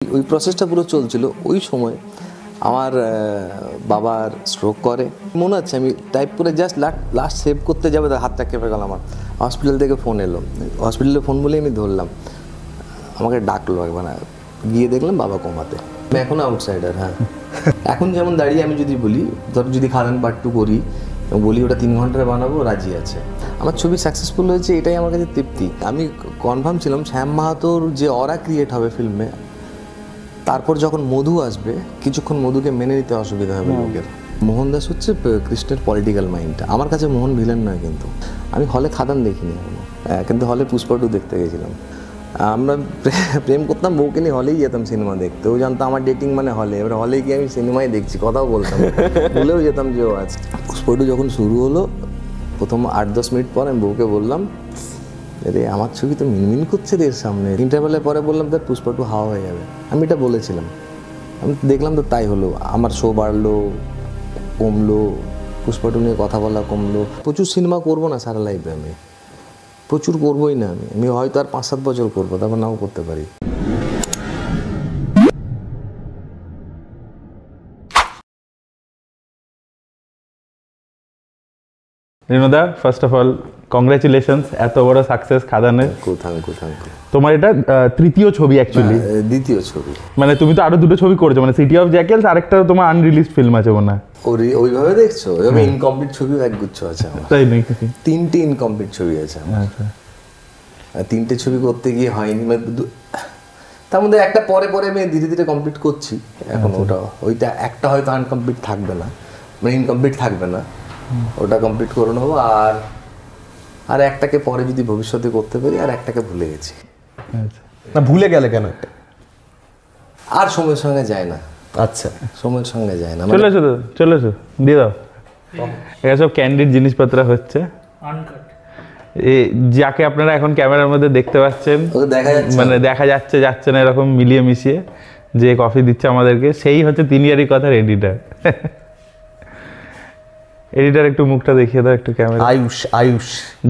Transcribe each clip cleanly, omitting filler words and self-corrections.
ওই প্রসেসটা পুরো চলছিল। ওই সময় আমার বাবার স্ট্রোক করে, মনে আছে আমি টাইপ করে জাস্ট লাস্ট সেভ করতে যাবে, তার হাতটা কেঁপে গেল আমার। হসপিটাল থেকে ফোন এলো, হসপিটালে ফোন বলেই আমি ধরলাম, আমাকে ডাকলো একবার, গিয়ে দেখলাম বাবা কোমাতে। আমি এখনও আউটসাইডার। হ্যাঁ, এখন যেমন দাঁড়িয়ে আমি যদি বলি, ধর যদি খাদান পার্ট 2 করি, বলি ওটা 3 ঘন্টায় বানাবো, রাজি আছে। আমার ছবি সাকসেসফুল হয়েছে, এটাই আমার কাছে তৃপ্তি। আমি কনফার্ম ছিলাম শ্যাম মাহাতোর যে অরা ক্রিয়েট হবে ফিল্মে, তারপর যখন মধু আসবে কিছুক্ষণ মধুকে মেনে নিতে অসুবিধা হবে লোকের। মোহনদাস হচ্ছে কৃষ্ণের পলিটিক্যাল মাইন্ডটা। আমার কাছে মোহন ভিলেন নয়, কিন্তু আমি হলে খাদান দেখিনি এখনো, কিন্তু হলে পুষ্পা 2 দেখতে গেছিলাম। আমরা প্রেম করতাম, বউকে নিয়ে হলেই যেতাম সিনেমা দেখতে। ও জানতো আমার ডেটিং মানে হলে, এবার হলে গিয়ে আমি সিনেমায় দেখছি, কথাও বলতাম, ভুলেও যেতাম যে ও আছে। পুষ্পা 2 যখন শুরু হলো, প্রথম 8-10 মিনিট পর আমি বউকে বললাম, রে আমার ছবি তো মিনমিন করছে এর সামনে। ইন্টারভেলের পরে বললাম তার পুষ্পা 2 হাওয়া হয়ে যাবে, আমি এটা বলেছিলাম। আমি দেখলাম তো তাই হলো, আমার শো বাড়লো, কমলো, পুষ্পা 2 নিয়ে কথা বলা কমলো। প্রচুর সিনেমা করবো না সারা লাইফে, আমি প্রচুর করবোই না। আমি হয়তো আর 5-7 বছর করবো, তারপর নাও করতে পারি। রিনোদা, ফার্স্ট অফ অল কংগ্রেচুলেশনস, এত বড় সাকসেস খাদানের। Thank you. তোমার এটা তৃতীয় ছবি অ্যাকচুয়ালি, দ্বিতীয় ছবি। মানে তুমি তো আরো 2টো ছবি করেছো, মানে সিটি অফ জ্যাকেলস, আরেকটা তোমার আনরিলিজড ফিল্ম আছে মনে হয়। ওইভাবে দেখছো? ওইভাবে ইনকমপ্লিট ছবিও একগুচ্ছ আছে আমার। তাই নাকি? 3টে ইনকমপ্লিট ছবি আছে আমার। 3টে ছবি করতে গিয়ে হয়নি, তার মধ্যে একটা পরে আমি ধীরে ধীরে কমপ্লিট করছি এখন। ওইটা একটা হয়তো আনকমপ্লিট থাকবে না, মানে ইনকমপ্লিট থাকবে না, ওটা কমপ্লিট করে নেবো। আর একটাকে পরে যদি ভবিষ্যতে করতে পারি, আর একটাকে ভুলে গেছি। না, ভুলে গেলে কেন? আর সময়ের সঙ্গে যায় না। আচ্ছা, সময়ের সঙ্গে যায় না। চলেছো দিয়ে দাও, এটা সব ক্যান্ডিড জিনিসপত্র হচ্ছে। যাকে আপনারা এখন ক্যামেরার মধ্যে দেখতে পাচ্ছেন, মানে দেখা যাচ্ছে না, এরকম মিলিয়ে মিশিয়ে যে কফি দিচ্ছে আমাদেরকে, সেই হচ্ছে তিনিয়ারি কথার এডিটর। এডিটর একটু মুখটা দেখিয়ে দাও একটু ক্যামেরা। আয়ুষ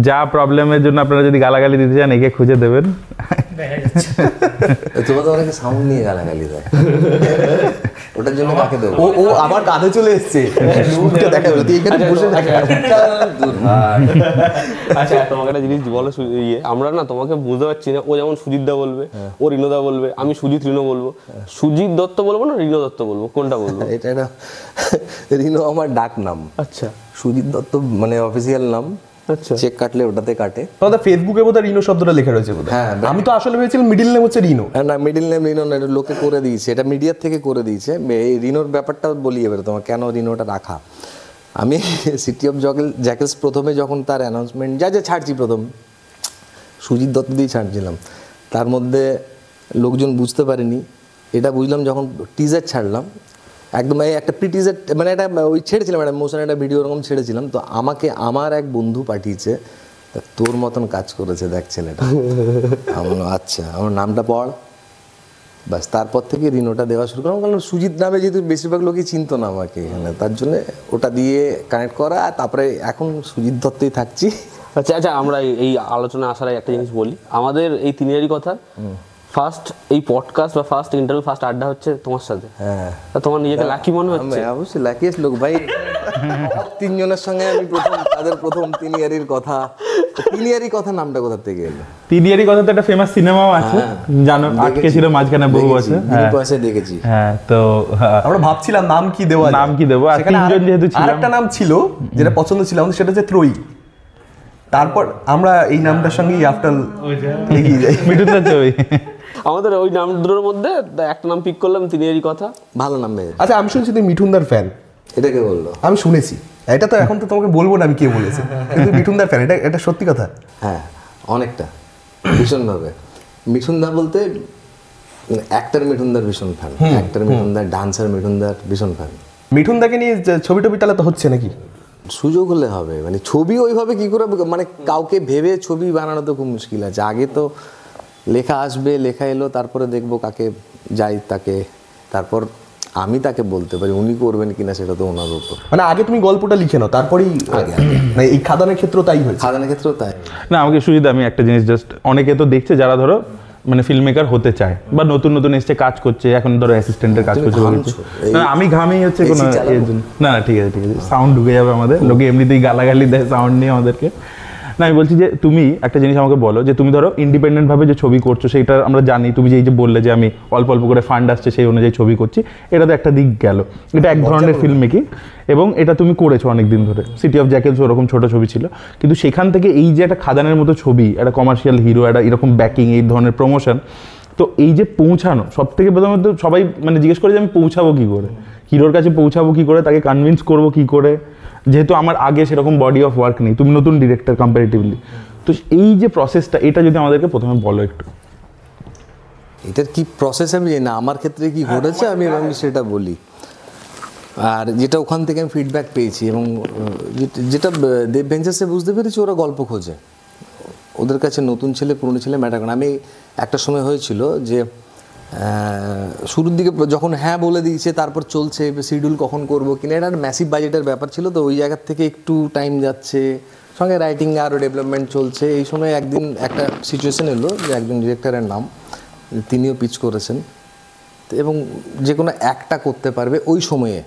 যা প্রবলেমের জন্য আপনারা যদি গালাগালি দিতে চান, একে খুঁজে দেবেন। তোমার তো অনেকে সাউন্ড নিয়ে গালাগালি দেয়, ওটার জন্য কাকে দেবো? ও আবার কাঁধে চলে এসছে, দেখা গেল এখানে বসে দেখা। আচ্ছা, তোমাকে একটা জিনিস বলো, আমরা না তোমাকে বুঝতে পারছি না। ও যেমন সুজিত দা বলবে, ও রিনোদা বলবে, আমি সুজিত রিনো বলবো। সুজিত দত্ত বলবো না রিনো দত্ত বলবো, কোনটা বলবো? এটা রিনো আমার ডাক নাম। আচ্ছা, সুজিত দত্ত মানে অফিসিয়াল নাম। আচ্ছা, চেক কাটলে ওটাতে কাটে। তোমাদের ফেসবুকে বোধহয় রিনো শব্দটা লেখা রয়েছে বোধহয়। হ্যাঁ, আমি তো আসলে ভেবেছিলাম মিডিল নেম হচ্ছে রিনো। না, মিডিল নেম রিনো না, এটা লোকে করে দিয়েছে, এটা মিডিয়ার থেকে করে দিয়েছে। এই রিনোর ব্যাপারটা বলি এবারে তোমার, কেন রিনোটা রাখা। আমি সিটি অফ জ্যাকেলস প্রথমে যখন তার অ্যানাউন্সমেন্ট যা ছাড়ছি, প্রথম সুজিত দত্ত দিয়ে ছাড়ছিলাম, তার মধ্যে লোকজন বুঝতে পারেনি। এটা বুঝলাম যখন টিজার ছাড়লাম, একদম একটা প্রি টিজার, মানে এটা ওই ছেড়েছিলাম, একটা মোশন একটা ভিডিও ওরকম ছেড়েছিলাম। তো আমাকে আমার এক বন্ধু পাঠিয়েছে, তোর মতন কাজ করেছে দেখ ছেলেটা। আমার আচ্ছা, আমার নামটা পড়, ব্যাস। তারপর থেকে রিনোটা দেওয়া শুরু করলাম, কারণ সুজিত নামে যেহেতু বেশিরভাগ লোকই চিনতো না আমাকে এখানে, তার জন্য ওটা দিয়ে কানেক্ট করা। তারপরে এখন সুজিত দত্তই থাকছি। আচ্ছা, আমরা এই আলোচনায় আসার একটা জিনিস বলি। আমাদের এই তিনিয়ারি কথা ফার্স্ট এই পডকাস্ট বা ফার্স্ট ইন্টারভিউ, ফার্স্ট আড্ডা হচ্ছে তোমার সাথে। হ্যাঁ, তোমার নিজেকে লাকি মনে হচ্ছে? অবশ্যই লাকিয়েস্ট লোক ভাই। 3 জনের সঙ্গে আমি প্রথম তিনিয়ারির কথা নামটা কোথা থেকে এলো? তিনিয়ারি কথা তো একটা ফেমাস সিনেমাও আছে, জানো, আটকে ছিল মাঝখানে বহু বছর। দেখেছি। হ্যাঁ, তো আমরা ভাবছিলাম নাম কি দেবো। আর 3 জন যেহেতু ছিল, আরেকটা নাম ছিল যেটা পছন্দ ছিল আমাদের, সেটা হচ্ছে ত্রয়ী। তারপর আমরা এই নামটার সঙ্গে আফটার এগিয়ে যাই। মিঠুনদার ছবি। আমাদের ওই নাম দুটোর মধ্যে একটা নাম পিক করলাম, তিনিয়ারি কথা। ভালো নাম। আচ্ছা, আমি শুনছি তুমি মিঠুনদার ফ্যান। এটা কে বললো? আমি শুনেছি। এটা তো এখন তো তোমাকে বলবো না আমি কে বলেছি, কিন্তু মিঠুনদার ফ্যান, এটা সত্যি কথা? হ্যাঁ, অনেকটা, ভীষণভাবে। মিঠুনদা বলতে অ্যাক্টর মিঠুনদার ভীষণ ফ্যান, অ্যাক্টর মিঠুনদার, ডান্সার মিঠুনদার ভীষণ ফ্যান। মিঠুনদাকে নিয়ে ছবি টবি তাহলে তো হচ্ছে নাকি? সুযোগ হলে হবে, মানে ছবি ওইভাবে কি করে, মানে কাউকে ভেবে ছবি বানানো তো খুব মুশকিল আছে। আগে তো লেখা আসবে, লেখা এলো, তারপরে দেখবো কাকে যাই তাকে, তারপর আমি তাকে বলতে পারি উনি করবেন কিনা, সেটা তো ওনার উপর। মানে আগে তুমি গল্পটা লিখে নাও, তারপরেই মানে এই খাদানের ক্ষেত্রেও তাই হয়েছে। খাদানের ক্ষেত্রেও তাই না। আমাকে সুজিত, আমি একটা জিনিস জাস্ট, অনেকে তো দেখছে যারা ধরো মানে ফিল্ম মেকার হতে চায় বা নতুন নতুন এসে কাজ করছে, এখন ধরো অ্যাসিস্ট্যান্টের কাজ করছে বলছে, না আমি ঘামেই হচ্ছে কোনো এর জন্য না, ঠিক আছে সাউন্ড ঢুকে যাবে আমাদের, লোকে এমনিতেই গালাগালি দেয় সাউন্ড নিয়ে আমাদেরকে। না আমি বলছি যে তুমি একটা জিনিস আমাকে বলো, যে তুমি ধরো ইন্ডিপেন্ডেন্ট ভাবে যে ছবি করছো সেটা আমরা জানি, তুমি যে এই যে বললে যে আমি অল্প অল্প করে ফান্ড আসছে সেই অনুযায়ী ছবি করছি, এটা তো একটা দিক গেল, এটা এক ধরনের ফিল্ম মেকিং এবং এটা তুমি করেছো অনেকদিন ধরে। সিটি অফ জ্যাকেলস ওরকম ছোট ছবি ছিল, কিন্তু সেখান থেকে এই যে একটা খাদানের মতো ছবি, একটা কমার্শিয়াল হিরো, একটা এরকম ব্যাকিং, এই ধরনের প্রমোশন, তো এই যে পৌঁছানো, সব থেকে প্রথমত সবাই মানে জিজ্ঞেস করে যে আমি পৌঁছাবো কী করে, হিরোর কাছে পৌঁছাবো কী করে, তাকে কনভিন্স করবো কী করে, যেহেতু আমার আগে সেরকম বডি অফ ওয়ার্ক নেই, তুমি নতুন ডিরেক্টর কম্পারেটিভলি, তো এই যে প্রসেসটা এটা যদি আমাদেরকে প্রথমে বলো একটু। এটার কি প্রসেস আমি জানি না, আমার ক্ষেত্রে কি ঘটেছে আমি সেটা বলি। আর যেটা ওখান থেকে আমি ফিডব্যাক পেয়েছি এবং যেটা দেব ভেঞ্চার্সে বুঝতে পেরেছি, ওরা গল্প খোঁজে, ওদের কাছে নতুন ছেলে পুরনো ছেলে ম্যাটার করে। আমি একটা সময় হয়েছিল যে শুরুর দিকে যখন হ্যাঁ বলে দিয়েছে, তারপর চলছে শিডিউল কখন করবো কিনা, এটা ম্যাসিভ বাজেটের ব্যাপার ছিল, তো ওই জায়গার থেকে একটু টাইম যাচ্ছে, সঙ্গে রাইটিং আরও ডেভেলপমেন্ট চলছে। এই সময় একদিন একটা সিচুয়েশন এলো যে একজন ডিরেক্টরের নাম, তিনিও পিচ করেছেন এবং যে কোনো একটা করতে পারবে ওই সময়ে,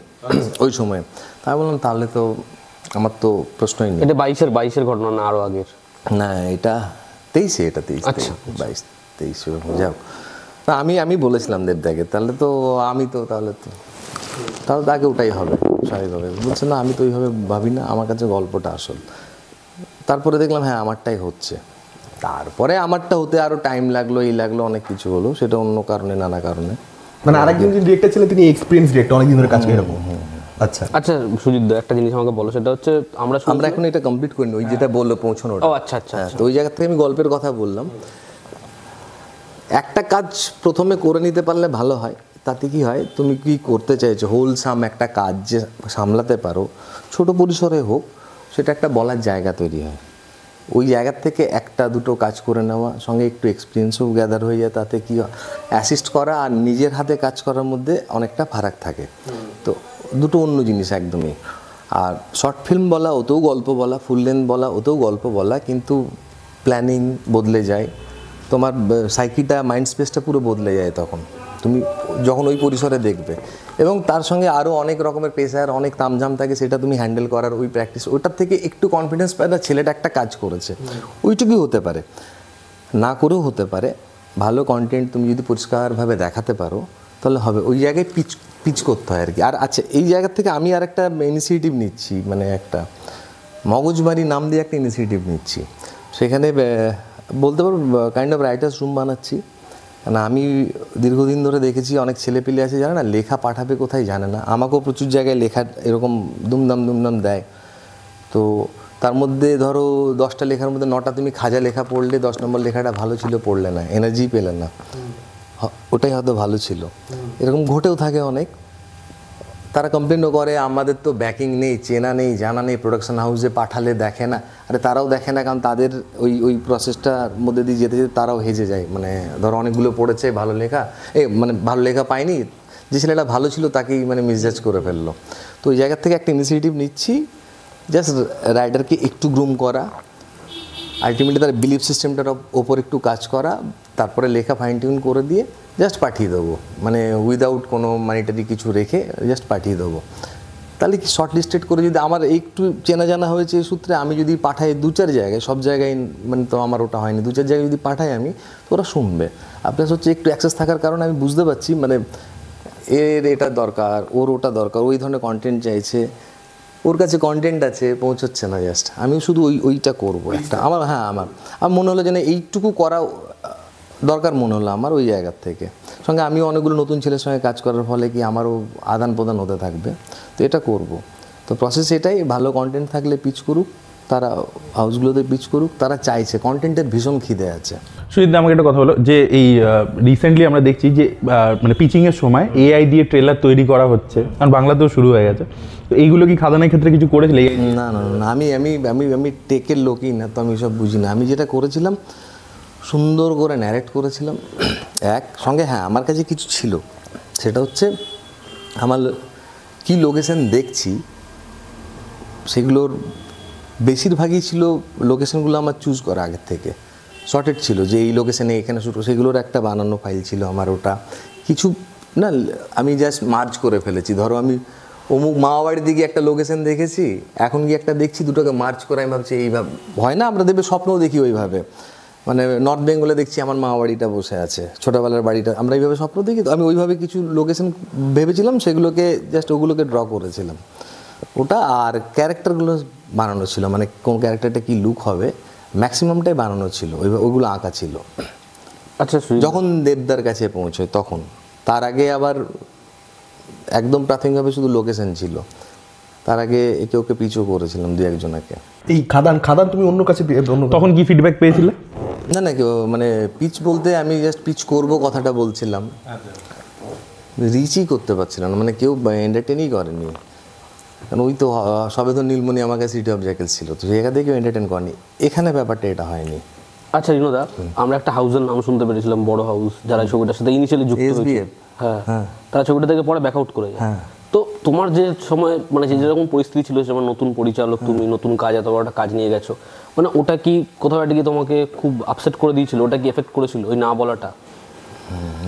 তাই বললাম তাহলে তো আমার তো প্রশ্নই নেই। এটা 22-এর ঘটনা না আরও আগের? না এটা 23-এ, এটা 23, আচ্ছা 22-23 যাও। তা আমি বলেছিলাম দেবদাকে, তাহলে তাকে ওটাই হবে স্বাভাবিকভাবে। বলছে না আমি তো ওইভাবে ভাবি না, আমার কাছে গল্পটা আসল। তারপরে দেখলাম হ্যাঁ আমারটাই হচ্ছে, তারপরে আমারটা হতে আরও টাইম লাগলো, এই লাগলো, অনেক কিছু হলো, সেটা অন্য কারণে, নানা কারণে। মানে আরেকজন যে ডিরেক্টর ছিলেন তিনি এক্সপিরিয়েন্স ডিরেক্টর, অনেকদিন ধরে কাজ করে এরকম। আচ্ছা আচ্ছা সুজিত দা, একটা জিনিস আমাকে বলো, সেটা হচ্ছে আমরা এখন এটা কমপ্লিট করিনি, ওই যেটা বললো পৌঁছানোটা। ও আচ্ছা আচ্ছা, তো ওই জায়গা থেকে আমি গল্পের কথা বললাম। একটা কাজ প্রথমে করে নিতে পারলে ভালো হয়, তাতে কি হয়, তুমি কি করতে চাইছো হোলসাম একটা কাজ যে সামলাতে পারো, ছোট পরিসরে হোক, সেটা একটা বলার জায়গা তৈরি হয়। ওই জায়গার থেকে একটা দুটো কাজ করে নেওয়া, সঙ্গে একটু এক্সপিরিয়েন্সও গ্যাদার হয়ে যায়, তাতে কি অ্যাসিস্ট করা আর নিজের হাতে কাজ করার মধ্যে অনেকটা ফারাক থাকে। তো দুটো অন্য জিনিস একদমই। আর শর্ট ফিল্ম বলা ওতেও গল্প বলা, ফুল লেন্থ বলা ওতেও গল্প বলা, কিন্তু প্ল্যানিং বদলে যায়, তোমার সাইকিটা, মাইন্ড স্পেসটা পুরো বদলে যায় তখন তুমি যখন ওই পরিসরে দেখবে। এবং তার সঙ্গে আরও অনেক রকমের প্রেসার, অনেক তামঝাম থাকে, সেটা তুমি হ্যান্ডেল করার ওই প্র্যাকটিস, ওটার থেকে একটু কনফিডেন্স পায় না, ছেলেটা একটা কাজ করেছে, ওইটুকুই হতে পারে, না করেও হতে পারে। ভালো কন্টেন্ট তুমি যদি পরিষ্কারভাবে দেখাতে পারো তাহলে হবে। ওই জায়গায় পিচ করতে হয় আর কি। আর আচ্ছা এই জায়গা থেকে আমি আর একটা ইনিশিয়েটিভ নিচ্ছি, মানে একটা মগজমারি নাম দিয়ে একটা ইনিশিয়েটিভ নিচ্ছি। সেখানে বলতে পারো কাইন্ড অফ রাইটার্স রুম বানাচ্ছি। কারণ আমি দীর্ঘদিন ধরে দেখেছি অনেক ছেলেপিলে আছে জানে না লেখা পাঠাবে কোথায় জানে না। আমাকেও প্রচুর জায়গায় লেখা এরকম দুমদাম দেয়, তো তার মধ্যে ধরো 10টা লেখার মধ্যে 9টা তুমি খাজা লেখা পড়লে, 10 নম্বর লেখাটা ভালো ছিল পড়লে না, এনার্জি পেলে না, ওটাই হয়তো ভালো ছিল। এরকম ঘটেও থাকে অনেক। তারা কমপ্লেনও করে আমাদের তো ব্যাকিং নেই, চেনা নেই, জানা নেই, প্রোডাকশন হাউসে পাঠালে দেখে না। আরে তারাও দেখে না, কারণ তাদের ওই প্রসেসটার মধ্যে দিয়ে যেতে যেতে তারাও হেজে যায়। মানে ধরো অনেকগুলো পড়েছে ভালো লেখা, মানে ভালো লেখা পায়নি, যে ছেলেটা ভালো ছিল তাকেই মানে মিসজাজ করে ফেললো। তো ওই জায়গার থেকে একটা ইনিশিয়েটিভ নিচ্ছি, জাস্ট রাইডারকে একটু গ্রুম করা, আলটিমেটলি তার বিলিফ সিস্টেমটার ওপর একটু কাজ করা, তারপরে লেখা ফাইন টিউন করে দিয়ে জাস্ট পাঠিয়ে দেবো, মানে উইদাউট কোনো মানিটারি কিছু রেখে জাস্ট পাঠিয়ে দেবো। তাহলে কি শর্ট লিস্টেড করে যদি আমার একটু চেনা জানা হয়েছে এই সূত্রে, আমি যদি পাঠাই 2-4 জায়গায়, সব জায়গায় মানে তো আমার ওটা হয়নি, 2-4 জায়গায় যদি পাঠাই আমি, তো ওরা শুনবে। আপনার হচ্ছে একটু অ্যাক্সেস থাকার কারণে আমি বুঝতে পারছি মানে এর এটা দরকার, ওর ওটা দরকার, ওই ধরনের কন্টেন্ট চাইছে, ওর কাছে কন্টেন্ট আছে পৌঁছচ্ছে না, জাস্ট আমি শুধু ওইটা করবো একটা। আমার মনে হলো যে না এইটুকু করা দরকার মনে হলো আমার ওই জায়গার থেকে। সঙ্গে আমিও অনেকগুলো নতুন ছেলের সঙ্গে কাজ করার ফলে কি আমারও আদান প্রদান হতে থাকবে, তো এটা করব। তো প্রসেস এটাই, ভালো কন্টেন্ট থাকলে পিচ করুক, তারা হাউসগুলোতে পিচ করুক, তারা চাইছে, কন্টেন্টের ভীষণ খিদে আছে। সুজিত আমাকে একটা কথা হলো যে এই রিসেন্টলি আমরা দেখছি যে মানে পিচিংয়ের সময় AI দিয়ে ট্রেলার তৈরি করা হচ্ছে, কারণ বাংলাতেও শুরু হয়ে গেছে, তো এইগুলো কি খাদানের ক্ষেত্রে কিছু করেছিল? না না না, আমি টেকের লোকই না, তো আমি সব বুঝি না। আমি যেটা করেছিলাম সুন্দর করে ন্যারেট করেছিলাম সঙ্গে আমার কাছে কিছু ছিল, সেটা হচ্ছে আমার কি লোকেশন দেখছি সেগুলোর বেশিরভাগই ছিল লোকেশনগুলো আমার চুজ করা আগের থেকে। শর্টেড ছিল যে এই লোকেশনে এখানে শুট, সেগুলোর একটা বানানো ফাইল ছিল আমার। ওটা কিছু না আমি জাস্ট মার্জ করে ফেলেছি। ধরো আমি অমুক মামাবাড়ির দিকে একটা লোকেশন দেখেছি, এখন গিয়ে একটা দেখছি, দুটোকে মার্জ করে আমি ভাবছি এইভাবে হয় না, আমরা দেখবে স্বপ্নও দেখি ওইভাবে। মানে নর্থ বেঙ্গলে দেখছি আমার মামাবাড়িটা বসে আছে, ছোটোবেলার বাড়িটা, আমরা এইভাবে স্বপ্ন দেখি। তো আমি ওইভাবে কিছু লোকেশন ভেবেছিলাম, সেগুলোকে জাস্ট ওগুলোকে ড্র করেছিলাম ওটা। আর ক্যারেক্টারগুলো বানানো ছিল, মানে কোন ক্যারেক্টারটা কী লুক হবে ম্যাক্সিমামটাই বানানো ছিল, ওইগুলো আঁকা ছিল। আচ্ছা, যখন দেবদার কাছে পৌঁছয় তখন, তার আগে আবার একদম প্রাথমিকভাবে শুধু লোকেশন ছিল, তার আগে একে ওকে পিছু করেছিলাম দু একজনকে। এই খাদান তুমি অন্য কাছে তখন কি ফিডব্যাক পেয়েছিলে? না না, মানে পিচ বলতে আমি জাস্ট পিচ করবো কথাটা বলছিলাম, রিচই করতে পারছিলাম না, মানে কেউ এন্টারটেনই করেনি। কারণ ওই তো সবে তো নীলমণি আমার কাছে সিটি অফ জ্যাকেলস ছিল, তো সেখান থেকে কেউ এন্টারটেন করেনি। এখানে ব্যাপারটা এটা হয়নি। আচ্ছা রিনোদা, আমরা একটা হাউসের নাম শুনতে পেরেছিলাম, বড় হাউস, যারা ছবিটার সাথে ইনিশিয়ালি যুক্ত হয়েছে, হ্যাঁ, তারা ছবিটা থেকে পরে ব্যাক আউট করে যায়। তো তোমার যে সময়, মানে যেরকম পরিস্থিতি ছিল, যেমন নতুন পরিচালক তুমি, নতুন কাজ, এত বড় একটা কাজ নিয়ে গেছো, মানে ওটা কি কোথাও একটা কি তোমাকে খুব আপসেট করে দিয়েছিল? ওটা কি এফেক্ট করেছিল ওই না বলাটা?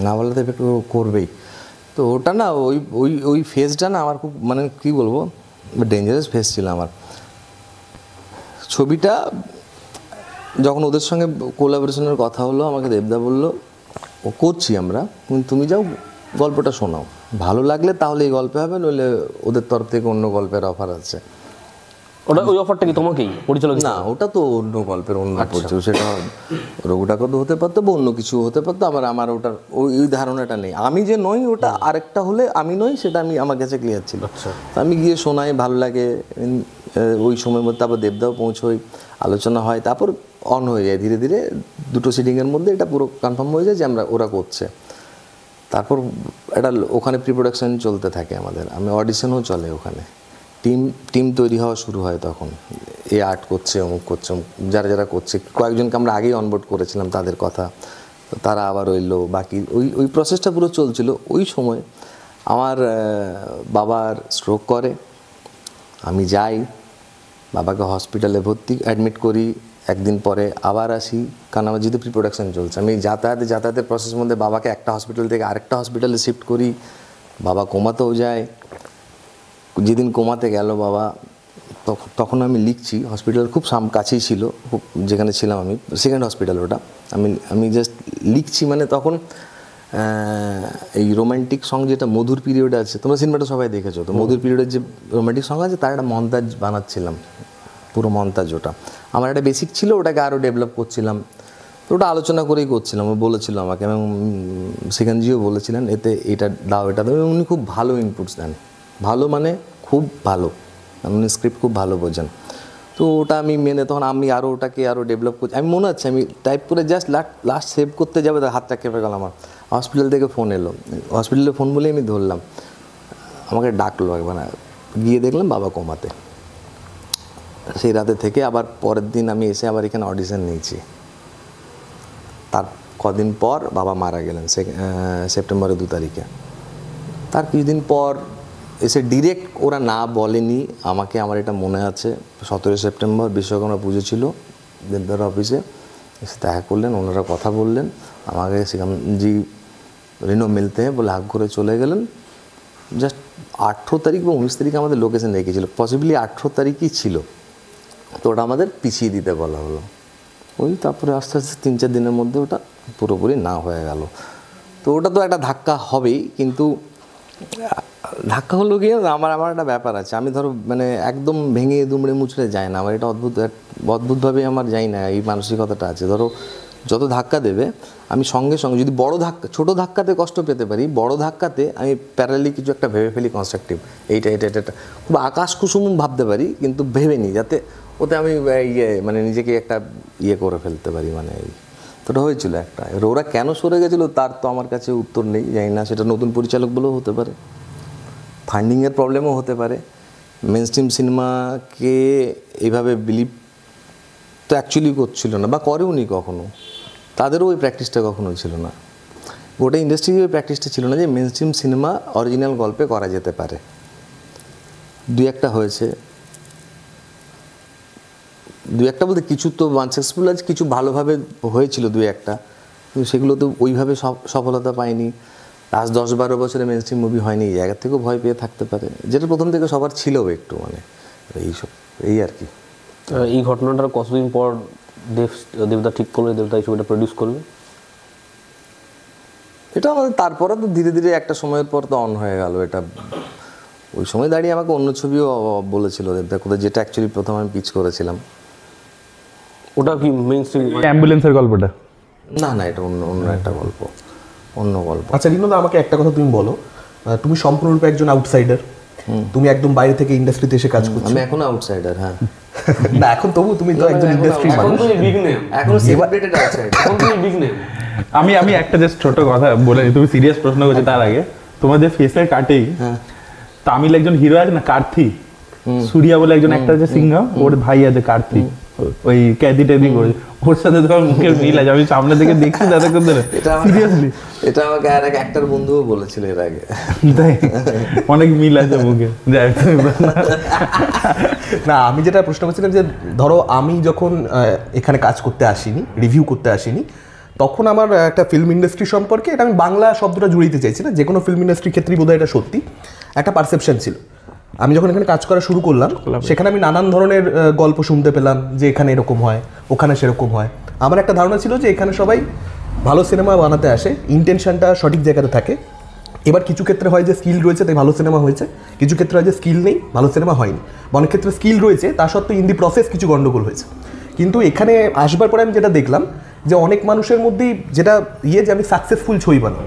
না বলাতে এফেক্ট করবেই তো। ওটা না ওই ওই ওই ফেজটা না আমার খুব, মানে কী বলবো, ডেঞ্জারাস ফেজ ছিল আমার। ছবিটা যখন ওদের সঙ্গে কোলাবোরেশনের কথা হলো, আমাকে দেবদা বললো ও করছি আমরা, তুমি যাও গল্পটা শোনাও, ভালো লাগলে তাহলে এই গল্পে হবে, নইলে ওদের তরফ থেকে অন্য গল্পের অফার আছে। ওটা ওই অফারটা কি তোমাকেই পরিচালক? না, ওটা তো অন্য গল্পের অন্য পরিচালক, সেটা রঘুটাকে তো হতে পারতো বা অন্য কিছু হতে পারতো। আবার আমার ওটার ওই ধারণাটা নেই, আমি যে নই ওটা আরেকটা হলে আমি নই, সেটা আমি আমার কাছে ক্লিয়ার ছিল। আমি গিয়ে শোনাই, ভালো লাগে, ওই সময়ের মধ্যে আবার দেবদাও পৌঁছোই, আলোচনা হয়, তারপর অন হয়ে যায় ধীরে ধীরে। দুটো সিটিংয়ের মধ্যে এটা পুরো কনফার্ম হয়ে যায় যে ওরা করছে। তারপর একটা ওখানে প্রি প্রোডাকশন চলতে থাকে আমাদের, আমি অডিশনও চলে ওখানে, টিম তৈরি হওয়া শুরু হয় তখন। এ আর্ট করছে, অমুক করছে, যারা যারা করছে, কয়েকজনকে আমরা আগেই অনবোর্ড করেছিলাম, তাদের কথা তো তারা আবার রইলো, বাকি ওই প্রসেসটা পুরো চলছিল। ওই সময় আমার বাবার স্ট্রোক করে, আমি যাই, বাবাকে হসপিটালে অ্যাডমিট করি, একদিন পরে আবার আসি, কারণ আমার যেহেতু প্রি প্রোডাকশন চলছে। আমি যাতায়াতের প্রসেসের মধ্যে বাবাকে একটা হসপিটাল থেকে আরেকটা হসপিটালে শিফট করি, বাবা কোমাতেও যায়। যেদিন কোমাতে গেল বাবা, তখন আমি লিখছি, হসপিটাল খুব কাছেই ছিল, খুব যেখানে ছিলাম আমি, সেকেন্ড হসপিটাল ওটা। আমি জাস্ট লিখছি, মানে তখন এই রোম্যান্টিক সং যেটা মধুর পিরিয়ড আছে, তোমরা সিনেমাটা সবাই দেখেছো তো, মধুর পিরিয়ডের যে রোম্যান্টিক সং আছে তার একটা মন্তাজ বানাচ্ছিলাম, পুরো মন্তাজ। ওটা আমার একটা বেসিক ছিল, ওটাকে আরও ডেভেলপ করছিলাম। তো ওটা আলোচনা করেই করছিলাম, ও বলেছিল আমাকে, এবং সেখানজিও বলেছিলেন এতে এটা দাও, এটা দাও, উনি খুব ভালো ইনপুটস দেন, ভালো মানে খুব ভালো, উনি স্ক্রিপ্ট খুব ভালো বোঝেন। তো ওটা আমি মেনে তখন আমি আরও ওটাকে আরও ডেভেলপ করছি। আমি মনে হচ্ছে আমি টাইপ করে জাস্ট লাস্ট সেভ করতে যাবে, তার হাতটা কেঁপে গেল আমার। হসপিটাল থেকে ফোন এলো, হসপিটালে ফোন বলেই আমি ধরলাম, আমাকে ডাকলো একবার, গিয়ে দেখলাম বাবা কোমাতে। সেই রাতে থেকে আবার পরের দিন আমি এসে আবার এখানে অডিশন নিয়েছি। তার কদিন পর বাবা মারা গেলেন, সেপ্টেম্বরের 2 তারিখে। তার কিছুদিন পর এসে ডিরেক্ট ওরা না বলেনি আমাকে, আমার এটা মনে আছে, 17 সেপ্টেম্বর বিশ্বকর্মা পুজো ছিল, দেবদার অফিসে এসে দেখা করলেন, ওনারা কথা বললেন আমাকে, জি রিনো মিলতে বলে হাক করে চলে গেলেন। জাস্ট 18 তারিখ বা 19 তারিখে আমাদের লোকেশন রেখেছিল, পসিবলি 18 তারিখই ছিল, তো ওটা আমাদের পিছিয়ে দিতে বলা হলো। ওই তারপরে আস্তে আস্তে 3-4 দিনের মধ্যে ওটা পুরোপুরি না হয়ে গেল। তো ওটা তো একটা ধাক্কা হবেই, কিন্তু ধাক্কা হলো গিয়ে আমার একটা ব্যাপার আছে, আমি ধরো মানে একদম ভেঙে দুমড়ে মুচড়ে যায় না, আমার এটা অদ্ভুতভাবে আমার যাই না, এই মানসিকতাটা আছে। ধরো যত ধাক্কা দেবে আমি সঙ্গে সঙ্গে, যদি বড় ধাক্কা, ছোটো ধাক্কাতে কষ্ট পেতে পারি, বড় ধাক্কাতে আমি প্যারালি কিছু একটা ভেবে ফেলি কনস্ট্রাকটিভ, এইটা খুব আকাশ কুসুম ভাবতে পারি, কিন্তু ভেবে নিই যাতে ওতে আমি মানে নিজেকে একটা করে ফেলতে পারি, মানে তোটা হয়েছিল একটা। ওরা কেন সরে গেছিলো তার তো আমার কাছে উত্তর নেই, জানি না, সেটা নতুন পরিচালক বলেও হতে পারে, ফান্ডিংয়ের প্রবলেমও হতে পারে। মেইনস্ট্রিম সিনেমাকে এইভাবে বিলিভ তো অ্যাকচুয়ালি করছিল না, বা করেওনি কখনো, তাদেরও ওই প্র্যাকটিসটা কখনোই ছিল না, গোটা ইন্ডাস্ট্রির ওই প্র্যাকটিসটা ছিল না যে মেইনস্ট্রিম সিনেমা অরিজিনাল গল্পে করা যেতে পারে। 2-1টা হয়েছে, দু একটা বলতে কিছু তো আনসাকসেসফুল আছে, কিছু ভালোভাবে হয়েছিল দু একটা, কিন্তু সেগুলো তো ওইভাবে সফলতা পায়নি। লাস্ট 10-12 বছরে মেন স্ট্রিম মুভি হয়নি, এই জায়গা থেকেও ভয় পেয়ে থাকতে পারে, যেটা প্রথম থেকে সবার ছিল একটু, মানে এইসব এই আর কি। এই ঘটনাটার কতদিন পর দেবদা ঠিক করবে দেবদা এই ছবিটা প্রডিউস করবে? এটা আমাদের তারপরে তো ধীরে ধীরে একটা সময়ের পর তো অন হয়ে গেল এটা। ওই সময় দাঁড়িয়ে আমাকে অন্য ছবিও বলেছিল দেবদা কোথায়, যেটা অ্যাকচুয়ালি প্রথম আমি পিচ করেছিলাম। ওটা কি মেইন স্ট্রিম? অ্যাম্বুলেন্সের গল্পটা? না না, এটা অন্য অন্য একটা গল্প, অন্য গল্প। আচ্ছা রিনোদা, আমাকে একটা কথা তুমি বলো, তুমি সম্পূর্ণরূপে একজন আউটসাইডার, তুমি একদম বাইরে থেকে ইন্ডাস্ট্রিতে এসে কাজ করছো। আমি এখন আউটসাইডার, হ্যাঁ। না এখন তবু তুমি তো একজন ইন্ডাস্ট্রি এখন মানুষ। তুমি বিগ নেম, এখন সেলিব্রেটেড আউটসাইডার। এখন তুমি বিগ নেম। আমি একটা জাস্ট ছোট কথা বলে নিই, তুমি সিরিয়াস প্রশ্ন করছো তার আগে। তোমার যে ফেসের কাটেই তামিল একজন হিরো আছে না, কার্থি সুরিয়া বলে একজন একটা আছে সিঙ্গার, ওর ভাই আছে কার্থি, ওই ক্যাদি টেদি করে, ওর সাথে তোমার মুখের মিল আছে। আমি সামনে থেকে দেখছি দাদাকে ধরে, সিরিয়াসলি এটা আমাকে আর এক অ্যাক্টর বন্ধুও বলেছিল এর আগে। তাই অনেক মিল আছে মুখে। না আমি যেটা প্রশ্ন করছিলাম যে ধরো আমি যখন এখানে কাজ করতে আসিনি, রিভিউ করতে আসিনি, তখন আমার একটা ফিল্ম ইন্ডাস্ট্রি সম্পর্কে, এটা আমি বাংলা শব্দটা জুড়িতে চাইছি না, যে কোনো ফিল্ম ইন্ডাস্ট্রির ক্ষেত্রেই বোধহয় এটা সত্যি, একটা পারসেপশন ছিল। আমি যখন এখানে কাজ করা শুরু করলাম, সেখানে আমি নানান ধরনের গল্প শুনতে পেলাম যে এখানে এরকম হয়, ওখানে সেরকম হয়। আমার একটা ধারণা ছিল যে এখানে সবাই ভালো সিনেমা বানাতে আসে, ইন্টেনশনটা সঠিক জায়গাতে থাকে। এবার কিছু ক্ষেত্রে হয় যে স্কিল রয়েছে তাই ভালো সিনেমা হয়েছে, কিছু ক্ষেত্রে হয় যে স্কিল নেই, ভালো সিনেমা হয়নি। অনেক ক্ষেত্রে স্কিল রয়েছে, তা সত্ত্বেও ইন দি প্রসেস কিছু গন্ডগোল হয়েছে। কিন্তু এখানে আসবার পরে আমি যেটা দেখলাম যে অনেক মানুষের মধ্যেই যেটা যে আমি সাকসেসফুল ছবি বানাবো,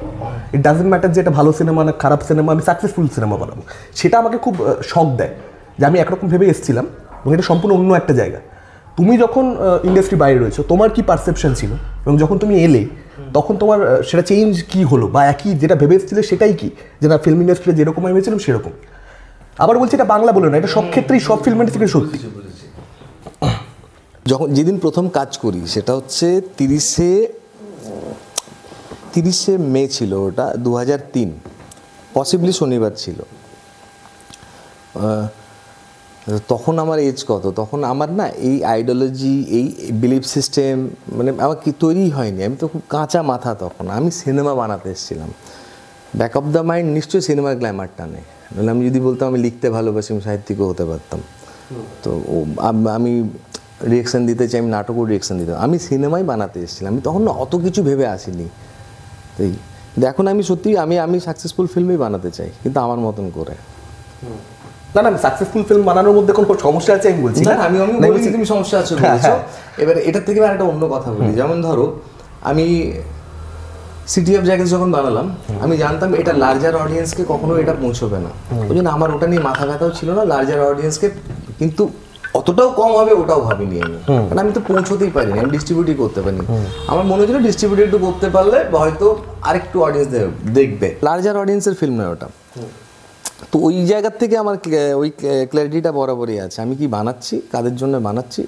ইট ডাজেন্ট ম্যাটার যে এটা ভালো সিনেমা না খারাপ সিনেমা, আমি সাকসেসফুল সিনেমা বানাবো, সেটা আমাকে খুব শক দেয় যে আমি একরকম ভেবে এসেছিলাম এবং এটা সম্পূর্ণ অন্য একটা জায়গা। তুমি যখন ইন্ডাস্ট্রি বাইরে রয়েছো, তোমার কি পারসেপশন ছিল, এবং যখন তুমি এলে তখন তোমার সেটা চেঞ্জ কি হলো, বা একই যেটা ভেবে এসেছিলে সেটাই কি, যে না ফিল্ম ইন্ডাস্ট্রি যেরকম আমি ভেবেছিলাম সেরকম? আবার বলছি এটা বাংলা বলে না, এটা সব ক্ষেত্রেই সব ফিল্ম ইন্ডাস্ট্রি সত্যি। যখন যেদিন প্রথম কাজ করি সেটা হচ্ছে 30শে মে ছিল, ওটা 2003, পসিবলি শনিবার ছিল। তখন আমার এজ কত, তখন আমার না এই আইডিওলজি, এই বিলিফ সিস্টেম মানে আমার কি তৈরি হয়নি। আমি তো খুব কাঁচা মাথা তখন, আমি সিনেমা বানাতে এসেছিলাম। ব্যাক অফ দ্য মাইন্ড নিশ্চয়ই সিনেমার গ্ল্যামার টানে, নাহলে আমি যদি বলতাম আমি লিখতে ভালোবাসি, আমি সাহিত্যিকও হতে পারতাম। তো আমি রিয়েকশান দিতে চাই, আমি নাটকও রিয়েকশান দিতাম, আমি সিনেমাই বানাতে এসেছিলাম। আমি তখন না অত কিছু ভেবে আসিনি। তাই এখন আমি সত্যি আমি সাকসেসফুল ফিল্মই বানাতে চাই, কিন্তু আমার মতন করে। না না, আমি সাকসেসফুল ফিল্ম বানানোর মধ্যে কোনো সমস্যা আছে আমি বলছি না, আমি বলছি তুমি সমস্যা আছে বলেছো। এবার এটার থেকে আর একটা অন্য কথা বলি, যেমন ধরো আমি সিটি অফ জায়গায় যখন বানালাম, আমি জানতাম এটা লার্জার অডিয়েন্সকে কখনো এটা পৌঁছবে না, ওই জন্য আমার ওটা নিয়ে মাথা ব্যথাও ছিল না লার্জার অডিয়েন্সকে, কিন্তু অতটাও কম হবে ওটাও ভাবিনি আমি, কারণ আমি তো পৌঁছতেই পারিনি, আমি ডিস্ট্রিবিউটই করতে পারিনি। আমার মনে হচ্ছিল ডিস্ট্রিবিউট একটু করতে পারলে হয়তো আরেকটু অডিয়েন্স দেখবে, লার্জার অডিয়েন্সের ফিল্ম নয় ওটা। তো ওই জায়গার থেকে আমার ওই ক্ল্যারিটিটা বরাবরই আছে, আমি কি বানাচ্ছি, কাদের জন্য বানাচ্ছি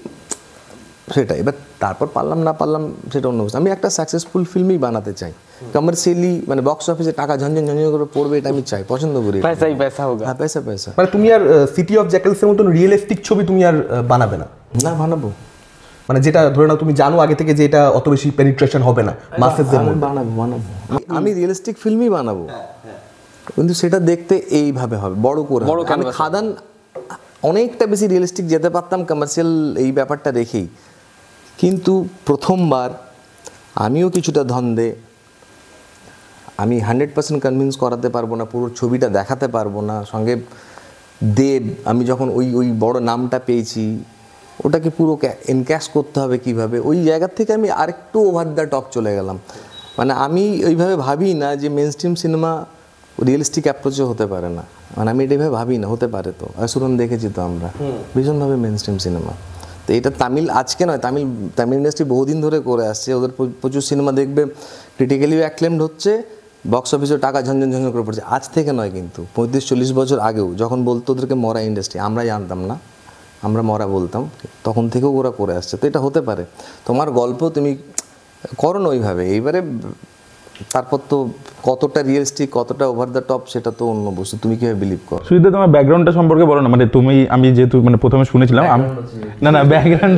সেটা। এবার তারপর পারলাম না পারলাম সেটা অন্য বিষয়। আমি একটা সাকসেসফুল ফিল্মই বানাতে চাই, কমার্শিয়ালি মানে বক্স অফিসে টাকা ঝনঝন ঝনঝন করে পড়বে এটা আমি চাই, পছন্দ করি। পয়সাই পয়সা হোগা। হ্যাঁ, পয়সা পয়সা। মানে তুমি আর সিটি অফ জ্যাকেলসের মতন রিয়েলিস্টিক ছবি তুমি আর বানাবে না? না, বানাবো, মানে যেটা ধরে নাও তুমি জানো আগে থেকে যে এটা অত বেশি পেনিট্রেশন হবে না মাসেসদের মধ্যে। বানাবো আমি রিয়েলিস্টিক ফিল্মই বানাবো, কিন্তু সেটা দেখতে এইভাবে হবে, বড় করে। আমি খাদান অনেকটা বেশি রিয়েলিস্টিক যেতে পারতাম কমার্শিয়াল এই ব্যাপারটা রেখেই, কিন্তু প্রথমবার আমিও কিছুটা ধন্দে, আমি 100% কনভিন্স করাতে পারবো না, পুরো ছবিটা দেখাতে পারবো না। সঙ্গে দেব, আমি যখন ওই বড় নামটা পেয়েছি, ওটাকে পুরো এনক্যাশ করতে হবে কিভাবে, ওই জায়গা থেকে আমি আরেকটু ওভার দ্য টপ চলে গেলাম। মানে আমি ওইভাবে ভাবি না যে মেন স্ট্রিম সিনেমা রিয়েলিস্টিক অ্যাপ্রোচে হতে পারে না, মানে আমি এটাভাবে ভাবি না, হতে পারে। তো অসুরন দেখেছি তো আমরা ভীষণভাবে মেন স্ট্রিম সিনেমা। তো এটা তামিল আজকে নয়, তামিল ইন্ডাস্ট্রি বহুদিন ধরে করে আসছে, ওদের প্রচুর সিনেমা দেখবে ক্রিটিক্যালিও অ্যাক্লেমড হচ্ছে, বক্স অফিসেও টাকা ঝনঝন ঝনঝন করে পড়ছে। আজ থেকে নয়, কিন্তু 35-40 বছর আগেও যখন বলতো ওদেরকে মরা ইন্ডাস্ট্রি, আমরা জানতাম না, আমরা মরা বলতাম, তখন থেকেও ওরা করে আসছে। তো এটা হতে পারে, তোমার গল্প তুমি করো না ওইভাবে। এইবারে তারপর তো কতটা রিয়েলিস্টিক কতটা ওভার দ্য টপ সেটা তো অন্য বস্তু, তুমি কিভাবে বিলিভ করো। শুধু তোমার ব্যাকগ্রাউন্ডটা সম্পর্কে বলো না, মানে তুমি, আমি যেহেতু মানে প্রথমে শুনেছিলাম না ব্যাকগ্রাউন্ড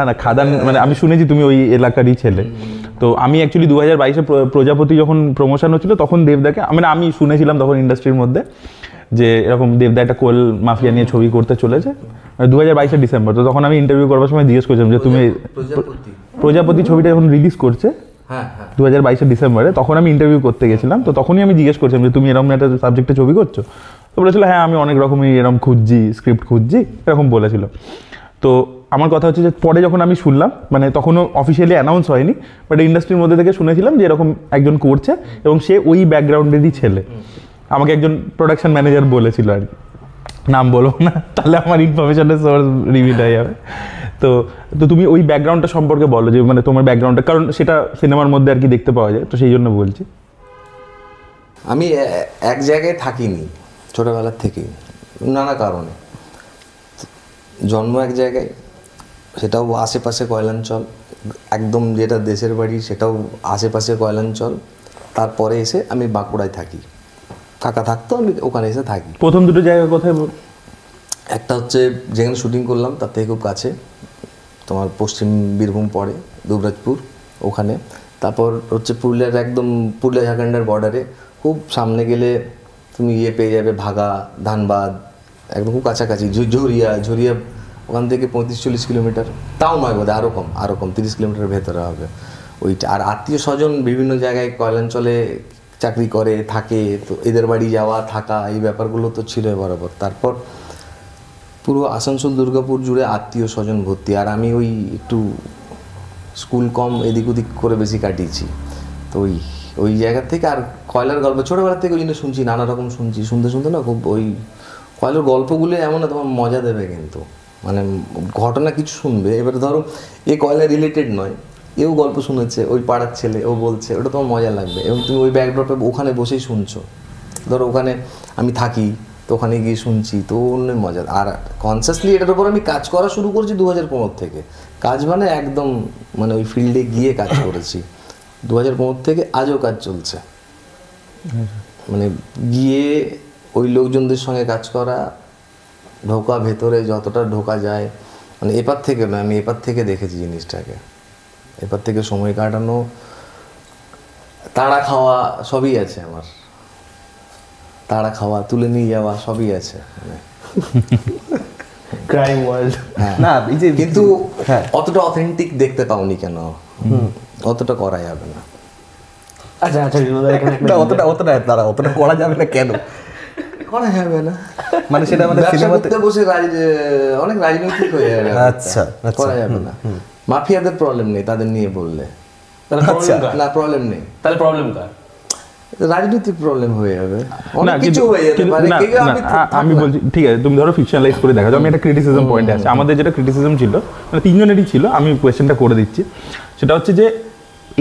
না খাদান, মানে আমি শুনেছি তুমি ওই এলাকারই ছেলে। তো আমি অ্যাকচুয়ালি 2022-এ প্রজাপতি যখন প্রমোশন হচ্ছিল তখন দেবদাকে, মানে আমি শুনেছিলাম তখন ইন্ডাস্ট্রির মধ্যে যে এরকম দেবদা একটা কোল মাফিয়া নিয়ে ছবি করতে চলেছে 2022-এর ডিসেম্বর। তো তখন আমি ইন্টারভিউ করবার সময় জিজ্ঞেস করেছিলাম যে তুমি প্রজাপতি ছবিটা যখন রিলিজ করছে 2022-এর ডিসেম্বরে, তখন আমি ইন্টারভিউ করতে গেছিলাম। তো তখনই আমি জিজ্ঞেস করছিলাম যে তুমি এরকম একটা সাবজেক্টে ছবি করছো? তো বলেছিল হ্যাঁ আমি অনেক রকমই এরকম খুঁজছি, স্ক্রিপ্ট খুঁজছি, এরকম বলেছিল। তো আমার কথা হচ্ছে যে পরে যখন আমি শুনলাম, মানে তখনও অফিসিয়ালি অ্যানাউন্স হয়নি, বাট ইন্ডাস্ট্রির মধ্যে থেকে শুনেছিলাম যে এরকম একজন করছে এবং সে ওই ব্যাকগ্রাউন্ডেরই ছেলে। আমাকে একজন প্রোডাকশন ম্যানেজার বলেছিল আর কি, নাম বলবো না তাহলে আমার ইনফরমেশনের সোর্স রিভিল হয়ে যাবে। তো তো তুমি ওই ব্যাকগ্রাউন্ডটা সম্পর্কে বলো যে মানে তোমার ব্যাকগ্রাউন্ডটা, কারণ সেটা সিনেমার মধ্যে আর কি দেখতে পাওয়া যায়, তো সেই জন্য বলছি। আমি এক জায়গায় থাকিনি ছোটোবেলার থেকেই, নানা কারণে। জন্ম এক জায়গায়, সেটাও আশেপাশে কয়লাঞ্চল, একদম যেটা দেশের বাড়ি সেটাও আশেপাশে কয়লাঞ্চল। তারপরে এসে আমি বাঁকুড়ায় থাকি, কাকা থাকতো, আমি ওখানে এসে থাকি। প্রথম দুটো জায়গা কোথায়? একটা হচ্ছে যেখানে শুটিং করলাম তার থেকে খুব কাছে, তোমার পশ্চিম বীরভূম পড়ে, দুবরাজপুর, ওখানে। তারপর হচ্ছে পুরুলিয়ার একদম পুরুলিয়া ঝাড়খণ্ডের বর্ডারে, খুব সামনে গেলে তুমি পেয়ে যাবে ভাগা, ধানবাদ, একদম খুব কাছাকাছি। ঝরিয়া ওখান থেকে 35-40 কিলোমিটার, তাও নয় বোধ হয়, আরও কম 30 কিলোমিটার ভেতরে হবে ওইটা। আর আত্মীয় স্বজন বিভিন্ন জায়গায় কয়লাঞ্চলে চাকরি করে থাকে, তো এদের বাড়ি যাওয়া থাকা এই ব্যাপারগুলো তো ছিল বরাবর। তারপর পুরো আসানসোল দুর্গাপুর জুড়ে আত্মীয় স্বজন ভর্তি, আর আমি ওই একটু স্কুল কম এদিক ওদিক করে বেশি কাটিয়েছি। তো ওই জায়গা থেকে আর কয়লার গল্প ছোটোবেলা থেকে ওই জন্য শুনছি, নানা রকম শুনতে না খুব ওই কয়লার গল্পগুলো এমন না তোমার মজা দেবে, কিন্তু মানে ঘটনা কিছু শুনবে, এবারে ধরো এ কয়লা রিলেটেড নয়, এও গল্প শুনেছে, ওই পাড়ার ছেলে ও বলছে, ওটা তোমার মজা লাগবে এবং তুমি ওই ব্যাকড্রপে ওখানে বসেই শুনছো। ধরো ওখানে আমি থাকি, তো ওখানে গিয়ে শুনছি, তো অন্য মজা। আর কনসিয়াসলি এটার উপর আমি কাজ করা শুরু করেছি 2015 থেকে। কাজ মানে একদম মানে ওই ফিল্ডে গিয়ে কাজ করেছি 2015 থেকে, আজও কাজ চলছে। মানে গিয়ে ওই লোকজনদের সঙ্গে কাজ করা, ঢোকা ভেতরে যতটা ঢোকা যায়, মানে এপার থেকে নয়, আমি এপার থেকে দেখেছি জিনিসটাকে, এপার থেকে সময় কাটানো, তাড়া খাওয়া সবই আছে আমার, তাড়া খাওয়া, তুলে নিয়ে যাওয়া সবই আছে মানে ক্রাইম ওয়ার্ল্ড। না এই যে কিন্তু অতটা অথেন্টিক দেখতে পাওনি কেন, অতটা করা যাবে না। আচ্ছা অতটা করা যাবে না কেন? করা যাবে না মানে সেটা আমাদের সিনেমাতে বসে অনেক রাজনৈতিক হয়ে যাবে। আচ্ছা, করা যাবে না। মাফিয়াদের প্রবলেম নেই, তাদের নিয়ে বললে না প্রবলেম নেই, তাহলে প্রবলেম কার? রাজনৈতিক প্রবলেম হয়ে যাবে, অনেক কিছু হয়ে যেতে পারে। আমি বলছি ঠিক আছে, তুমি ধরো ফিকশনালাইজ করে দেখা যাও। আমি একটা ক্রিটিসিজম পয়েন্টে আছে, আমাদের যেটা ক্রিটিসিজম ছিল মানে তিনজনেরই ছিল, আমি কোয়েশ্চেনটা করে দিচ্ছি। সেটা হচ্ছে যে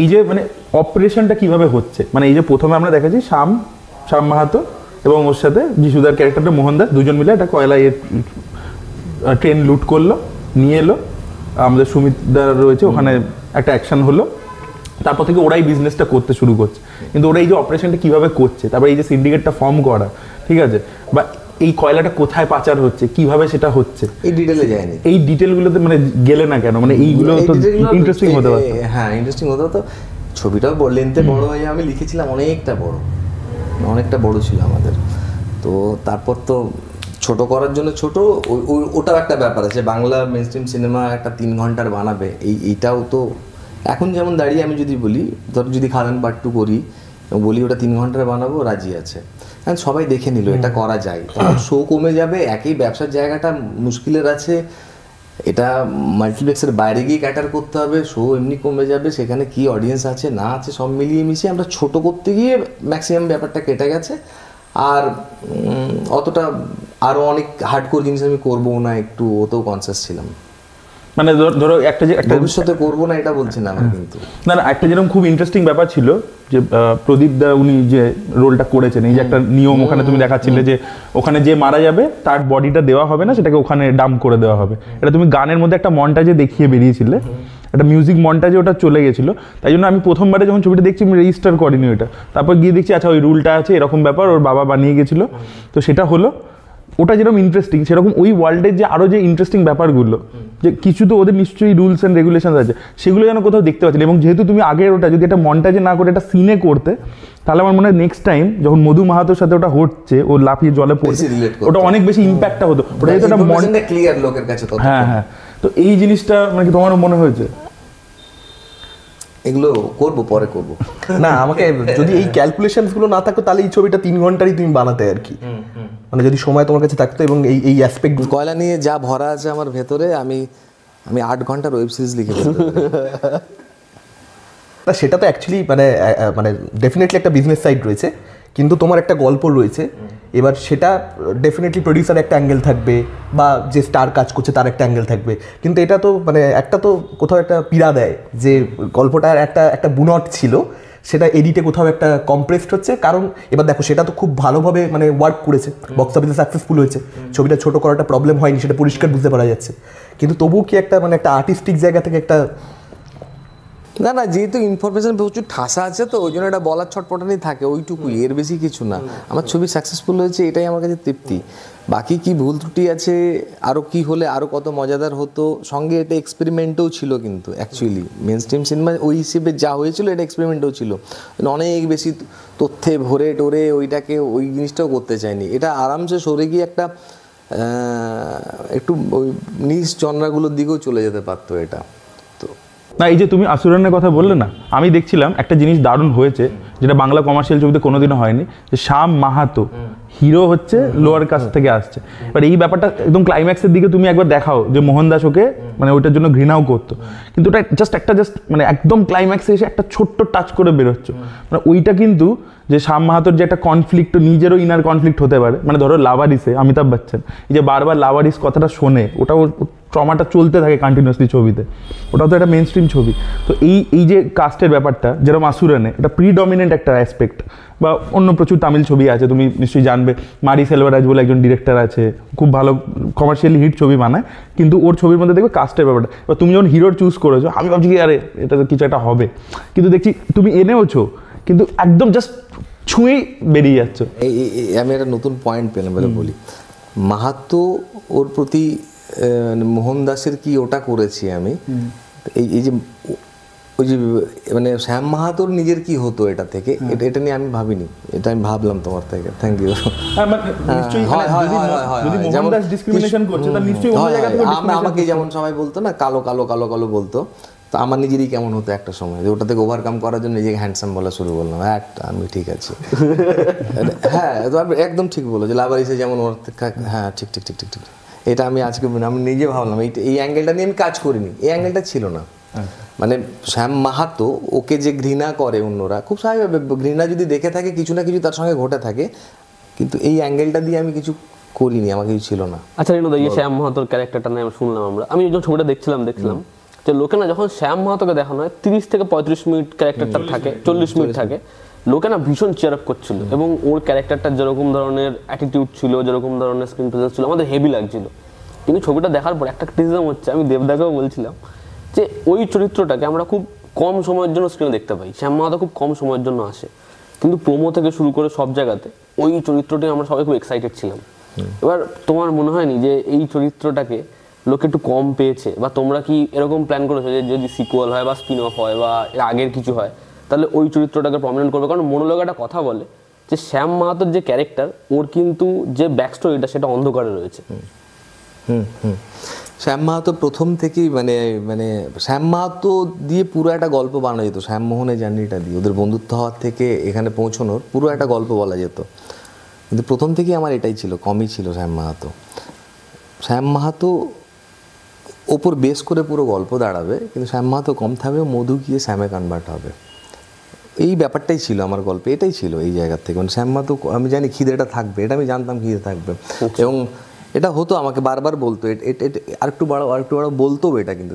এই যে মানে অপারেশনটা কিভাবে হচ্ছে, মানে এই যে প্রথমে আমরা দেখেছি শ্যাম মাহাতো এবং ওর সাথে যিশুদার ক্যারেক্টারটা মোহনদাস, দুজন মিলে একটা কয়লা ট্রেন লুট করলো, নিয়ে এলো, আমাদের সুমিতদার রয়েছে ওখানে, একটা অ্যাকশন হলো, তারপর থেকে ওরাই বিজনেসটা করতে শুরু করছে। কিন্তু ওরা এই যে অপারেশনটা কিভাবে করছে, তারপর এই যে সিন্ডিকেটটা ফর্ম করা, ঠিক আছে, বা এই কয়লাটা কোথায় পাচার হচ্ছে, কিভাবে সেটা হচ্ছে, এই ডিটেলে যায়নি। এই ডিটেলগুলোতে মানে গেলে না কেন, মানে এইগুলো তো ইন্টারেস্টিং হতে পারত। হ্যাঁ ইন্টারেস্টিং হতো, তো ছবিটাও লেন্থে বড় হয়ে আমি লিখেছিলাম, অনেকটা বড় ছিল আমাদের। তো তারপর তো ছোট করার জন্য ছোট, ওটাও একটা ব্যাপার আছে। বাংলা মেইনস্ট্রিম সিনেমা একটা 3 ঘন্টার বানাবে, এইটাও তো এখন যেমন দাঁড়িয়ে আমি যদি বলি, ধর যদি খাদান পার্ট 2 করি এবং বলি ওটা 3 ঘন্টার বানাবো, রাজি আছে, হ্যাঁ সবাই দেখে নিল এটা করা যায়। তখন শো কমে যাবে, একই ব্যবসার জায়গাটা মুশকিলের আছে, এটা মাল্টিপ্লেক্সের বাইরে গিয়ে ক্যাটার করতে হবে, শো এমনি কমে যাবে, সেখানে কি অডিয়েন্স আছে না আছে সব মিলিয়ে মিশিয়ে আমরা ছোট করতে গিয়ে ম্যাক্সিমাম ব্যাপারটা কেটে গেছে। আর অতটা আরও অনেক হার্ডকোর জিনিস আমি করবো না, একটু ওতেও কনসিয়াস ছিলাম। মানে ধরো একটা ভবিষ্যতে করবো না এটা বলছি না আমি, কিন্তু না একটা যেরকম খুব ইন্টারেস্টিং ব্যাপার ছিল যে প্রদীপ দা উনি যে রোলটা করেছেন, এই যে একটা নিয়ম ওখানে তুমি দেখাচ্ছিলে যে ওখানে যে মারা যাবে তার বডিটা দেওয়া হবে না, সেটাকে ওখানে ডাম্প করে দেওয়া হবে। এটা তুমি গানের মধ্যে একটা মন্টাজে দেখিয়ে বেরিয়েছিলে, একটা মিউজিক মন্টাজে ওটা চলে গেছিলো। তাই জন্য আমি প্রথমবারে যখন ছবিটা দেখছি আমি রেজিস্টার করিনি ওইটা, তারপর গিয়ে দেখছি আচ্ছা ওই রুলটা আছে, এরকম ব্যাপার ওর বাবা বানিয়ে গেছিলো, তো সেটা হলো। ওটা যেরকম ইন্টারেস্টিং সেরকম ওই ওয়ার্ল্ডের যে আরও যে ইন্টারেস্টিং ব্যাপারগুলো, যে কিছু তো ওদের নিশ্চয়ই রুলস অ্যান্ড রেগুলেশন আছে, সেগুলো যেন কোথাও দেখতে পাচ্ছি। এবং যেহেতু তুমি আগের ওটা যদি একটা মন্টাজে না করে একটা সিনে করতে, তাহলে আমার মনে হয় নেক্সট টাইম যখন মধু মাহাতোর সাথে ওটা হচ্ছে, ও লাফিয়ে জলে পড়ছে, ওটা অনেক বেশি ইম্প্যাক্টটা হতো। ওটা যেহেতু একটা মন্টাজে ক্লিয়ার লোকের কাছে, হ্যাঁ, তো এই জিনিসটা মানে কি তোমার মনে হয়েছে? এগুলো করবো, পরে করবো। না আমাকে যদি এই ক্যালকুলেশনস গুলো না থাকতো তাহলে এই ছবিটা 3 ঘন্টারই তুমি বানাতে আর কি, মানে যদি সময় তোমার কাছে থাকতো এবং এই অ্যাসপেক্ট কয়লা নিয়ে যা ভরা আছে আমার ভেতরে, আমি 8 ঘন্টার ওয়েব সিরিজ লিখে ফেলতে পারি। না সেটা তো অ্যাকচুয়ালি মানে ডেফিনেটলি একটা বিজনেস সাইড রয়েছে, কিন্তু তোমার একটা গল্প রয়েছে। এবার সেটা ডেফিনেটলি প্রডিউসার একটা অ্যাঙ্গেল থাকবে বা যে স্টার কাজ করছে তার একটা অ্যাঙ্গেল থাকবে, কিন্তু এটা তো মানে একটা তো কোথাও একটা পীড়া দেয় যে গল্পটার একটা বুনট ছিল, সেটা এডিটে কোথাও একটা কম্প্রেসড হচ্ছে। কারণ এবার দেখো সেটা তো খুব ভালোভাবে মানে ওয়ার্ক করেছে, বক্স অফিসে সাকসেসফুল হয়েছে, ছবিটা ছোটো করাটা প্রবলেম হয়নি, সেটা পরিষ্কার বুঝতে পারা যাচ্ছে। কিন্তু তবুও কি একটা মানে একটা আর্টিস্টিক জায়গা থেকে একটা না যেহেতু ইনফরমেশন প্রচুর ঠাসা আছে, তো ওই জন্য এটা বলার ছটপটানি থাকে, ওইটুকুই, এর বেশি কিছু না। আমার ছবি সাকসেসফুল হয়েছে, এটাই আমার কাছে তৃপ্তি। বাকি কি ভুল ত্রুটি আছে, আরও কি হলে আরও কত মজাদার হতো, সঙ্গে এটা এক্সপেরিমেন্টও ছিল। কিন্তু অ্যাকচুয়ালি মেন স্ট্রিম সিনেমা ওই হিসেবে যা হয়েছিল এটা এক্সপেরিমেন্টও ছিল, অনেক বেশি তথ্যে ভরে টোরে ওইটাকে ওই জিনিসটাও করতে চাইনি। এটা আরামসে সরে গিয়ে একটা একটু ওই নিজ জনরাগুলোর দিকেও চলে যেতে পারতো এটা। না এই যে তুমি আসুরানের কথা বললে না, আমি দেখছিলাম একটা জিনিস দারুণ হয়েছে, যেটা বাংলা কমার্শিয়াল ছবিতে কোনোদিনও হয়নি, যে শ্যাম মাহাতো হিরো হচ্ছে লোয়ার কাস্ট থেকে আসছে। এবার এই ব্যাপারটা একদম ক্লাইম্যাক্সের দিকে তুমি একবার দেখাও যে মোহন দাস ওকে মানে ওইটার জন্য ঘৃণাও করতো, কিন্তু ওটা জাস্ট মানে একদম ক্লাইম্যাক্সে এসে একটা ছোট্ট টাচ করে বেরোচ্ছ, মানে ওইটা কিন্তু যে শ্যাম মাহাতোর যে একটা কনফ্লিক্ট, নিজেরও ইনার কনফ্লিক্ট হতে পারে, মানে ধরো লাভারিসে অমিতাভ বচ্চন এই যে বারবার লাভারিস কথাটা শোনে, ওটাও ট্রমাটা চলতে থাকে কন্টিনিউয়াসলি ছবিতে, ওটাও তো একটা মেন স্ট্রিম ছবি। তো এই যে কাস্টের ব্যাপারটা যেরকম আসুরানে এটা প্রিডমিনেন্ট একটা অ্যাসপেক্ট, বা অন্য প্রচুর তামিল ছবি আছে, তুমি নিশ্চয়ই জানবে মারি সেলভারাজ বলে একজন ডিরেক্টর আছে, খুব ভালো কমার্শিয়ালি হিট ছবি বানায়, কিন্তু ওর ছবির মধ্যে দেখবে কাস্টের ব্যাপারটা। এবার তুমি যখন হিরোর চুজ করেছো, আমি ভাবছি কি আরে এটা তো কিছু একটা হবে, কিন্তু দেখছি তুমি এনেওছো কিন্তু একদম জাস্ট ছুঁয়েই বেরিয়ে যাচ্ছ। আমি একটা নতুন পয়েন্ট পেলাম, বলে বলি মাহাতো ওর প্রতি মোহন দাসের কি ওটা করেছি আমি, এই যে ওই যে মানে শ্যাম মাহাতোর নিজের কি হতো এটা থেকে, এটা নিয়ে আমি ভাবিনি, এটা আমি ভাবলাম তোমার থেকে। Thank you. আমাকে যেমন সবাই বলতো না কালো কালো কালো কালো বলতো, তো আমার নিজেরই কেমন হতো একটা সময়, যে ওটা থেকে ওভারকাম করার জন্য নিজেকে হ্যান্ডসাম বলা শুরু করলাম, একটা আমি ঠিক আছি। হ্যাঁ একদম ঠিক বলো, যে লাভারিসে যেমন ওর, হ্যাঁ ঠিক ঠিক ঠিক ঠিক ঠিক, এটা আমি আজকে আমি নিজে ভাবলাম, এই অ্যাঙ্গেলটা নিয়ে আমি কাজ করিনি, এই অ্যাঙ্গেলটা ছিল না। মানে শ্যাম মাহাতো ওকে যে ঘৃণা করে অন্যরা, খুব স্বাভাবিক, ঘৃণা যদি দেখে থাকে কিছু না কিছু তার সঙ্গে ঘটে থাকে, কিন্তু এই অ্যাঙ্গেলটা দিয়ে আমি কিছু করিনি, আমার কিছু ছিল না। আচ্ছা রিনুদা, এই শ্যাম মাহাতোর ক্যারেক্টারটা নিয়ে শুনলাম আমি যখন ছবিটা দেখছিলাম যে লোকে না যখন শ্যাম মাহাতোকে দেখানো হয় 30 থেকে 35 মিনিট ক্যারেক্টারটা থাকে, 40 মিনিট থাকে, লোকে না ভীষণ চেয়ার আপ করছিল, এবং ওর ক্যারেক্টারটা যেরকম ধরনের অ্যাটিটিউড ছিল, যেরকম ধরনের স্ক্রিন প্রেজেন্স ছিল, আমাদের হেভি লাগছিল। কিন্তু ছবিটা দেখার পর একটা ক্রিটিসিজম হচ্ছে, আমি দেবদাকেও বলছিলাম যে ওই চরিত্রটাকে আমরা খুব কম সময়ের জন্য স্ক্রিনে দেখতে পাই, শ্যাম মাহাতো খুব কম সময়ের জন্য আসে, কিন্তু প্রোমো থেকে শুরু করে সব জায়গাতে ওই চরিত্রটি আমরা সবাই খুব এক্সাইটেড ছিলাম। এবার তোমার মনে হয়নি যে এই চরিত্রটাকে লোকে একটু কম পেয়েছে, বা তোমরা কি এরকম প্ল্যান করেছো যে যদি সিকুয়াল হয় বা স্পিন অফ হয় বা এর আগের কিছু হয়, তাহলে ওই চরিত্রটাকে প্রমিনেন্ট করবে? কারণ মনোলগ একটা কথা বলে যে শ্যাম মাহাতোর যে ক্যারেক্টার, ওর কিন্তু যে ব্যাক স্টোরিটা সেটা অন্ধকারে রয়েছে। শ্যাম মাহাতো প্রথম থেকেই মানে শ্যাম মাহাতো দিয়ে পুরো একটা গল্প বানানো যেত, শ্যামমোহনের জার্নিটা দিয়ে, ওদের বন্ধুত্ব হওয়ার থেকে এখানে পৌঁছানোর পুরো একটা গল্প বলা যেত, কিন্তু প্রথম থেকেই আমার এটাই ছিল, কমই ছিল শ্যাম মাহাতো ওপর বেস করে পুরো গল্প দাঁড়াবে, কিন্তু শ্যাম মাহাতো কম থাকবে, মধু গিয়ে শ্যামে কনভার্ট হবে, এই ব্যাপারটাই ছিল আমার গল্পে, এটাই ছিল এই জায়গার থেকে। মানে শ্যাম মাহাতো আমি জানি খিদেটা থাকবে, এটা আমি জানতাম খিদে থাকবে, এবং এটা হতো, আমাকে বারবার বলতো আরেকটু বাড়াও আরেকটু বাড়াও, বলতো এটা, কিন্তু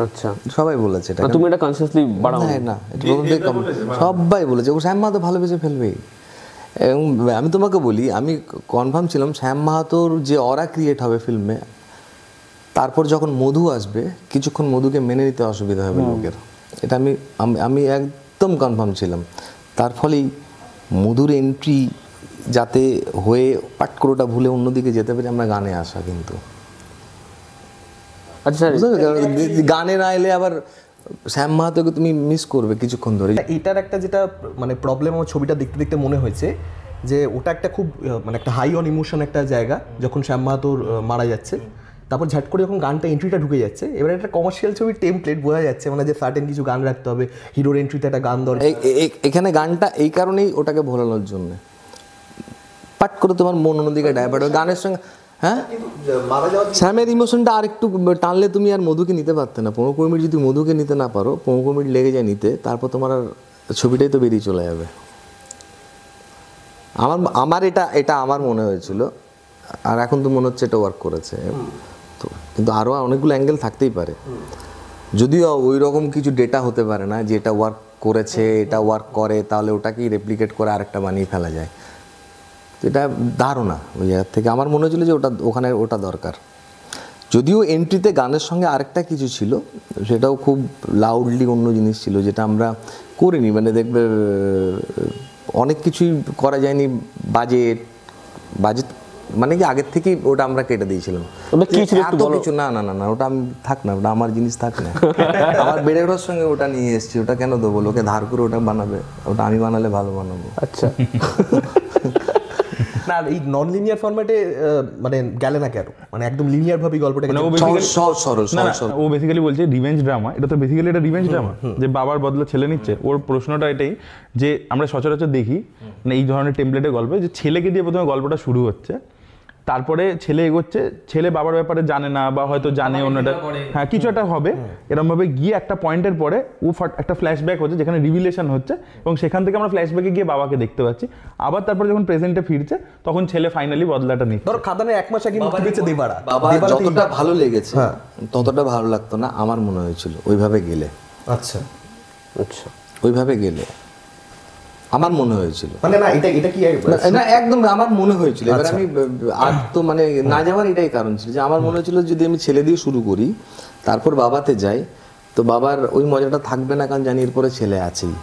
আচ্ছা সবাই বলেছে এটা। তুমি এটা কনসিয়াসলি বাড়াও না, এটা প্রথম থেকে সবাই বলেছে ও শ্যাম মাহাতো ভালোবেসে ফেলবেই। এবং আমি তোমাকে বলি, আমি কনফার্ম ছিলাম শ্যাম মাহাতোর যে অরা ক্রিয়েট হবে ফিল্মে, তারপর যখন মধু আসবে কিছুক্ষণ মধুকে মেনে নিতে অসুবিধা হবে লোকের, এটা আমি একদম কনফার্ম ছিলাম। তার ফলেই মধুর এন্ট্রি যাতে হয়ে পাট করে ওটা ভুলে অন্যদিকে যেতে পারি আমরা গানে আসা। কিন্তু আচ্ছা গানে না এলে আবার শ্যাম মাহাতোকে তুমি মিস করবে কিছুক্ষণ ধরে। এটার একটা যেটা মানে প্রবলেম আমার ছবিটা দেখতে দেখতে মনে হয়েছে যে ওটা একটা খুব মানে একটা হাই অন ইমোশন একটা জায়গা, যখন শ্যাম মাহাতোর মারা যাচ্ছে, তারপর ঝাট করে যখন গানটা এন্ট্রিটা ঢুকে যাচ্ছে, এবার একটা কমার্শিয়াল ছবির টেমপ্লেট বোঝা যাচ্ছে, মানে যে সার্টেন কিছু গান রাখতে হবে, হিরোর এন্ট্রিতে একটা গান দরকার। এখানে গানটা এই কারণেই ওটাকে ভোলানোর জন্য, পাট করে তোমার মন অন্যদিকে ডাইভার্ট হবে গানের সঙ্গে। হ্যাঁ, শ্যামের ইমোশনটা আর একটু টানলে তুমি আর মধুকে নিতে পারতে না। 15 মিনিট যদি মধুকে নিতে না পারো, 15 মিনিট লেগে যায় নিতে, তারপর তোমার আর ছবিটাই তো বেরিয়ে চলে যাবে। আমার এটা আমার মনে হয়েছিল, আর এখন তো মনে হচ্ছে এটা ওয়ার্ক করেছে। তো কিন্তু আরও অনেকগুলো অ্যাঙ্গেল থাকতেই পারে, যদিও ওই রকম কিছু ডেটা হতে পারে না যে এটা ওয়ার্ক করেছে, এটা ওয়ার্ক করে, তাহলে ওটাকেই রেপ্লিকেট করে আরেকটা বানিয়ে ফেলা যায়। এটা ধারণা ওই জায়গার থেকে আমার মনে হচ্ছিলো যে ওখানে ওটা দরকার। যদিও এন্ট্রিতে গানের সঙ্গে আরেকটা কিছু ছিল, সেটাও খুব লাউডলি অন্য জিনিস ছিল, যেটা আমরা করিনি। মানে দেখবে অনেক কিছুই করা যায়নি, বাজেট মানে কি আগের থেকেই ওটা আমরা কেটে দিয়েছিলাম। এত কিছু না, ওটা আমি থাক না, ওটা আমার জিনিস থাক না। আমার বেড়ে ওঠার সঙ্গে ওটা নিয়ে এসেছি, ওটা কেন দেবো লোকে ধার করে ওটা বানাবে, ওটা আমি বানালে ভালো বানাবো। আচ্ছা না, এই নন লিনিয়ার ফরম্যাটে মানে গেলে না কেন? মানে একদম লিনিয়ার ভাবে গল্পটা ও বেসিক্যালি বলছে রিভেঞ্জ ড্রামা, এটা তো বেসিক্যালি এটা রিভেঞ্জ ড্রামা, যে বাবার বদলা ছেলে নিচ্ছে। ওর প্রশ্নটা এটাই যে আমরা সচরাচর দেখি মানে এই ধরনের টেমপ্লেটের গল্পে, যে ছেলেকে দিয়ে প্রথমে গল্পটা শুরু হচ্ছে, তারপরে ছেলে এগোচ্ছে, ছেলে বাবার ব্যাপারে জানে না বা হয়তো জানে অন্যটা, হ্যাঁ কিছু একটা হবে, এরকম ভাবে গিয়ে একটা পয়েন্টের পরে ও একটা ফ্ল্যাশব্যাক হচ্ছে যেখানে রিভিলেশন হচ্ছে, এবং সেখান থেকে আমরা ফ্ল্যাশব্যাকে গিয়ে বাবাকে দেখতে পাচ্ছি। আবার তারপরে যখন প্রেজেন্টে ফিরছে তখন ছেলে ফাইনালি বদলাটা নিচ্ছে। ধরো খাদানে 1 মাস আগে মুক্তি পেয়েছে দেবারা, যতটা ভালো লেগেছে ততটা ভালো লাগতো না আমার মনে হয়েছিল ওইভাবে গেলে। আচ্ছা আচ্ছা, ওইভাবে গেলে আমার মনে হয়েছিল, মানে না এটা কি না একদম আমার মনে হয়েছিল। এবার আমি আর তো মানে না যাওয়ার এটাই কারণ ছিল যে আমার মনে হয়েছিল যদি আমি ছেলে দিয়ে শুরু করি তারপর বাবাতে যাই, তো বাবার ওই মজাটা থাকবে না, কারণ জানি এরপরে ছেলে আছেই।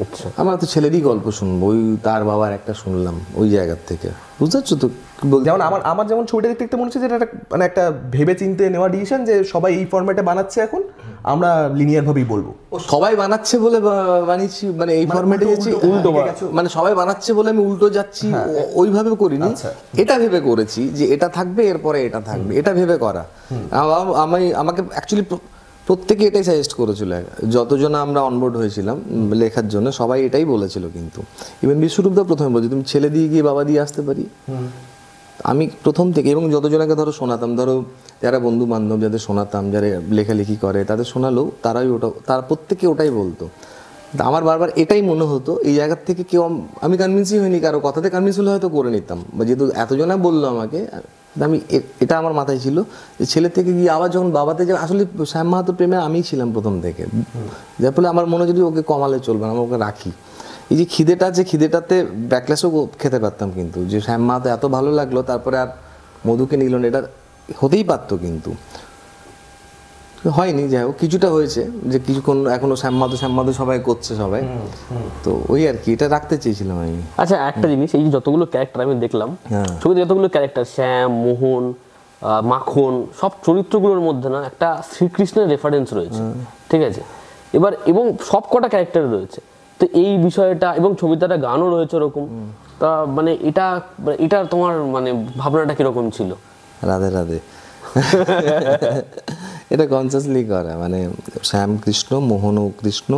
আচ্ছা, আমরা তো ছেলেরই গল্প শুনবো, ওই তার বাবার একটা শুনলাম ওই জায়গার থেকে, বুঝতে পারছো তো? যেমন আমার যেমন ছবিটা দেখতে দেখতে মনে হচ্ছে যে এটা মানে একটা ভেবে চিন্তে নেওয়া ডিসিশন, যে সবাই এই ফরম্যাটে বানাচ্ছে, এখন আমরা লিনিয়ার ভাবেই বলবো। সবাই বানাচ্ছে বলে বানিয়েছি, মানে এই ফরম্যাটে যাচ্ছি উল্টো, মানে সবাই বানাচ্ছে বলে আমি উল্টো যাচ্ছি, ওইভাবে করিনি। এটা ভেবে করেছি যে এটা থাকবে এরপরে এটা থাকবে, এটা ভেবে করা। আমাকে অ্যাকচুয়ালি প্রত্যেকে এটাই সাজেস্ট করেছিল, যতজন আমরা অনবোর্ড হয়েছিলাম লেখার জন্য সবাই এটাই বলেছিল। কিন্তু ইভেন বিশ্বরূপদা প্রথমে বলছে তুমি ছেলে দিয়ে গিয়ে বাবা দিয়ে আসতে পারি। আমি প্রথম থেকে, এবং যতজনকে ধরো শোনাতাম, ধরো যারা বন্ধু বান্ধব যাদের শোনাতাম, যারা লেখালেখি করে তাদের শোনালেও তারা প্রত্যেকে ওটাই বলতো। আমার বারবার এটাই মনে হতো এই জায়গার থেকে কেউ, আমি কনভিন্সই হয়নি, কারো কথাতে কনভিন্স হলে হয়তো করে নিতাম, বা যেহেতু এতজনা বললো আমাকে, আমি এটা আমার মাথায় ছিল যে ছেলে থেকে গিয়ে আবার যখন বাবাতে যাবে, আসলে শ্যাম মাহাতোর প্রেমে আমিই ছিলাম প্রথম থেকে, যার ফলে আমার মনে যদি ওকে কমালে চলবে না, আমি ওকে রাখি। এই যে খিদেটা আছে, খিদেটাতে ব্যাকলেসও খেতে পারতাম, কিন্তু যে শ্যাম মাহাতো এত ভালো লাগলো তারপরে আর মধুকে নিল না, এটা হতেই পারতো, কিন্তু হয়নি। যাই হোক, কিছুটা হয়েছে, যে কিছুক্ষণ এখনো শ্যাম মাহাতো সবাই করছে সবাই, তো ওই আর কি, এটা রাখতে চেয়েছিলাম আমি। আচ্ছা একটা জিনিস, এই যতগুলো ক্যারেক্টার আমি দেখলাম ছবিতে, যতগুলো ক্যারেক্টার শ্যাম, মোহন, মাখন, সব চরিত্রগুলোর মধ্যে না একটা শ্রীকৃষ্ণের রেফারেন্স রয়েছে, ঠিক আছে? এবং সব কটা ক্যারেক্টার রয়েছে, তো এই বিষয়টা, এবং ছবিতে একটা গানও রয়েছে ওরকম, তা মানে এটা তোমার মানে ভাবনাটা কিরকম ছিল? রাধে রাধে এটা কনসিয়াসলি করা, মানে শ্যাম কৃষ্ণ, মোহন ও কৃষ্ণ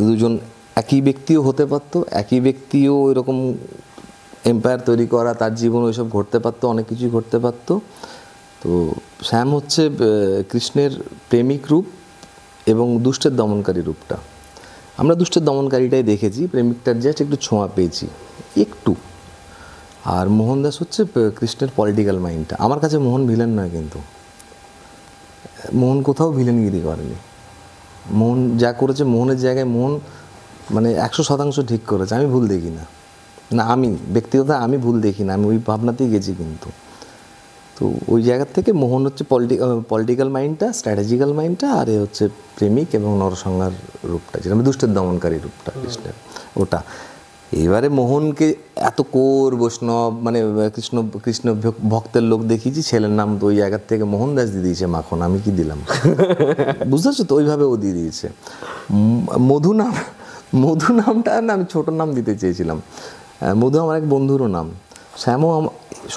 দুজন একই ব্যক্তিও হতে পারতো, একই ব্যক্তিও এরকম এম্পায়ার তৈরি করা, তার জীবন ওইসব ঘটতে পারতো, অনেক কিছুই ঘটতে পারতো। তো শ্যাম হচ্ছে কৃষ্ণের প্রেমিক রূপ এবং দুষ্টের দমনকারী রূপটা। আমরা দুষ্টের দমনকারীটাই দেখেছি, প্রেমিকটার জাস্ট একটু ছোঁয়া পেয়েছি একটু। আর মোহনদাস হচ্ছে কৃষ্ণের পলিটিক্যাল মাইন্ডটা। আমার কাছে মোহন ভিলেন নয়, কিন্তু মোহন কোথাও ভিলেনগিরি করেনি। মোহন যা করেছে, মোহনের জায়গায় মোহন মানে 100% ঠিক করেছে। আমি ভুল দেখি না, আমি ব্যক্তিগত আমি ভুল দেখি না, আমি ওই ভাবনাতেই গেছি। কিন্তু তো ওই জায়গার থেকে মোহন হচ্ছে পলিটিক্যাল মাইন্ডটা, স্ট্র্যাটেজিক্যাল মাইন্ডটা, আর এ হচ্ছে প্রেমিক এবং নরসংহার রূপটা, যেটা দুষ্টের দমনকারী রূপটা কৃষ্ণের, ওটা। এবারে মোহনকে এত কোর বৈষ্ণব মানে কৃষ্ণ ভক্তের লোক দেখিয়েছি, ছেলের নাম তো ওই জায়গার থেকে মোহনদাস দিয়ে দিয়েছে মাখন, আমি কি দিলাম? বুঝতে পারছো তো, ওইভাবে ও দিয়ে দিয়েছে। মধু নামটা না আমি ছোট নাম দিতে চেয়েছিলাম। মধু আমার এক বন্ধুরও নাম, শ্যামও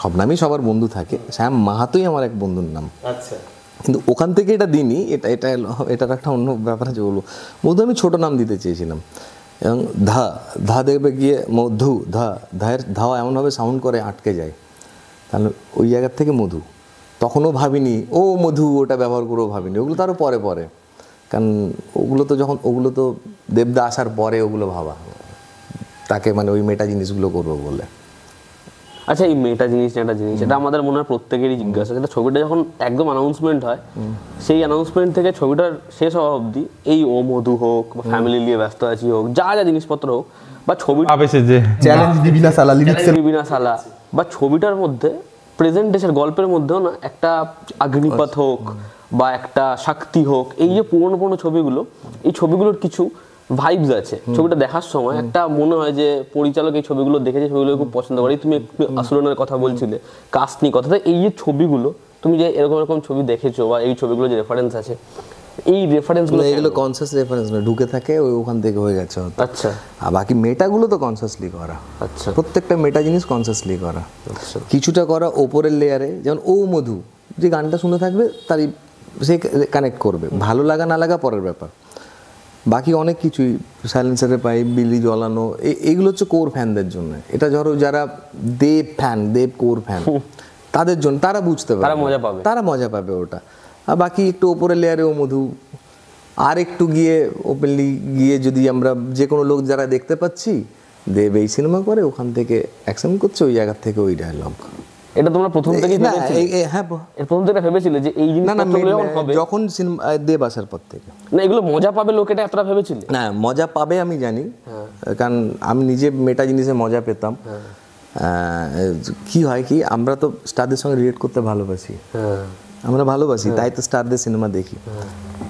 সব নামই সবার বন্ধু থাকে, শ্যাম মাহাতোই আমার এক বন্ধুর নাম। আচ্ছা, কিন্তু ওখান থেকে এটা দিইনি, এটার একটা অন্য ব্যাপার আছে। বলবো মধু আমি ছোট নাম দিতে চেয়েছিলাম, এবং ধা দেখবে গিয়ে মধু, ধায়ের ধাওয়া এমনভাবে সাউন্ড করে আটকে যায়, তাহলে ওই জায়গার থেকে মধু। তখনও ভাবিনি ও মধু ওটা ব্যবহার করেও ভাবিনি, ওগুলো তো আরও পরে, কারণ ওগুলো তো দেবদা আসার পরে ওগুলো ভাবা, তাকে মানে ওই মেটা জিনিসগুলো করবো বলে। আচ্ছা, এই মেটা জিনিস একটা জিনিস, এটা আমাদের মনে হয় প্রত্যেকেরই জিজ্ঞাসা। সেটা ছবিটা যখন একদম অ্যানাউন্সমেন্ট হয়, সেই অ্যানাউন্সমেন্ট থেকে ছবিটার শেষ হওয়া অবধি, এই ও মধু হোক বা ফ্যামিলি নিয়ে ব্যস্ত আছি হোক, যা জিনিসপত্র হোক, বা ছবি চ্যালেঞ্জ দিবিনা সালা, লিরিক্সের বিনা সালা, বা ছবিটার মধ্যে প্রেজেন্ট দেশের গল্পের মধ্যেও না একটা অগ্নিপথ হোক বা একটা শক্তি হোক, এই যে পুরনো ছবিগুলো, এই ছবিগুলোর কিছু ভাইবস আছে। ছবিটা দেখার সময় একটা মনে হয় যে পরিচালক এই ছবিগুলো দেখেছে, ছবিগুলো খুব পছন্দ করে। তুমি একটু আসলনের কথা বলছিলে, কাস্ট নিয়ে কথা, এই যে ছবিগুলো তুমি যে এরকম ছবি দেখেছো বা এই ছবিগুলো যে রেফারেন্স আছে, এই রেফারেন্সগুলো এগুলো কনসিয়াস রেফারেন্স না, ঢুকে থাকে ওখান থেকে হয়ে গেছে। আচ্ছা, আর বাকি মেটাগুলো তো কনসিয়াসলি করা। আচ্ছা, প্রত্যেকটা মেটা জিনিস কনসিয়াসলি করা। আচ্ছা, কিছুটা করা ওপরের লেয়ারে, যেমন ও মধু, যে গানটা শুনে থাকবে তারই সে কানেক্ট করবে, ভালো লাগা না লাগা পরের ব্যাপার। বাকি অনেক কিছুই সাইলেন্সারের পাইপ, বিলি জ্বলানো, এইগুলো হচ্ছে কোর ফ্যানদের জন্য। এটা ধরো যারা দেব কোর ফ্যান, তাদের জন্য, তারা বুঝতে পারবে, তারা মজা পাবে ওটা। আর বাকি একটু ওপরের লেয়ারে ও মধু, আর একটু গিয়ে ওপেনলি গিয়ে যদি আমরা যে কোনো লোক যারা দেখতে পাচ্ছি দেব এই সিনেমা করে, ওখান থেকে অ্যাকশন করছে, ওই জায়গা থেকে ওই ডায়লগ। এটা তোমরা প্রথম থেকেই ভেবেছিলে? হ্যাঁ, প্রথম থেকে ভেবেছিলে যে এই জিনিসগুলো যখন সিনেমা দেব আসার পর থেকে? না, এগুলো মজা পাবে লোক, এটা এতটা ভেবেছিলে? না, মজা পাবে আমি জানি, কারণ আমি নিজে মেটা জিনিসে মজা পেতাম। কি হয় কি, আমরা তো স্টারদের সঙ্গে রিলেট করতে ভালোবাসি, আমরা ভালোবাসি, তাই তো স্টারদের সিনেমা দেখি।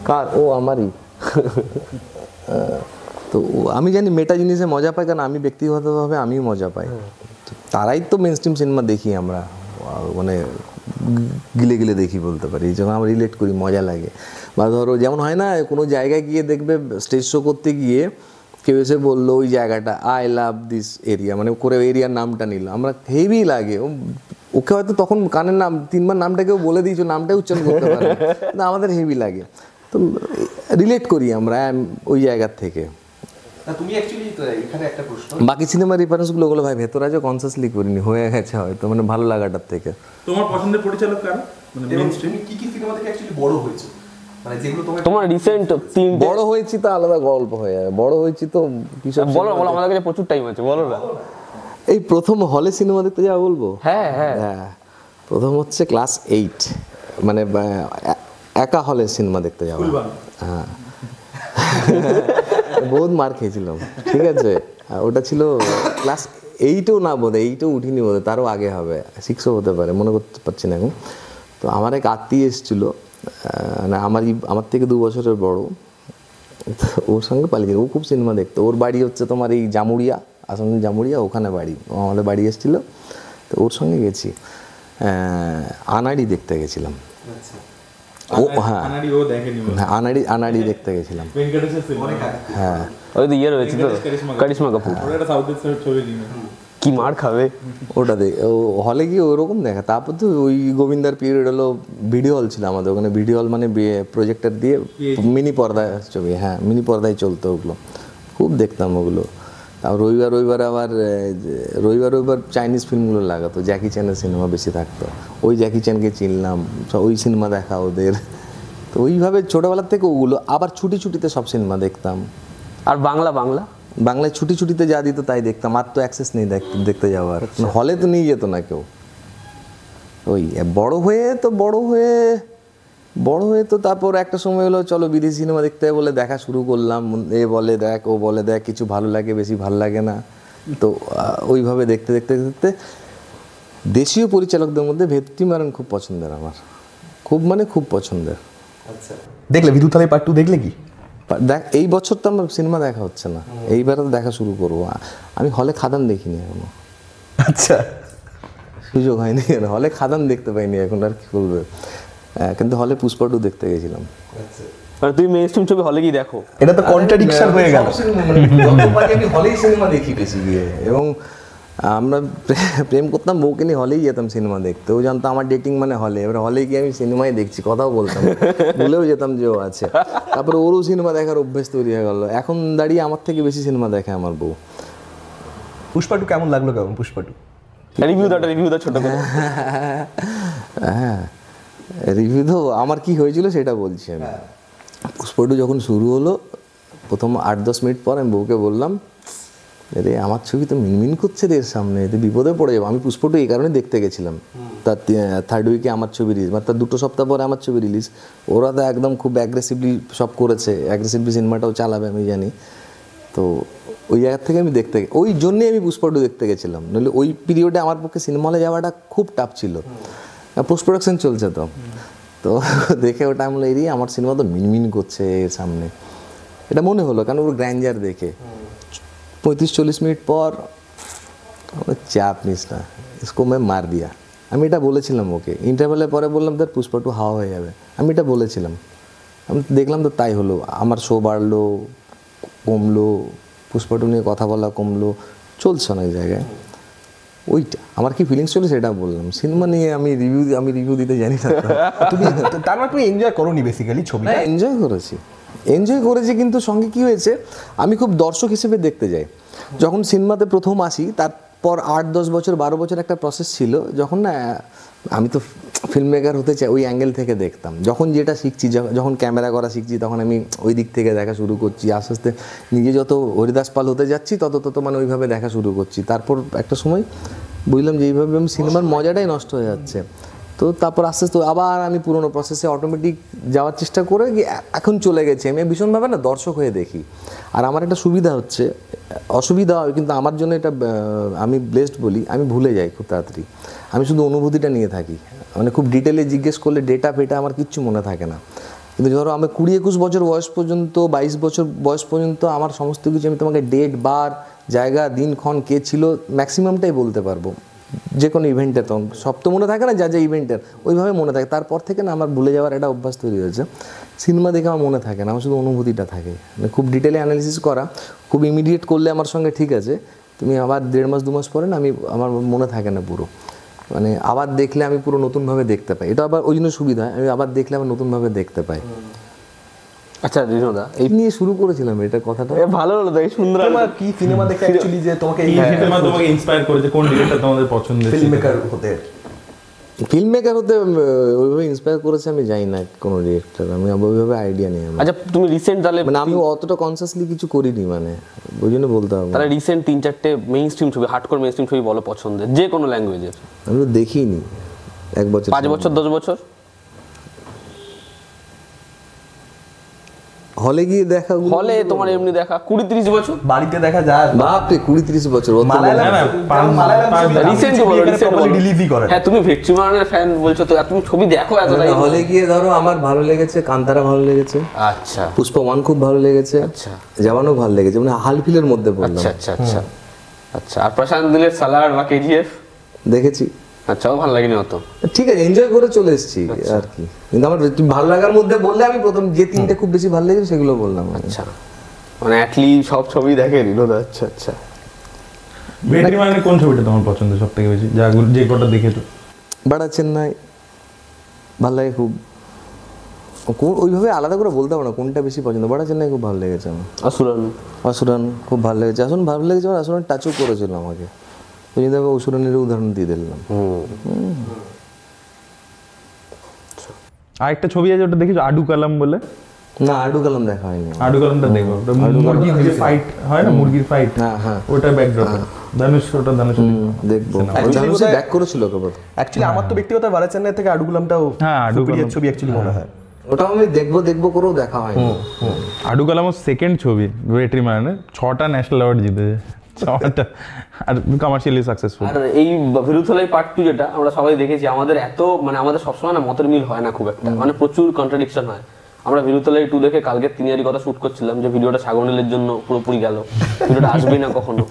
কার? ও আমারই। তো আমি জানি মেটা জিনিসে মজা পাই, কারণ আমি ব্যক্তিগতভাবে আমিও মজা পাই। তারাই তো মেন স্ট্রিম সিনেমা দেখি আমরা, মানে গিলে দেখি বলতে পারি, যখন আমরা রিলেট করি মজা লাগে। বা ধরো যেমন হয় না, কোনো জায়গায় গিয়ে দেখবে স্টেজ শো করতে গিয়ে কেউ এসে বললো ওই জায়গাটা আই লাভ দিস এরিয়া, মানে করে এরিয়ার নামটা নিল, আমরা হেভি লাগে। ওকে হয়তো তখন কানের নাম 3 বার নামটা কেউ বলে দিয়েছো, নামটাই উচ্চারণ করতে পারে না, আমাদের হেভি লাগে, তো রিলেট করি আমরা ওই জায়গার থেকে। তুমি অ্যাকচুয়ালি এখানে একটা প্রশ্ন, বাকি সিনেমার রেফারেন্সগুলো ওগুলো ভাই ভেতরে আছে, কনসিয়াসলি করিনি, হয়ে গেছে হয়তো, মানে ভালো লাগাটার থেকে। তোমার পছন্দের পরিচালক কারা, মানে তুমি কি সিনেমা থেকে অ্যাকচুয়ালি বড় হয়েছো, মানে যেগুলো তোমার রিসেন্ট 3 বড় হয়েছি তো আলাদা গল্প হয়ে যাবে, বড় হয়েছি তো কিসব বলো, আমাদের কাছে প্রচুর টাইম আছে, বলো না। এই প্রথম হলে সিনেমা দেখতে যাওয়া বলবো? হ্যাঁ, প্রথম হচ্ছে ক্লাস 8, মানে একা হলে সিনেমা দেখতে যাওয়া। হ্যাঁ, বহুত মার খেয়েছিলাম, ঠিক আছে। ওটা ছিল ক্লাস 8ও না, বোধ 8ও উঠিনি, বোধ তারও আগে হবে, 6ও হতে পারে, মনে করতে পারছি না এখন। তো আমার এক আত্মীয় এসেছিলো, মানে আমার থেকে 2 বছরের বড়, ওর সঙ্গে পালিয়ে, ও খুব সিনেমা দেখতো। ওর বাড়ি হচ্ছে তোমার এই জামুড়িয়া, আসানসোল জামুড়িয়া, ওখানে বাড়ি, আমাদের বাড়ি এসেছিলো, তো ওর সঙ্গে গেছি। আনাড়ি দেখতে গেছিলাম। ও হ্যাঁ, আনাড়ি দেখতে গেছিলাম। হ্যাঁ, ওই তো ইয়ে রয়েছে তো, কারিশমা কাপুর, কি মার খাবে ওটা হলে গিয়ে ওরকম দেখা। তারপর তো ওই গোবিন্দার পিরিয়ড হলো, ভিডিও হল ছিল আমাদের ওখানে, ভিডিও হল মানে প্রজেক্টর দিয়ে মিনি পর্দায় ছবি, হ্যাঁ মিনি পর্দায় চলতো, ওগুলো খুব দেখতাম ওগুলো। তারপর রবিবার আবার রবিবার চাইনিজ ফিল্মগুলো লাগাতো, জ্যাকি চ্যানের সিনেমা বেশি থাকতো, ওই জ্যাকি চ্যানকে চিনলাম, ওই সিনেমা দেখা ওদের। তো ওইভাবে ছোটোবেলার থেকে ওগুলো, আবার ছুটিতে সব সিনেমা দেখতাম। আর বাংলা বাংলায় ছুটিতে যা দিত তাই দেখতাম, আর তো অ্যাক্সেস নেই দেখতে যাওয়ার, হলে তো নিয়ে যেত না কেউ। ওই বড় হয়ে তো তারপর একটা সময় হলো চলো বিদেশি সিনেমা দেখতে বলে দেখা শুরু করলাম, এ বলে দেখ ও বলে দেখ, কিছু ভালো লাগে বেশি ভালো লাগে না, তো ওইভাবে দেখতে দেশীয় পরিচালকদের মধ্যে ভেট্টিমারান খুব পছন্দের আমার, খুব পছন্দের। দেখলে বিদ্যুৎ পার্ট 2 দেখলে কি? দেখ এই বছর তো আমার সিনেমা দেখা হচ্ছে না, এইবারে তো দেখা শুরু করবো। আমি হলে খাদান দেখিনি এখনো, আচ্ছা সুযোগ হয়নি, হলে খাদান দেখতে পাইনি এখন, আর কি বলবে। কিন্তু হলে পুষ্পা 2 দেখতে গেছিলাম। আর তুমি মেইনস্ট্রিম ছবি হলে গিয়ে দেখো, এটা তো কন্ট্রাডিকশন হয়ে গেল। আমি হলেই সিনেমা দেখি বেশি গিয়ে, এবং আমরা প্রেম করতাম, বউকে নিয়ে হলেই যেতাম সিনেমা দেখতে। ও জানতো আমার ডেটিং মানে হলে, এবার হলে গিয়ে আমি সিনেমাই দেখছি, কথাও বলতাম, ভুলেও যেতাম যে ও আছে। তারপরে ওরও সিনেমা দেখার অভ্যেস তৈরি হয়ে গেল, এখন দাঁড়িয়ে আমার থেকে বেশি সিনেমা দেখে আমার বউ। পুষ্পা 2 কেমন লাগলো? পুষ্পা 2 রিভিউ দা ছোট করে। হ্যাঁ, রিভিউ তো আমার কি হয়েছিল সেটা বলছি আমি। পুষ্পা 2 যখন শুরু হলো, প্রথম 8-10 মিনিট পর আমি বউকে বললাম, রে আমার ছবি তো মিনমিন করছে রে, এর সামনে এতে বিপদে পড়ে যাবো। আমি পুষ্পা 2 এই কারণে দেখতে গেছিলাম, তার 3rd উইকে আমার ছবি রিলিজ, মানে তার 2 সপ্তাহ পরে আমার ছবি রিলিজ। ওরা তো একদম খুব অ্যাগ্রেসিভলি সব করেছে, অ্যাগ্রেসিভলি সিনেমাটাও চালাবে আমি জানি। তো ওই জায়গা থেকে আমি ওই জন্যই আমি পুষ্পা 2 দেখতে গেছিলাম, নইলে ওই পিরিয়ডে আমার পক্ষে সিনেমা হলে যাওয়াটা খুব টাফ ছিল, পোস্ট প্রোডাকশন চলছে তো দেখে ওটা আমি এড়িয়ে, আমার সিনেমা তো মিনমিন করছে এর সামনে, এটা মনে হলো, কারণ ওর গ্র্যান্ডার দেখে। 35-40 মিনিট পর চাপ নিস না, ইসকো मैं মার দিয়া, আমি এটা বলেছিলাম ওকে। ইন্টারভেলের পরে বললাম তার পুষ্পা 2 হাওয়া হয়ে যাবে, আমি এটা বলেছিলাম। আমি দেখলাম তো তাই হলো, আমার শো বাড়লো কমলো, পুষ্পা 2 নিয়ে কথা বলা কমলো, চলছে অনেক জায়গায়। ওইটা আমার কি ফিলিংস চলে সেটা বললাম। সিনেমা নিয়ে আমি রিভিউ দিতে জানি না। তুমি তার মানে তুমি এনজয় করোনি বেসিক্যালি ছবিটা? এনজয় করেছি, কিন্তু সঙ্গে কি হয়েছে, আমি খুব দর্শক হিসেবে দেখতে যাই। যখন সিনেমাতে প্রথম আসি, তারপর 8-10 বছর 12 বছর একটা প্রসেস ছিল, যখন না আমি তো ফিল্ম মেকার হতে চাই, ওই অ্যাঙ্গেল থেকে দেখতাম। যখন যেটা শিখছি, যখন ক্যামেরা করা শিখছি, তখন আমি ওই দিক থেকে দেখা শুরু করছি। আস্তে আস্তে নিজে যত হরিদাস পাল হতে যাচ্ছি, তত মানে ওইভাবে দেখা শুরু করছি। তারপর একটা সময় বুঝলাম যে এইভাবে আমি সিনেমার মজাটাই নষ্ট হয়ে যাচ্ছে। তো তারপর আস্তে আস্তে আবার আমি পুরোনো প্রসেসে অটোমেটিক যাওয়ার চেষ্টা করে এখন চলে গেছি। আমি ভীষণভাবে না দর্শক হয়ে দেখি। আর আমার একটা সুবিধা হচ্ছে, অসুবিধা হয় কিন্তু আমার জন্য এটা, আমি ব্লেসড বলি, আমি ভুলে যাই খুব তাড়াতাড়ি। আমি শুধু অনুভূতিটা নিয়ে থাকি, মানে খুব ডিটেলে জিজ্ঞেস করলে ডেটা ফেটা আমার কিচ্ছু মনে থাকে না। কিন্তু ধরো আমি 20-21 বছর বয়স পর্যন্ত, 22 বছর বয়স পর্যন্ত আমার সমস্ত কিছু আমি তোমাকে ডেট, বার, জায়গা, দিনক্ষণ, কে ছিল, ম্যাক্সিমামটাই বলতে পারবো। যে কোনো ইভেন্টের তখন সব তো মনে থাকে না, যা ইভেন্টের ওইভাবে মনে থাকে। তারপর থেকে না আমার ভুলে যাওয়ার একটা অভ্যাস তৈরি হয়েছে। সিনেমা দেখে আমার মনে থাকে না, আমার শুধু অনুভূতিটা থাকে। মানে খুব ডিটেলে অ্যানালিসিস করা, খুব ইমিডিয়েট করলে আমার সঙ্গে ঠিক আছে, তুমি আবার 1.5 মাস 2 মাস পরে না আমার মনে থাকে না পুরো। মানে আবার দেখলে আমি পুরো নতুনভাবে দেখতে পাই। এটা আবার ওই জন্য সুবিধা, আমি আবার দেখলে আবার নতুনভাবে দেখতে পাই। আচ্ছা রিনোদা, এই নিয়ে শুরু করেছিলাম এটা কথাটা, ভালো হলো, তাই সুন্দর। কি সিনেমা দেখে অ্যাকচুয়ালি যে তোমাকে এই সিনেমা তোমাকে ইন্সপায়ার করেছে, কোন ডিরেক্টর তোমাদের পছন্দের? ফিল্ম মেকার হতে ওইভাবে ইন্সপায়ার করেছে আমি জানি না কোনো ডিরেক্টর, আমি ওইভাবে আইডিয়া নেই আমার। আচ্ছা তুমি রিসেন্ট তাহলে, মানে আমি অতটা কনসিয়াসলি কিছু করিনি, মানে ওই জন্য বলতে হবে। তাহলে রিসেন্ট 3-4টে মেইনস্ট্রিম ছবি, হার্ডকোর মেইনস্ট্রিম ছবি বলো পছন্দের, যে কোনো ল্যাঙ্গুয়েজের। আমি তো দেখিনি 1 বছর, 5 বছর 10 বছর হলে গিয়ে দেখা, হলে তোমার এমনি দেখা 20-30 বছর, বাড়িতে দেখা যায়। বাপরে 20-30 বছর রিসেন্ট বলো, রিসেন্ট বলো। রিলিজই করে। হ্যাঁ তুমি ভেট্রিমারানের ফ্যান বলছো তো, তুমি ছবি দেখো এতটাই। হলে গিয়ে ধরো আমার ভালো লেগেছে কান্তারা, ভালো লেগেছে, আচ্ছা পুষ্পা 1 খুব ভালো লেগেছে, আচ্ছা জওয়ানও ভালো লেগেছে, মানে হালফিলের মধ্যে বললাম। আচ্ছা আচ্ছা আচ্ছা আচ্ছা। আর প্রশান্ত নীলের সালার বা কেজিএফ দেখেছি, আচ্ছা ও ভালো লাগেনি অত, ঠিক আছে, এনজয় করে চলে এসেছি আর কি। কিন্তু আমার ভালো লাগার মধ্যে বললে আমি প্রথম যে 3টে খুব বেশি ভালো লেগেছে সেগুলো বললাম। আচ্ছা মানে অ্যাটলি সব ছবি দেখে রিনোদা। আচ্ছা আচ্ছা। ভেট্রিমারানের কোন ছবিটা তোমার পছন্দ সব থেকে বেশি, যে কটা দেখেছো? বাড়া চেন্নাই ভালো লাগে খুব, ওইভাবে আলাদা করে বলতে পারবো না কোনটা বেশি পছন্দ। বাড়া চেন্নাই খুব ভালো লেগেছে আমার। অসুরান খুব ভালো লেগেছে, আসুন ভালো লেগেছে, আমার আসুরান টাচও করেছিল আমাকে, ওই জন্য অসুরানের উদাহরণ দিয়ে দিলাম। আরেকটা ছবি আছে ওটা দেখেছো, আডু কালাম বলে? না আডু কালাম দেখা হয়নি। আডু কালামটা দেখো, মুরগির যে ফাইট হয় না, মুরগির ফাইট, হ্যাঁ ওটা ব্যাকড্রপ ধানুষ, ওটা ধানুষ দেখবো। Actually ধানুষে বোধহয়- ব্যাক করেছিল কবে? অ্যাকচুয়ালি আমার তো ব্যক্তিগত ভাড়া চেন্নাই থেকে আডু কালামটাও হ্যাঁ, আডু সুপিরিয়র কালাম। ছবি অ্যাকচুয়ালি মনে হয়। ওটা আমি দেখবো করেও দেখা হয়নি। আডু কালামও সেকেন্ড ছবি ওয়েট্রি মানে 6টা ন্যাশনাল অ্যাওয়ার্ড জিতেছে, 6টা, আর কমার্শিয়ালি সাকসেসফুল। আর এই ভিরুথলাই পার্ট 2 যেটা আমরা সবাই দেখেছি, আমাদের এত মানে আমাদের সবসময় না মতের মিল হয় না খুব একটা, মানে প্রচুর কন্ট্রাডিকশন হয়। আমরা ভিরুথলাই 2 দেখে কালকে তিনিয়ারি কথা শুট করছিলাম যে ভিডিওটা সাগরনীলের জন্য পুরোপুরি গেল, ভিডিওটা আসবেই না কখনো।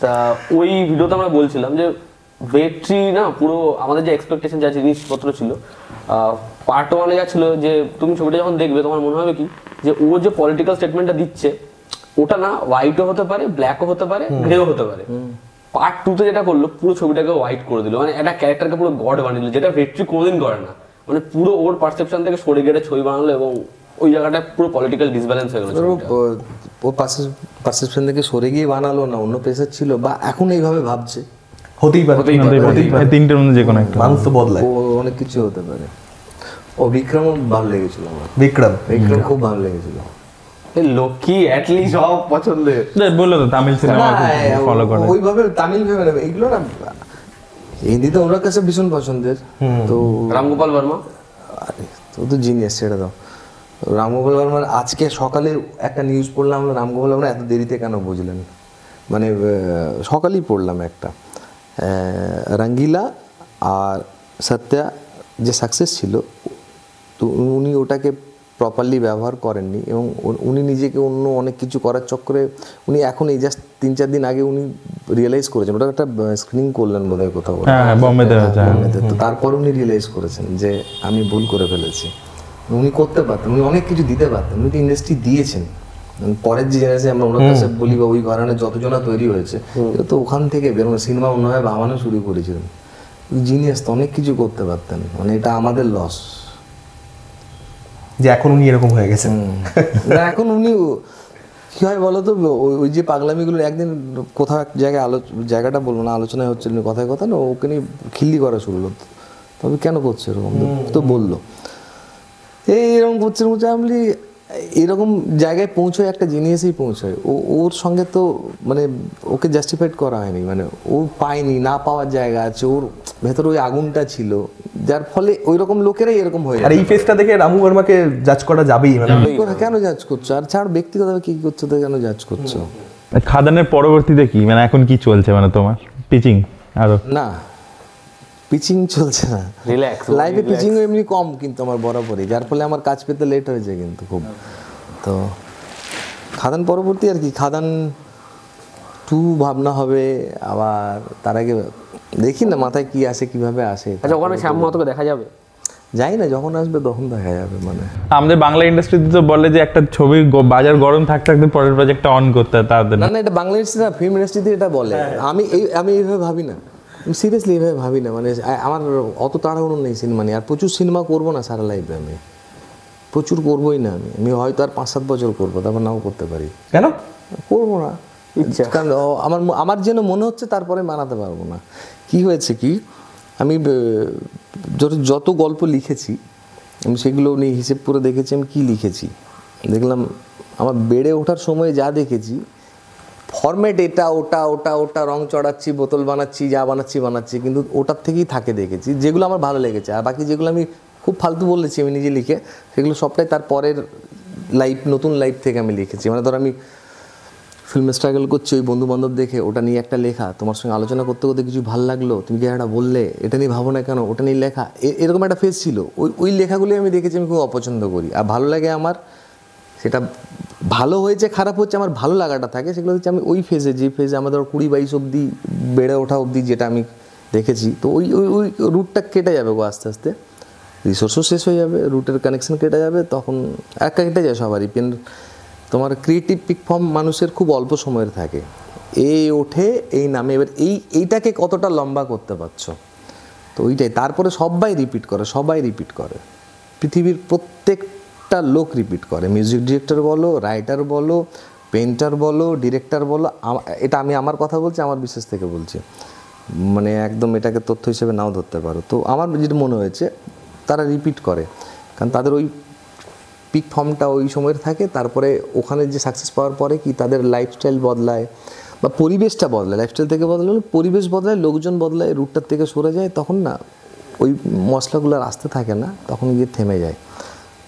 তা ওই ভিডিওতে আমরা বলছিলাম যে ওয়েট্রি না পুরো আমাদের যে এক্সপেকটেশন যা জিনিসপত্র ছিল পার্ট 1-এ যা ছিল, যে তুমি ছবিটা যখন দেখবে তোমার মনে হবে কি যে ও যে পলিটিক্যাল স্টেটমেন্টটা দিচ্ছে ওটা না হোয়াইটও হতে পারে, ব্ল্যাকও হতে পারে, গ্রেও হতে পারে। পার্ট 2-তে যেটা করলো পুরো ছবিটাকে হোয়াইট করে দিল, মানে একটা ক্যারেক্টারকে পুরো গড বানিয়ে দিল, যেটা ভেট্রি কোনোদিন করে না। মানে পুরো ওর পারসেপশন থেকে সরে গেটে ছবি বানালো এবং ওই জায়গাটা পুরো পলিটিক্যাল ডিসব্যালেন্স হয়ে গেল ছবিটা। ও পারসেপশন থেকে সরে গিয়ে বানালো না, অন্য প্রেসার ছিল, বা এখন এইভাবে ভাবছে, হতেই পারে, তিনটের মধ্যে যে কোনো একটা। মানুষ তো বদলায়। ও অনেক কিছু হতে পারে। ও বিক্রম ভালো লেগেছিল আমার, বিক্রম খুব ভালো লেগেছিল। লোকি অ্যাটলিস্ট সব পছন্দের। বললো তো তামিল সিনেমা ফলো করে, ওইভাবে তামিল ভেবে নেবে এইগুলো না, হিন্দিতে ওনার কাছে ভীষণ পছন্দের। তো রামগোপাল বর্মা, আরে তো জিনিয়াস, ছেড়ে দাও। রামগোপাল বর্মার আজকে সকালে একটা নিউজ পড়লাম, রামগোপাল বর্মা এত দেরিতে কেন বুঝলেন, মানে সকালেই পড়লাম একটা, রঙ্গিলা আর সত্যা যে সাকসেস ছিল, তো উনি ওটাকে প্রপারলি ব্যবহার করেননি এবং উনি নিজেকে অন্য অনেক কিছু করার চক্করে উনি এখন এই জাস্ট 3-4 দিন আগে উনি রিয়েলাইজ করেছেন, ওটা একটা স্ক্রিনিং করলেন বোধহয় কোথাও, হ্যাঁ বোম্বেতে হয়েছে। তো তারপর উনি রিয়েলাইজ করেছেন যে আমি ভুল করে ফেলেছি। উনি করতে পারতেন, উনি অনেক কিছু দিতে পারতেন, উনি তো ইন্ডাস্ট্রি দিয়েছেন। পরের যে জেনারেশন আমরা ওনার কাছে বলি বা ওই ঘরানার যতজনা তৈরি হয়েছে, এটা তো ওখান থেকে বেরোনো, সিনেমা অন্যভাবে বানানো শুরু করেছিলেন। জিনিয়াস তো অনেক কিছু করতে পারতেন, মানে এটা আমাদের লস যে এখন উনি এরকম হয়ে গেছেন। না এখন উনি কি হয় বলো তো, ওই যে পাগলামিগুলো একদিন কোথাও এক জায়গায় জায়গাটা বলবো না, আলোচনায় হচ্ছে কথায় কথা না, ওকে নিয়ে খিল্লি করা শুরু হলো, তবে কেন করছে এরকম, তো বললো এরকম করছে, আমি এরকম জায়গায় পৌঁছয় একটা জিনিসই পৌঁছয়, ওর সঙ্গে তো মানে ওকে জাস্টিফাইড করা হয়নি, মানে ও পায়নি, না পাওয়ার জায়গা আছে, ওর ভেতরে ওই আগুনটা ছিল, যার ফলে ওই রকম লোকেরাই এরকম হয়ে যায়। আর এই ফেসটা দেখে রামু বর্মাকে জাজ করা যাবেই, মানে কেন জাজ করছো? আর ছাড় ব্যক্তিগতভাবে কি করছো তো কেন জাজ করছো? খাদানের পরবর্তীতে কি মানে এখন কি চলছে, মানে তোমার পিচিং আরো? না পিচিং চলছে না, রিল্যাক্স লাইভে পিচিং এমনি কম কিন্তু আমার বরাবরই, যার ফলে আমার কাজ পেতে লেট হয়েছে কিন্তু খুব। তো খাদান পরবর্তী আর কি, খাদান 2 ভাবনা হবে, আবার তার আগে দেখি না মাথায় কি আসে, কিভাবে আসে। আচ্ছা ওখানে শ্যাম মাহাতোকে দেখা যাবে? যাই না, যখন আসবে তখন দেখা যাবে। মানে আমাদের বাংলা ইন্ডাস্ট্রিতে তো বলে যে একটা ছবির বাজার গরম থাকতে থাকতে পরের প্রজেক্টটা অন করতে হয় তাদের। না না, এটা বাংলা ইন্ডাস্ট্রি না, ফিল্ম ইন্ডাস্ট্রিতে এটা বলে। আমি এইভাবে ভাবি না, আমি সিরিয়াসলি এইভাবে ভাবি না, মানে আমার অত তাড়াহুড়ো নেই সিনেমা নিয়ে, আর প্রচুর সিনেমা করবো না সারা লাইফে, আমি প্রচুর করবোই না, আমি হয়তো আর 5-7 বছর করবো, তারপর নাও করতে পারি। কেন করবো না, কারণ আমার যেন মনে হচ্ছে তারপরে বানাতে পারবো না। কি হয়েছে কি, আমি যত গল্প লিখেছি আমি সেগুলো নিয়ে হিসেব করে দেখেছি আমি কী লিখেছি, দেখলাম আমার বেড়ে ওঠার সময় যা দেখেছি ফরম্যাট এটা ওটা ওটা ওটা, রং চড়াচ্ছি, বোতল বানাচ্ছি, যা বানাচ্ছি, কিন্তু ওটার থেকেই থাকে দেখেছি, যেগুলো আমার ভালো লেগেছে। আর বাকি যেগুলো আমি খুব ফালতু বলেছি আমি নিজে লিখে, সেগুলো সবটাই তার পরের লাইফ, নতুন লাইফ থেকে আমি লিখেছি। মানে ধর আমি ফিল্মে স্ট্রাগল করছি, ওই বন্ধুবান্ধব দেখে ওটা নিয়ে একটা লেখা, তোমার সঙ্গে আলোচনা করতে করতে কিছু ভালো লাগলো, তুমি কি একটা বললে, এটা নিয়ে ভাবো না কেন, ওটা নিয়ে লেখা, এরকম একটা ফেজ ছিল। ওই লেখাগুলি আমি দেখেছি, আমি খুব অপছন্দ করি। আর ভালো লাগে আমার, সেটা ভালো হয়েছে খারাপ হচ্ছে, আমার ভালো লাগাটা থাকে, সেগুলো হচ্ছে আমি ওই ফেজে, যে ফেজে আমাদের 20-22 অবধি বেড়ে ওঠা অবধি যেটা আমি দেখেছি, তো ওই ওই রুটটা কেটে যাবে গো আস্তে আস্তে, রিসোর্সও শেষ হয়ে যাবে, রুটের কানেকশন কেটে যাবে, তখন কেটে যায় সবারই। তোমার ক্রিয়েটিভ পিক ফর্ম মানুষের খুব অল্প সময়ের থাকে, এই ওঠে এই নামে, এবার এইটাকে কতটা লম্বা করতে পারছো, তো ওইটাই। তারপরে সবাই রিপিট করে, পৃথিবীর প্রত্যেকটা লোক রিপিট করে, মিউজিক ডিরেক্টর বলো, রাইটার বলো, পেইন্টার বলো, ডিরেক্টর বলো, এটা আমি আমার কথা বলছি, আমার বিশেষ থেকে বলছি, মানে একদম এটাকে তথ্য হিসেবে নাও ধরতে পারো। তো আমার যেটা মনে হয়েছে তারা রিপিট করে, কারণ তাদের ওই পিক ফর্মটা ওই সময়ের থাকে, তারপরে ওখানে যে সাকসেস পাওয়ার পরে কি তাদের লাইফস্টাইল বদলায় বা পরিবেশটা বদলায়, লাইফস্টাইল থেকে বদলালে পরিবেশ বদলায়, লোকজন বদলায়, রুটটার থেকে সরে যায়, তখন না ওই মশলাগুলো আর আসতে থাকে না, তখন গিয়ে থেমে যায়।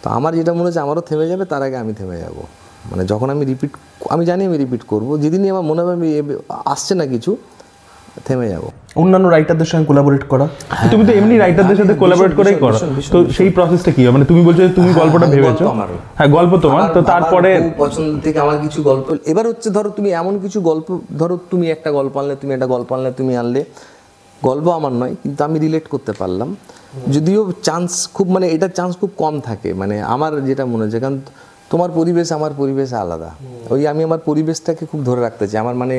তো আমার যেটা মনে হচ্ছে আমারও থেমে যাবে, তার আগে আমি থেমে যাব। মানে যখন আমি জানি আমি রিপিট করবো, যেদিনই আমার মনে হবে আমি আসছে না কিছু, থেমে যাব। অন্যান্য রাইটারদের সঙ্গে কোলাবোরেট করা, তুমি তো এমনি রাইটারদের সাথে কোলাবোরেট করেই করো, তো সেই প্রসেসটা কি হয়? মানে তুমি বলছো যে তুমি গল্পটা ভেবেছো, হ্যাঁ গল্প তোমার, তো তারপরে পছন্দ থেকে আমার কিছু গল্প, এবার হচ্ছে ধরো তুমি এমন কিছু গল্প, ধরো তুমি একটা গল্প আনলে, তুমি আনলে, গল্প আমার নয় কিন্তু আমি রিলেট করতে পারলাম, যদিও চান্স খুব, মানে এটার চান্স খুব কম থাকে, মানে আমার যেটা মনে হচ্ছে, কারণ তোমার পরিবেশ আমার পরিবেশ আলাদা, ওই আমি আমার পরিবেশটাকে খুব ধরে রাখতে চাই, আমার মানে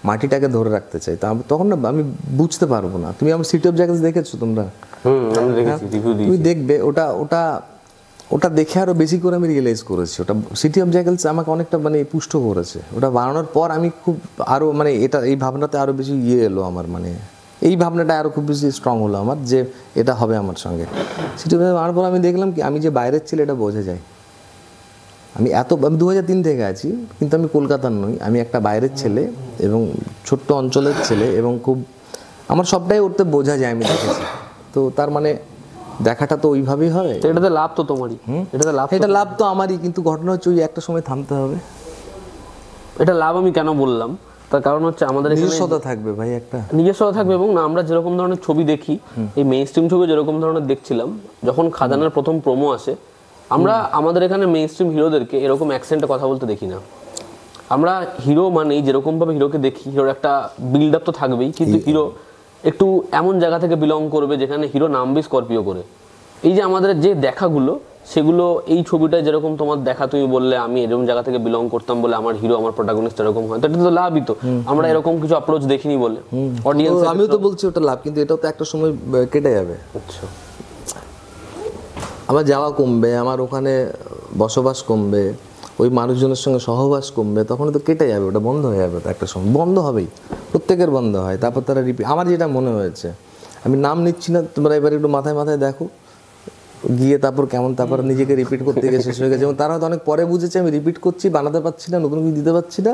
মাটিটাকে ধরে রাখতে চাই, তখন না আমি বুঝতে পারবো না। তুমি আমার সিটি অফ জ্যাকেলস দেখেছো তোমরা? তুমি দেখবে, ওটা দেখে আরো বেশি করে আমি রিয়েলাইজ করেছি, ওটা সিটি অফ জ্যাকেলস আমাকে অনেকটা মানে পুষ্ট করেছে, ওটা বানানোর পর আমি খুব আরো মানে এই ভাবনাতে আরো বেশি এলো আমার, মানে এই ভাবনাটা আরো খুব বেশি স্ট্রং হলো আমার, যে এটা হবে আমার সঙ্গে। সিটি অফ জ্যাকেলস বানানোর পর আমি দেখলাম কি আমি যে বাইরের ছেলে এটা বোঝা যায়। আমি 2003 থেকে আছি, কিন্তু আমি কলকাতার নই, আমি একটা বাইরের ছেলে এবং ছোট্ট অঞ্চলের ছেলে, এবং খুব আমার সবটাই ওরতে বোঝা যায়, আমি দেখেছি। তো তার মানে দেখাটা তো ওইভাবেই হবে। এটাতে লাভ তো তোমারই, এটা লাভ তো আমারই, কিন্তু ঘটনা হচ্ছে ওই একটা সময় থামতে হবে। এটা লাভ আমি কেন বললাম, তার কারণ হচ্ছে আমাদের নিজস্বতা থাকবে ভাই, একটা নিজস্বতা থাকবে, এবং না আমরা যেরকম ধরনের ছবি দেখি, এই মেইন স্ট্রিম ছবি যেরকম ধরনের দেখছিলাম, যখন খাদানের প্রথম প্রোমো আসে, আমরা আমাদের এখানে মেইন স্ট্রিম হিরোদেরকে এরকম অ্যাকসেন্টে কথা বলতে দেখি না। আমরা হিরো মানেই যেরকম ভাবে হিরোকে দেখি, হিরোর একটা বিল্ড আপ তো থাকবেই, কিন্তু হিরো একটু এমন জায়গা থেকে বিলং করবে যেখানে হিরো নামবে স্করপিও করে। এই যে আমাদের যে দেখাগুলো, সেগুলো এই ছবিটায় যেরকম তোমার দেখা, তুমি বললে আমি এরকম জায়গা থেকে বিলং করতাম বলে আমার হিরো, আমার প্রোটাগনিস্ট এরকম হয়, তো এটা তো লাভই। তো আমরা এরকম কিছু অ্যাপ্রোচ দেখিনি বলে অডিয়েন্স, আমিও তো বলছি ওটা লাভ, কিন্তু এটাও তো একটা সময় কেটে যাবে। আচ্ছা, আমার যাওয়া কমবে, আমার ওখানে বসবাস কমবে, ওই মানুষজনের সঙ্গে সহবাস কমবে, তখন তো কেটে যাবে, ওটা বন্ধ হয়ে যাবে, তো একটা সময় বন্ধ হবেই, প্রত্যেকের বন্ধ হয়। তারপর তারা আমার যেটা মনে হয়েছে, আমি নাম নিচ্ছি না, তোমরা এবার একটু মাথায় মাথায় দেখো গিয়ে, তারপর নিজেকে রিপিট করতে গিয়ে শেষ হয়ে গেছে, এবং তারা হয়তো অনেক পরে বুঝেছে আমি রিপিট করছি, বানাতে পারছি না, নতুন কিছু দিতে পারছি না,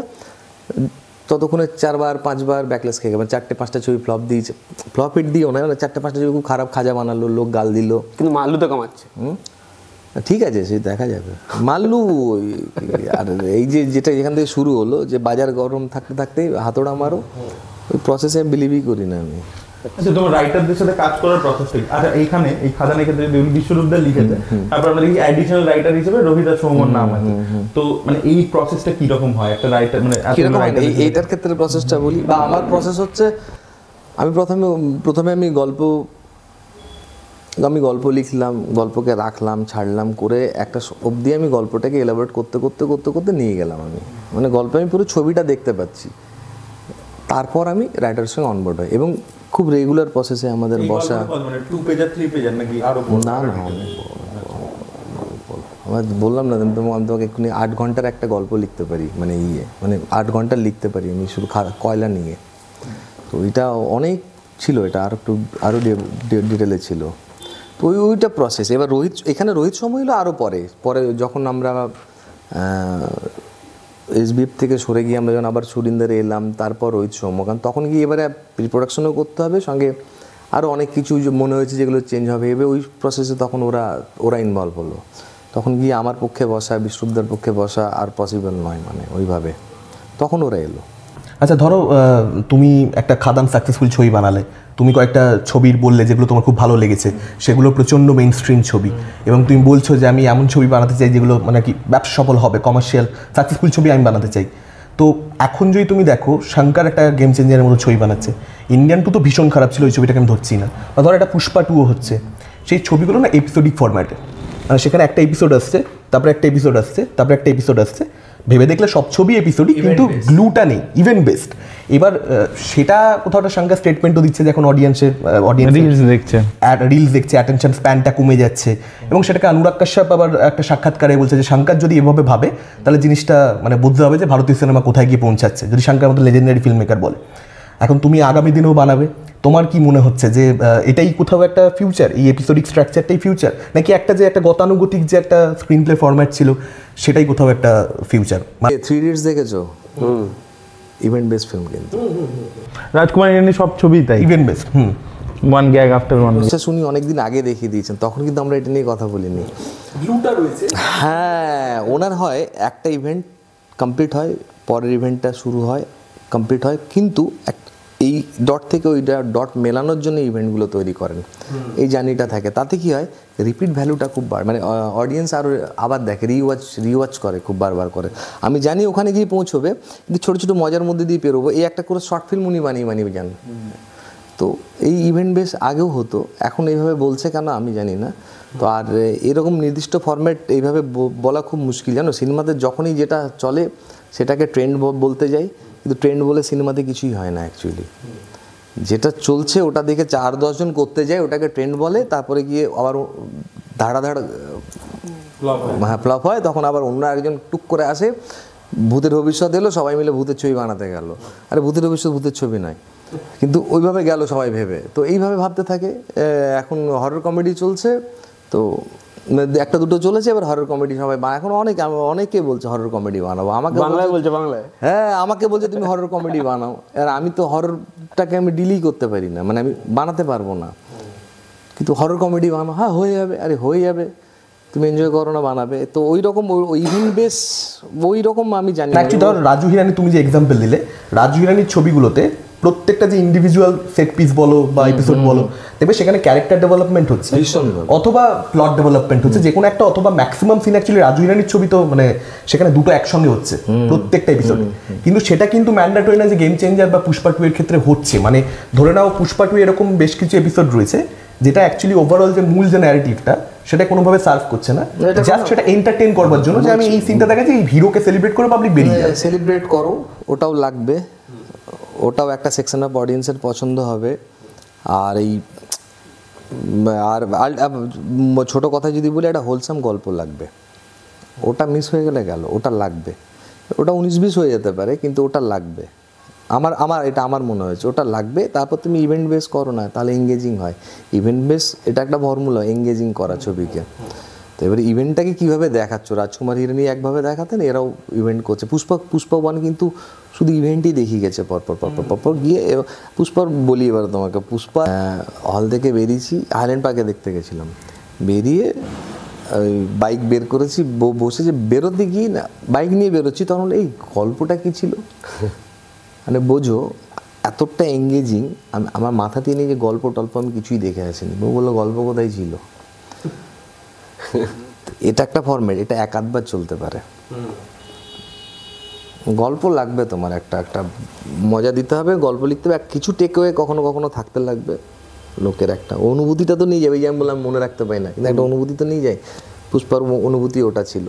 ততক্ষণে 4বার 5বার ব্যাকলেস খেয়ে গেছে, 4টে-5টা ছবি ফ্লপ দিয়েছে, ফ্লপ হিট দিও না, 4টে-5টা ছবি খুব খারাপ খাজা বানালো, লোক গাল দিল, কিন্তু মাল্লু তো কামাচ্ছে। ঠিক আছে, সে দেখা যাবে। মাল্লু আর এই যেটা এখান থেকে শুরু হলো, যে বাজার গরম থাকতে থাকতেই হাতড়া মারো, ওই প্রসেসে বিলিভই করি না আমি। আচ্ছা, তোমার রাইটারদের সাথে কাজ করার প্রসেসটা কি? আচ্ছা, এইখানে এই খাদানের ক্ষেত্রে যদি বিশ্বরূপদা লিখেছে, তারপর আমরা দেখি অ্যাডিশনাল রাইটার হিসেবে রোহিত আর সৌম্যর নাম আছে, তো মানে এই প্রসেসটা কি রকম হয় একটা রাইটার, মানে এইটার ক্ষেত্রে প্রসেসটা বলি, বা আমার প্রসেস হচ্ছে, আমি প্রথমে আমি গল্প লিখলাম, গল্পকে রাখলাম, ছাড়লাম করে একটা অবধি আমি গল্পটাকে এলাবোরেট করতে করতে করতে করতে নিয়ে গেলাম, আমি মানে গল্পে আমি পুরো ছবিটা দেখতে পাচ্ছি, তারপর আমি রাইটারের সঙ্গে অনবোর্ড হই, এবং খুব রেগুলার প্রসেসে আমাদের বসা। মানে 2 পেজার 3 পেজার নাকি আরো? না, আমার বললাম না, আমি তোমাকে এক্ষুনি 8 ঘন্টার একটা গল্প লিখতে পারি, মানে 8 ঘন্টা লিখতে পারি আমি, শুধু কয়লা নিয়ে। তো এটা অনেক ছিল, এটা আরও ডিটেলে ছিল। তো ওইটা প্রসেস। এবার রোহিত সময় হলো আরও পরে যখন আমরা এসবিএফ থেকে সরে গিয়ে আমরা যখন আবার সুরিন্দারে এলাম, তারপর রোহিত সৌম্য, কারণ তখন গিয়ে এবারে প্রি প্রোডাকশনও করতে হবে, সঙ্গে আরও অনেক কিছু মনে হয়েছে যেগুলো চেঞ্জ হবে, এবার ওই প্রসেসে তখন ওরা ইনভলভ হলো, তখন গিয়ে আমার পক্ষে বসা, বিশ্বরূপদার পক্ষে বসা আর পসিবল নয়, মানে ওইভাবে তখন ওরা এলো। আচ্ছা, ধরো তুমি একটা খাদান সাকসেসফুল ছবি বানালে, তুমি কয়েকটা ছবির বললে যেগুলো তোমার খুব ভালো লেগেছে, সেগুলো প্রচণ্ড মেইন স্ট্রিম ছবি, এবং তুমি বলছো যে আমি এমন ছবি বানাতে চাই যেগুলো মানে কি ব্যবসা সফল হবে, কমার্শিয়াল সাকসেসফুল ছবি আমি বানাতে চাই। তো এখন যদি তুমি দেখো, শঙ্কর একটা গেম চেঞ্জারের মতো ছবি বানাচ্ছে, ইন্ডিয়ান 2 তো ভীষণ খারাপ ছিল, ওই ছবিটাকে আমি ধরছি না, বা ধরো একটা পুষ্পা 2ও হচ্ছে, সেই ছবিগুলো না এপিসোডিক ফরম্যাটে, মানে সেখানে একটা এপিসোড আসছে, তারপরে একটা এপিসোড আসছে, তারপরে একটা এপিসোড আসছে, ভেবে দেখলে সব ছবি এপিসোডই, কিন্তু গ্লুটা নেই, ইভেন্ট বেসড। এবার সেটা কোথাও একটা সংখ্যা স্টেটমেন্টও দিচ্ছে যে এখন অডিয়েন্স রিলস দেখছে, অ্যাটেনশন স্প্যানটা কমে যাচ্ছে, এবং সেটাকে অনুরাগ কাশ্যপ আবার একটা সাক্ষাৎকারে বলছে যে শঙ্কর যদি এভাবে ভাবে, তাহলে জিনিসটা মানে বুঝতে হবে যে ভারতীয় সিনেমা কোথায় গিয়ে পৌঁছাচ্ছে, যদি শঙ্কর মতো লেজেন্ডারি ফিল্ম মেকার বলে। এখন তুমি আগামী দিনেও বানাবে, তোমার কি মনে হচ্ছে যে এটাই কোথাও একটা ফিউচার, এই এপিসোডিক স্ট্রাকচারটাই ফিউচার, নাকি একটা যে একটা গতানুগতিক যে একটা স্ক্রিন প্লে ফরম্যাট ছিল সেটাই কোথাও একটা ফিউচার? 3 Idiots দেখেছো? ইভেন্ট বেস ফিল্ম কিন্তু রাজকুমার ইরানি সব ছবি তাই, event base. One gag after one. আচ্ছা শুনি অনেকদিন আগে দেখিয়ে দিয়েছেন, তখন কিন্তু আমরা এটা নিয়ে কথা বলিনি। হ্যাঁ, ওনার হয় একটা ইভেন্ট কমপ্লিট হয়, পরের ইভেন্টটা শুরু হয়, কমপ্লিট হয়, কিন্তু এই ডট থেকে ওই ডট মেলানোর জন্য ইভেন্টগুলো তৈরি করেন, এই জার্নিটা থাকে। তাতে কি হয়, রিপিট ভ্যালুটা খুব বাড়ে, মানে অডিয়েন্স আরও আবার দেখে, রিওয়াচ করে খুব বারবার করে। আমি জানি ওখানে গিয়ে পৌঁছবে, কিন্তু ছোটো ছোটো মজার মধ্যে দিয়ে পেরোবো। এই একটা করে শর্ট ফিল্ম উনি বানিয়ে যান। তো এই ইভেন্ট বেস আগেও হতো, এখন এইভাবে বলছে কেন আমি জানি না। তো আর এরকম নির্দিষ্ট ফরম্যাট এইভাবে বলা খুব মুশকিল, জানো। সিনেমাতে যখনই যেটা চলে সেটাকে ট্রেন্ড বলতে যাই, কিন্তু ট্রেন্ড বলে সিনেমাতে কিছুই হয় না অ্যাকচুয়ালি। যেটা চলছে ওটা দেখে 4-10 জন করতে যায়, ওটাকে ট্রেন্ড বলে, তারপরে গিয়ে আবার ধাড়া হ্যাঁ ফ্লপ হয়, তখন আবার অন্য একজন টুক করে আসে, ভূতের ভবিষ্যৎ এলো, সবাই মিলে ভূতের ছবি বানাতে গেল। আরে ভূতের ভবিষ্যৎ ভূতের ছবি নয়, কিন্তু ওইভাবে গেল সবাই ভেবে। তো এইভাবে ভাবতে থাকে। এখন হরর কমেডি চলছে, তো একটা দুটো চলেছে, এবার হরর কমেডি সবাই এখন অনেকে বলছে হরর কমেডি বানাবো। আমাকে বাংলায় বলছে, বাংলায় হ্যাঁ আমাকে বলছে তুমি হরর কমেডি বানাও। আর আমি তো হররটাকে আমি ডিলই করতে পারি না, মানে আমি বানাতে পারবো না। কিন্তু হরর কমেডি বানাও, হ্যাঁ হয়ে যাবে, আরে হয়ে যাবে, তুমি এনজয় করো না, বানাবে। তো ওই রকম ইভেন্ট বেস ওই রকম আমি জানি না। অ্যাকচুয়ালি ধর রাজু হিরানি, তুমি যে এক্সাম্পল দিলে, রাজু হিরানির ছবিগুলোতে প্রত্যেকটা যে ইন্ডিভিজুয়াল সেট পিস বলো বা এপিসোড বলো, দেখবে সেখানে ক্যারেক্টার ডেভেলপমেন্ট হচ্ছে অথবা প্লট ডেভেলপমেন্ট হচ্ছে, যে কোনো একটা, অথবা ম্যাক্সিমাম সিন অ্যাকচুয়ালি রাজু হিরানির ছবি তো মানে সেখানে দুটো একসঙ্গে হচ্ছে প্রত্যেকটা এপিসোডে। কিন্তু সেটা কিন্তু ম্যান্ডেটরি না যে গেম চেঞ্জার বা পুষ্পা 2 এর ক্ষেত্রে হচ্ছে। মানে ধরে নাও পুষ্পা 2 এরকম বেশ কিছু এপিসোড রয়েছে যেটা অ্যাকচুয়ালি ওভারঅল যে মূল যে ন্যারেটিভটা সেটা কোনোভাবে সার্ভ করছে না, জাস্ট সেটা এন্টারটেইন করবার জন্য, যে আমি এই সিনটা দেখাচ্ছি, এই হিরোকে সেলিব্রেট করে পাবলিক বেরিয়ে যায়। সেলিব্রেট করো, ওটাও লাগবে, ওটাও একটা সেকশন অফ অডিয়েন্সের পছন্দ হবে। আর এই আর ছোটো কথা যদি বলি, একটা হোলসাম গল্প লাগবে। ওটা মিস হয়ে গেলে গেল, ওটা লাগবে। ওটা 19-20 হয়ে যেতে পারে, কিন্তু ওটা লাগবে। এটা আমার মনে হয়েছে, ওটা লাগবে। তারপর তুমি ইভেন্ট বেস করো না, তাহলে এঙ্গেজিং হয়। ইভেন্ট বেস এটা একটা ফর্মুলা, এঙ্গেজিং করা ছবিকে। তো এবারে ইভেন্টটাকে কীভাবে দেখাচ্ছ, রাজকুমার হিরানি একভাবে দেখাতেন, এরাও ইভেন্ট করছে। পুষ্পা 1 কিন্তু শুধু ইভেন্টই দেখিয়ে গেছে পরপর গিয়ে। পুষ্পার বলি এবার তোমাকে, পুষ্পা হল থেকে বেরিয়েছি, হাইল্যান্ড পার্কে দেখতে গেছিলাম, বেরিয়ে ওই বাইক বের করেছি, বসে যে বেরোতে গিয়ে না বাইক নিয়ে বেরোচ্ছি, তখন এই গল্পটা কী ছিল, মানে বোঝো এতটা এঙ্গেজিং। আমার মাথা দিয়ে নিয়ে যে গল্প টল্প আমি কিছুই দেখে আসিনি। বউ বললো গল্প কোথায় ছিল। এটা একটা ফরম্যাট, এটা 1-8 বার চলতে পারে। গল্প লাগবে তোমার, একটা মজা দিতে হবে, গল্প লিখতে হবে, কিছু টেকওয়ে কখনো কখনো থাকতে লাগবে। লোকের একটা অনুভূতিটা তো নিয়ে যাবে, যেমন বললাম মনে রাখতে পারি না, কিন্তু একটা অনুভূতি তো নিয়ে যায়। পুষ্পার অনুভূতি ওটা ছিল,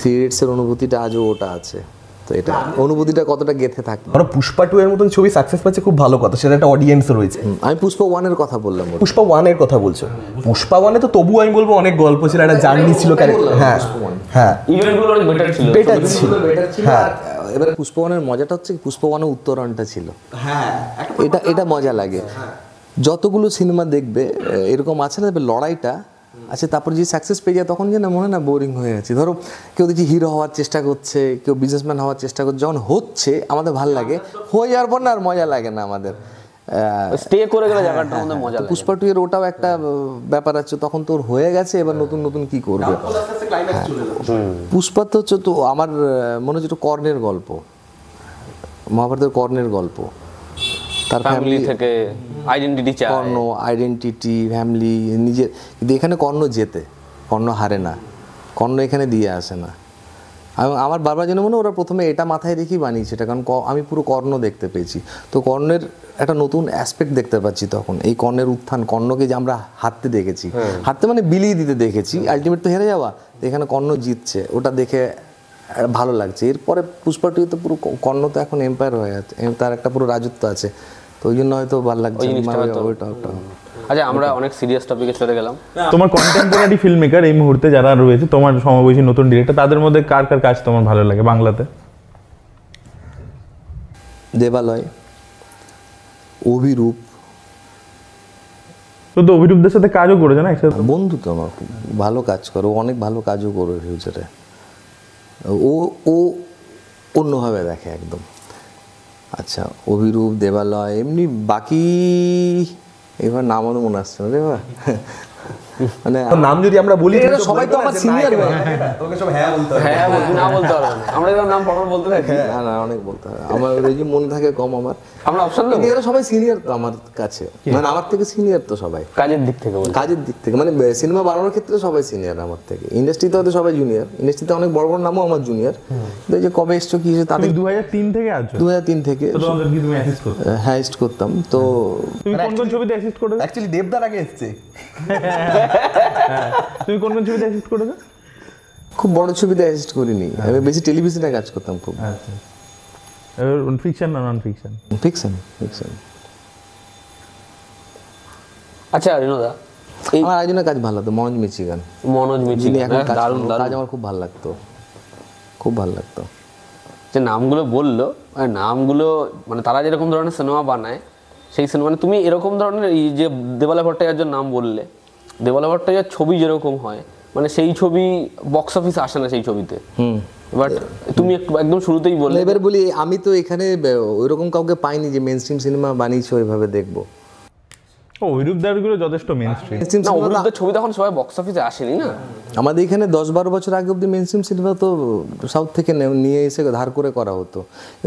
3 Idiots-এর অনুভূতিটা আজও ওটা আছে। তো এটা অনুভূতিটা কতটা গেঁথে থাকে। ধরো পুষ্পা 2 এর মতন ছবি সাকসেস পাচ্ছে, খুব ভালো কথা, সেটা একটা অডিয়েন্স রয়েছে। আমি পুষ্পা 1 এর কথা বললাম। পুষ্পা 1 এর কথা বলছো? পুষ্পা 1 এ তো তবু আমি বলবো অনেক গল্প ছিল, একটা জার্নি ছিল, ক্যারেক্টার। হ্যাঁ হ্যাঁ, ইভেন্টগুলো অনেক বেটার ছিল, বেটার ছিল। হ্যাঁ, এবারে পুষ্পা 1 এর মজাটা হচ্ছে পুষ্পা 1 এর উত্তরণটা ছিল। হ্যাঁ, এটা মজা লাগে। যতগুলো সিনেমা দেখবে এরকম আছে না, লড়াইটা আচ্ছা, তারপর যে সাকসেস পেয়ে যায় তখন যে না মনে না বোরিং হয়ে যাচ্ছে। ধরো কেউ দেখছি হিরো হওয়ার চেষ্টা করছে, কেউ বিজনেসম্যান হওয়ার চেষ্টা করছে, যখন হচ্ছে আমাদের ভালো লাগে, হয়ে যাওয়ার পর না আর মজা লাগে না আমাদের। স্টে করে গেলে জায়গাটার মধ্যে মজা লাগে। পুষ্পা 2 এর ওটাও একটা ব্যাপার আছে, তখন তোর হয়ে গেছে, এবার নতুন নতুন কি করবে। পুষ্পা তো হচ্ছে, তো আমার মনে হচ্ছে কর্ণের গল্প, মহাভারতের কর্ণের গল্প, তার ফ্যামিলি থেকে আইডেন্টিটি চায়, কর্ণ আইডেন্টিটি, ফ্যামিলি, নিজের। কিন্তু এখানে কর্ণ জেতে, কর্ণ হারে না, কর্ণ এখানে দিয়ে আসে না। আমার বারবার যেন মনে ওরা প্রথমে এটা মাথায় রেখেই বানিয়েছে এটা, কারণ আমি পুরো কর্ণ দেখতে পেয়েছি। তো কর্ণের একটা নতুন অ্যাসপেক্ট দেখতে পাচ্ছি তখন, এই কর্ণের উত্থান, কর্ণকে যে আমরা হারতে দেখেছি, হারতে মানে বিলিয়ে দিতে দেখেছি, আলটিমেট তো হেরে যাওয়া, এখানে কর্ণ জিতছে, ওটা দেখে ভালো লাগছে। এরপরে পুষ্পা 2 তো পুরো কর্ণ তো এখন এম্পায়ার হয়ে আছে, তার একটা পুরো রাজত্ব আছে, তো ওই জন্য হয়তো ভালো লাগছে। আচ্ছা, আমরা অনেক সিরিয়াস টপিকে চলে গেলাম। তোমার কন্টেম্পোরারি ফিল্ম মেকার এই মুহূর্তে যারা রয়েছে, তোমার সমবয়সী নতুন ডিরেক্টর, তাদের মধ্যে কার কার কাজ তোমার ভালো লাগে বাংলাতে? দেবালয়, অভিরূপ, তো অভিরূপদের সাথে কাজও করেছে না একসাথে? বন্ধু তো আমার, খুব ভালো কাজ করে, ও অনেক ভালো কাজও করবে ফিউচারে। ও ও অন্যভাবে দেখে একদম। আচ্ছা, অভিরূপ, দেবালয়, এমনি বাকি এবার নাম আমাদের মনে আসছে না রে বা মানে নাম যদি আমরা বলি এরা সবাই তো আমার সিনিয়র। তোকে সব হ্যাঁ বলতে হবে। হ্যাঁ না বলতে পারবো না, আমরা এবার নাম পরপর বলতে থাকি। না না, অনেক বলতে হবে আমার, ওই যে মনে থাকে কম আমার। আমরা অপশন দেবো কিন্তু এরা সবাই সিনিয়র তো আমার কাছে, মানে আমার থেকে সিনিয়র তো সবাই, কাজের দিক থেকে বলি। কাজের দিক থেকে, মানে সিনেমা বানানোর ক্ষেত্রে সবাই সিনিয়র আমার থেকে। ইন্ডাস্ট্রিতে হয়তো সবাই জুনিয়র, ইন্ডাস্ট্রিতে অনেক বড় বড় নামও আমার জুনিয়র, কিন্তু এই যে কবে এসছো কি তাদের 2003 থেকে আছো? 2003 থেকে। তো তোমাদের কি তুমি অ্যাসিস্ট করতে? হ্যাঁ, অ্যাসিস্ট করতাম তো। তুমি কোন কোন ছবিতে অ্যাসিস্ট করেছো? অ্যাকচুয়ালি দেবদার আগে এসেছে। তুমি কোন কোন ছবিতে অ্যাসিস্ট করেছো? খুব বড় ছবিতে অ্যাসিস্ট করিনি, আমি বেশি টেলিভিশনে কাজ করতাম খুব। আচ্ছা, ফিকশন না নন ফিকশন? Fiction, fiction. আচ্ছা রিনোদা, এই আমার একজনের কাজ ভালো লাগতো, মনোজ মিচিগান, মনোজ মিচি, যিনি এখন কাজ দারুণ করেন, কাজ দারুণ। আমার খুব ভালো লাগতো, খুব ভালো লাগতো। যে নামগুলো বললো, মানে নামগুলো মানে তারা যেরকম ধরনের সিনেমা বানায় সেই সিনেমা, মানে তুমি এরকম ধরনের এই যে দেবালা ভট্টাচার্যের নাম বললে, দেবালা ভট্টাচার্যের ছবি যেরকম হয়, মানে সেই ছবি বক্স অফিসে আসে না সেই ছবিতে। বাট তুমি একদম শুরুতেই বললে, এবার বলি আমি তো এখানে ওইরকম কাউকে পাইনি যে মেন স্ট্রিম সিনেমা বানিয়েছে ওইভাবে দেখবো। অভিরূপদারগুলো যথেষ্ট মেন স্ট্রিম। Mainstream না cinema অভিরূপদের ছবি তখন সবাই বক্স অফিসে আসেনি না। আমাদের এখানে 10-12 বছর আগে অব্দি মেন স্ট্রিম সিনেমা তো সাউথ থেকে নিয়ে এসে ধার করে করা হতো।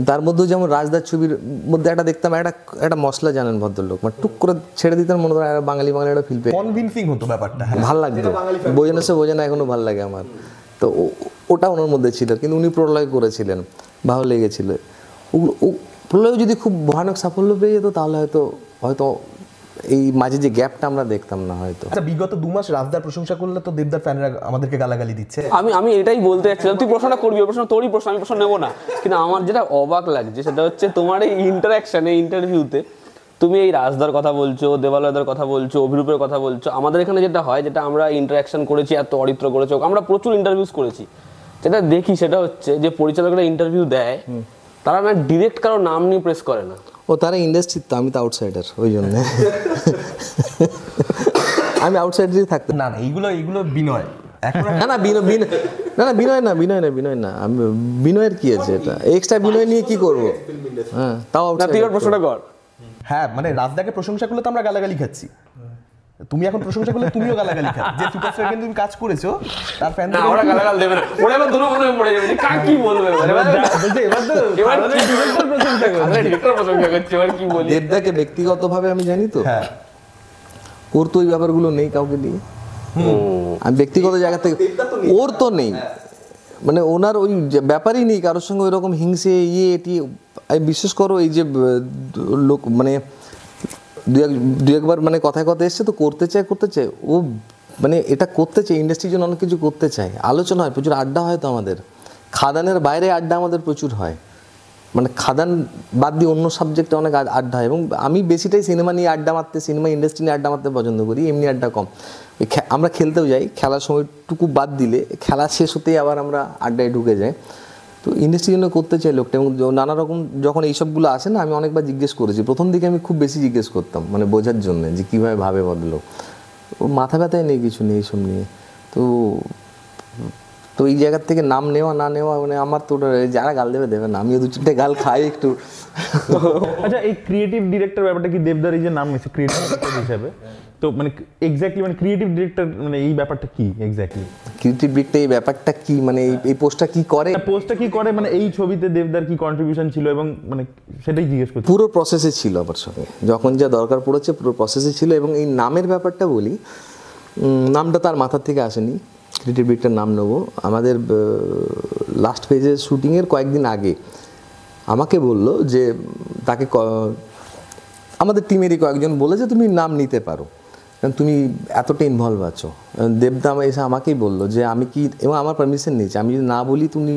তার মধ্যেও যেমন রাজদার ছবির মধ্যে একটা দেখতাম, একটা মশলা জানেন ভদ্রলোক, মানে টুক করে ছেড়ে দিতেন, মনে হয় বাঙালি বাঙালি একটা ফিল পেয়ে কনভিনসিং হতো ব্যাপারটা। ভাল লাগতো, বোঝানো সে বোঝানো এখনো ভালো লাগে আমার। তো ওটা ওনার মধ্যে ছিল, কিন্তু উনি প্রলয় করেছিলেন, ভালো লেগেছিল। প্রলয় যদি খুব ভয়ানক সাফল্য পেয়ে যেত তাহলে হয়তো হয়তো এই মাঝে যে গ্যাপটা আমরা দেখতাম না হয়তো। আচ্ছা, বিগত 2 মাস রাজদার প্রশংসা করলে তো দেবদার ফ্যানরা আমাদেরকে গালাগালি দিচ্ছে। আমি এটাই বলতে যাচ্ছিলাম, তুই প্রশ্নটা করবি, ওই প্রশ্ন তোরই প্রশ্ন, আমি প্রশ্ন নেবো না। কিন্তু আমার যেটা অবাক লাগছে সেটা হচ্ছে তোমার এই ইন্টারাকশন, এই ইন্টারভিউতে তুমি এই রাজদার কথা বলছো, দেবালয়দার কথা বলছো, অভিরূপের কথা বলছো। আমাদের এখানে যেটা হয়, যেটা আমরা ইন্টারাকশন করেছি, এত অরিত্র করেছো, আমরা প্রচুর ইন্টারভিউস করেছি, যেটা দেখি সেটা হচ্ছে যে পরিচালকরা ইন্টারভিউ দেয়, তারা না ডিরেক্ট কারো নাম নিয়ে প্রেস করে না। ও তারা ইন্ডাস্ট্রি, তো আমি তো আউটসাইডার, ওই জন্য আমি আউটসাইডারই থাকতাম। না না, এইগুলো বিনয়। না না বিনয় না, আমি বিনয়ের কি আছে, এটা এক্সট্রা বিনয় নিয়ে কি করব? হ্যাঁ, তাও না তুই এবার প্রশ্নটা কর। হ্যাঁ, মানে রাজদাকে প্রশংসা করলে তো আমরা গালাগালি খাচ্ছি, তুমি এখন প্রশংসা করলে তুমিও গালাগালি খাচ্ছ। যে সুপারস্টার কিন্তু তুমি কাজ করেছো তার ফ্যান না ওরা গালাগাল দেবে না, ওরা এবার দুটো মনে পড়ে যাবে, কার কি বলবে এবার ডিরেক্টর প্রশংসা করছে, এবার কি বলি। দেবদাকে ব্যক্তিগতভাবে আমি জানি তো, হ্যাঁ, ওর তো ওই ব্যাপারগুলো নেই কাউকে দিয়ে। আমি ব্যক্তিগত জায়গা থেকে, ওর তো নেই, মানে ওনার ওই ব্যাপারই নেই কারোর সঙ্গে ওই রকম হিংসে এটি। আমি বিশ্বাস করো, এই যে লোক মানে দু একবার মানে কথায় কথা এসছে তো করতে চায় ও, মানে এটা করতে চায়, ইন্ডাস্ট্রির জন্য অনেক কিছু করতে চায়, আলোচনা হয়, প্রচুর আড্ডা হয় তো আমাদের, খাদানের বাইরে আড্ডা আমাদের প্রচুর হয়, মানে খাদান বাদ দিয়ে অন্য সাবজেক্টে অনেক আড্ডা হয়। এবং আমি বেশিটাই সিনেমা নিয়ে আড্ডা মারতে, সিনেমা ইন্ডাস্ট্রি নিয়ে আড্ডা মারতে পছন্দ করি, এমনি আড্ডা কম। আমরা খেলতেও যাই, খেলার সময়টুকু বাদ দিলে খেলা শেষ হতেই আবার আমরা আড্ডায় ঢুকে যাই। তো ইন্ডাস্ট্রির জন্য করতে চাই লোকটা, এবং নানা রকম যখন এইসবগুলো আসে না, আমি অনেকবার জিজ্ঞেস করেছি, প্রথম দিকে আমি খুব বেশি জিজ্ঞেস করতাম, মানে বোঝার জন্য যে কীভাবে ভাবে ভদ্রলোক, ও মাথা ব্যথাই নেই, কিছু নেই এইসব নিয়ে। তো এই জায়গার থেকে নাম নেওয়া না নেওয়া, মানে আমার তো যারা গাল দেবে না, আমিও 2-4টে গাল খাই একটু। আচ্ছা, এই ক্রিয়েটিভ ডিরেক্টর ব্যাপারটা কি, দেবদার এই যে নাম নিয়েছে ক্রিয়েটিভ ডিরেক্টর হিসেবে, তো মানে এক্স্যাক্টলি মানে ক্রিয়েটিভ ডিরেক্টর মানে এই ব্যাপারটা কি এক্স্যাক্টলি? ক্রিয়েটিভ ডিরেক্টর এই ব্যাপারটা কি, মানে এই পোস্টটা কি করে, মানে এই ছবিতে দেবদার কি কন্ট্রিবিউশন ছিল, এবং মানে সেটাই জিজ্ঞেস করছি। পুরো প্রসেসে ছিল আমার সঙ্গে, যখন যা দরকার পড়েছে পুরো প্রসেসে ছিল। এবং এই নামের ব্যাপারটা বলি, নামটা তার মাথার থেকে আসেনি, ক্রিয়েটিভ ডিরেক্টর নাম নেবো। আমাদের লাস্ট ফেজের শুটিংয়ের কয়েকদিন আগে আমাকে বললো যে তাকে আমাদের টিমেরই কয়েকজন বলেছে তুমি নাম নিতে পারো, কারণ তুমি এতটা ইনভলভ আছো। দেবদা এসে আমাকেই বললো যে আমি কি, এবং আমার পারমিশন নিয়েছে, আমি যদি না বলি তুমি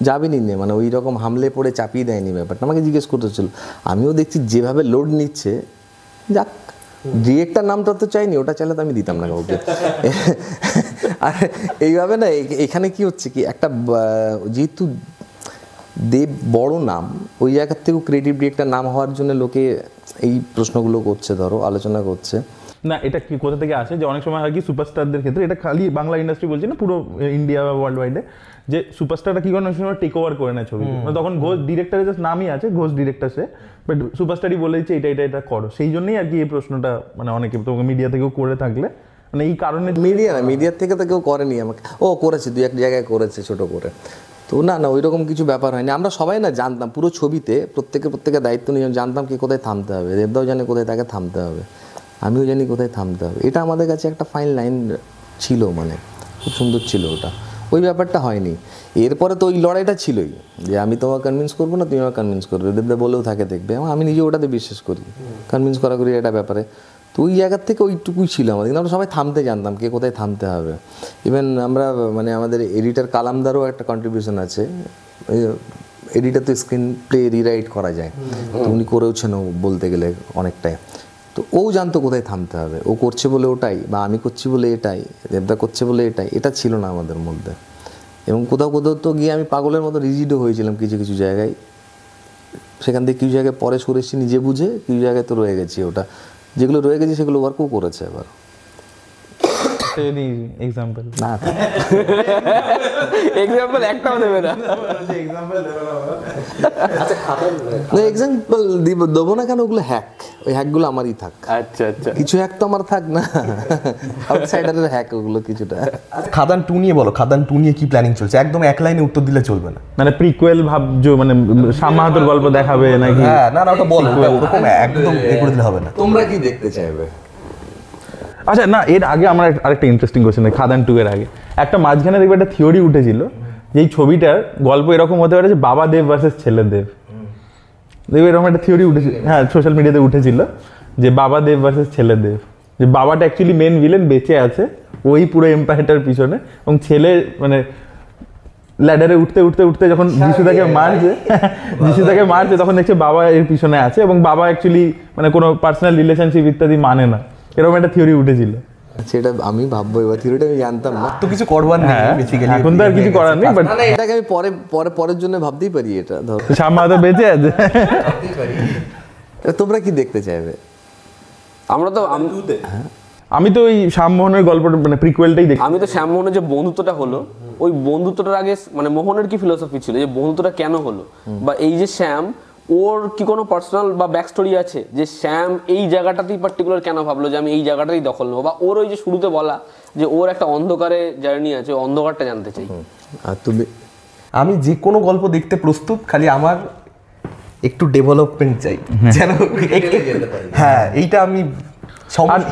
যাবেনই না, মানে ওই রকম হামলে পড়ে চাপিয়ে দেয়নি ব্যাপারটা, আমাকে জিজ্ঞেস করতে ছিল। আমিও দেখছি যেভাবে লোড নিচ্ছে, যাক ডিরেক্টর নামটা তো চাইনি, ওটা চাইলে তো আমি দিতাম না কাউকে। আর এইভাবে না, এখানে কি হচ্ছে কি, একটা যেহেতু দেব বড় নাম, ওই জায়গার থেকেও ক্রিয়েটিভ একটা নাম হওয়ার জন্য লোকে এই প্রশ্নগুলো করছে, ধরো আলোচনা করছে। না এটা কি কোথা থেকে আসে যে অনেক সময় হয় কি সুপারস্টারদের ক্ষেত্রে, এটা খালি বাংলা ইন্ডাস্ট্রি বলছি না, পুরো ইন্ডিয়া বা ওয়ার্ল্ড ওয়াইডে, যে সুপারস্টাররা কি করে অনেক সময় টেক ওভার করে নেয় ছবি, তখন ঘোষ ডিরেক্টরের জাস্ট নামই আছে, ঘোষ ডিরেক্টর সে, বাট সুপারস্টারই বলে দিচ্ছে এটা করো। সেই জন্যই আর কি এই প্রশ্নটা মানে অনেকে তোমাকে মিডিয়া থেকেও করে থাকলে মানে এই কারণে। মিডিয়ার থেকে তো কেউ করেনি আমাকে, ও করেছে 2-1 জায়গায় করেছে ছোট করে, তো না ওই রকম কিছু ব্যাপার হয়নি। আমরা সবাই না জানতাম পুরো ছবিতে প্রত্যেকের দায়িত্ব নিয়ে জানতাম কি কোথায় থামতে হবে, দেবদাও জানে কোথায় তাকে থামতে হবে, আমিও জানি কোথায় থামতে হবে। এটা আমাদের কাছে একটা ফাইন লাইন ছিল, মানে খুব সুন্দর ছিল ওটা, ওই ব্যাপারটা হয়নি। এরপরে তো ওই লড়াইটা ছিলই যে আমি তোমাকে কনভিন্স করবো না, তুমি আমাকে কনভিন্স করবে, দেবদা বলেও থাকে দেখবে, আমি নিজে ওটাতে বিশ্বাস করি, কনভিন্স করা করি এটা ব্যাপারে। তো ওই জায়গার থেকে ওইটুকুই ছিল আমাদের, কিন্তু আমরা সবাই থামতে জানতাম কে কোথায় থামতে হবে। ইভেন আমরা মানে আমাদের এডিটার কালামদারও একটা কন্ট্রিবিউশন আছে, এডিটার তো স্ক্রিন প্লে রিরাইট করা যায়, তো উনি করেওছেন বলতে গেলে অনেকটাই। তো ও জানতো কোথায় থামতে হবে, ও করছে বলে ওটাই, বা আমি করছি বলে এটাই, দেবদা করছে বলে এটাই, এটা ছিল না আমাদের মধ্যে। এবং কোথাও তো গিয়ে আমি পাগলের মতো রিজিডও হয়েছিলাম কিছু জায়গায়, সেখান থেকে কিছু জায়গায় পরে সরেছি নিজে বুঝে, কিছু জায়গায় তো রয়ে গেছি, ওটা যেগুলো রয়ে গেছে সেগুলো ওয়ার্কও করেছে এবার। এক্সাম্পল না এক্সাম্পল একটাও দেবে না, এক্সাম্পল দেবো না কেন, ওগুলো হ্যাক, ওই হ্যাকগুলো আমারই থাক। আচ্ছা আচ্ছা, কিছু হ্যাক তো আমার থাক না, আউটসাইডারের হ্যাক ওগুলো কিছুটা। খাদান 2 নিয়ে বলো, খাদান 2 নিয়ে কি প্ল্যানিং চলছে? একদম এক লাইনে উত্তর দিলে চলবে না, মানে প্রিকুয়েল ভাবছো, মানে শ্যাম মাহাতোর গল্প দেখাবে নাকি? হ্যাঁ না ওটা বলো, ওরকম একদম এ করে দিলে হবে না। তোমরা কি দেখতে চাইবে? আচ্ছা না, এর আগে আমার আরেকটা ইন্টারেস্টিং কোয়েশ্চেন, খাদান 2 এর আগে একটা মাঝখানে দেখবে একটা থিওরি উঠেছিল যে এই ছবিটার গল্প এরকম হতে পারে যে বাবা দেব ভার্সেস ছেলে দেব, দেখবে এরকম একটা থিওরি উঠেছিল, হ্যাঁ সোশ্যাল মিডিয়াতে উঠেছিল যে বাবা দেব ভার্সেস ছেলে দেব, যে বাবাটা অ্যাকচুয়ালি মেন ভিলেন, বেঁচে আছে ওই পুরো এম্পায়ারটার পিছনে, এবং ছেলে মানে ল্যাডারে উঠতে যখন যিশুদাকে মারছে তখন দেখছে বাবা এর পিছনে আছে, এবং বাবা অ্যাকচুয়ালি মানে কোনো পার্সোনাল রিলেশনশিপ ইত্যাদি মানে না, এরকম একটা থিওরি উঠেছিল। সেটা আমি ভাববো, এবার থিওরিটা আমি জানতাম না, তো কিছু করবার নেই বেসিক্যালি, এখন তো আর কিছু করার নেই, বাট এটাকে আমি পরের জন্য ভাবতেই পারি, এটা ধরো শ্যাম মাহাতো বেঁচে আছে। তোমরা কি দেখতে চাইবে? আমরা তো আমি তো ওই শ্যামমোহনের গল্পটা মানে প্রিকুয়েলটাই দেখি। আমি তো শ্যামমোহনের যে বন্ধুত্বটা হলো, ওই বন্ধুত্বটার আগে মানে মোহনের কি ফিলোসফি ছিল, যে বন্ধুত্বটা কেন হলো, বা এই যে শ্যাম ওর কি কোনো পার্সোনাল বা ব্যাক স্টোরি আছে যে শ্যাম এই জায়গাটাতেই পার্টিকুলার কেন ভাবলো যে আমি এই জায়গাটাই দখল নেবো, বা ওর ওই যে শুরুতে বলা যে ওর একটা অন্ধকারে জার্নি আছে, ওই অন্ধকারটা জানতে চাই। আর তুমি? আমি যে কোনো গল্প দেখতে প্রস্তুত, খালি আমার একটু ডেভেলপমেন্ট চাই, যেন হ্যাঁ এইটা আমি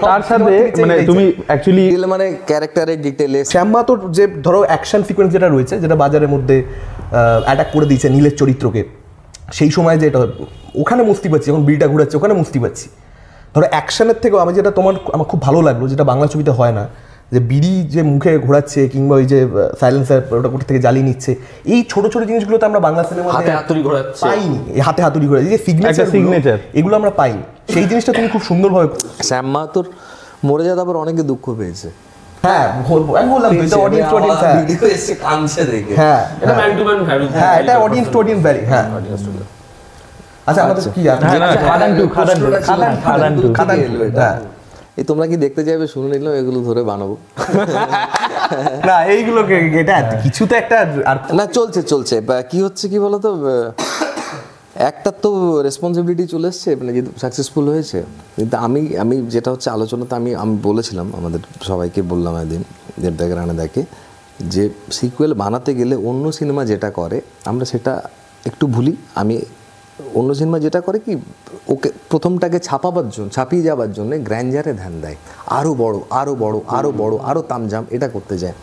তার সাথে মানে তুমি অ্যাকচুয়ালি মানে ক্যারেক্টারের ডিটেলে শ্যাম মাহাতোর যে ধরো অ্যাকশন সিকোয়েন্স যেটা রয়েছে, যেটা বাজারের মধ্যে অ্যাটাক করে দিয়েছে নীলের চরিত্রকে, সেই সময় যেটা ওখানে মুস্তি পাচ্ছি, যখন বিড়িটা ঘুরাচ্ছে ওখানে মুস্তি পাচ্ছি। ধরো অ্যাকশনের থেকেও আমি যেটা আমার খুব ভালো লাগলো, যেটা বাংলা ছবিতে হয় না, যে বিড়ি যে মুখে ঘোরাচ্ছে কিংবা ওই যে সাইলেন্সার ওটা কোথা থেকে জ্বালিয়ে নিচ্ছে, এই ছোট ছোট জিনিসগুলোতে আমরা বাংলা সিনেমাতে হাতে হাতুড়ি ঘোরাচ্ছে পাইনি, এই হাতে হাতুড়ি ঘোরাচ্ছে, যে সিগনেচার এগুলো আমরা পাইনি, সেই জিনিসটা তুমি খুব সুন্দরভাবে। শ্যাম মাহাতোর মরে যাওয়ার পর অনেকে দুঃখ পেয়েছে, হ্যাঁ আমি বললাম তো এটা অডিয়েন্স টু অডিয়েন্স, ভিডিও এসে কাঁদছে দেখে, হ্যাঁ এটা ম্যান টু ম্যান ভ্যালু, হ্যাঁ এটা অডিয়েন্স টু অডিয়েন্স ভ্যারি, হ্যাঁ। আচ্ছা আমাদের কি খাদান 2 হ্যাঁ এই তোমরা কি দেখতে চাইবে শুনে নিলাম, এগুলো ধরে বানাবো না এইগুলোকে, এটা কিছু তো একটা আর না চলছে কি হচ্ছে কি বলতো, একটা তো রেসপন্সিবিলিটি চলে এসছে, মানে যেহেতু সাকসেসফুল হয়েছে, কিন্তু আমি যেটা হচ্ছে আলোচনাতে আমি বলেছিলাম, আমাদের সবাইকে বললাম একদিন, দেবদাকে রানাদাকে, যে সিকুয়েল বানাতে গেলে অন্য সিনেমা যেটা করে আমরা সেটা একটু ভুলি। আমি অন্য সিনেমা যেটা করে কি, ওকে প্রথমটাকে ছাপিয়ে যাওয়ার জন্য গ্র্যান্ডারে ধ্যান দেয়, আরও বড় আরও তামঝাম এটা করতে যায়।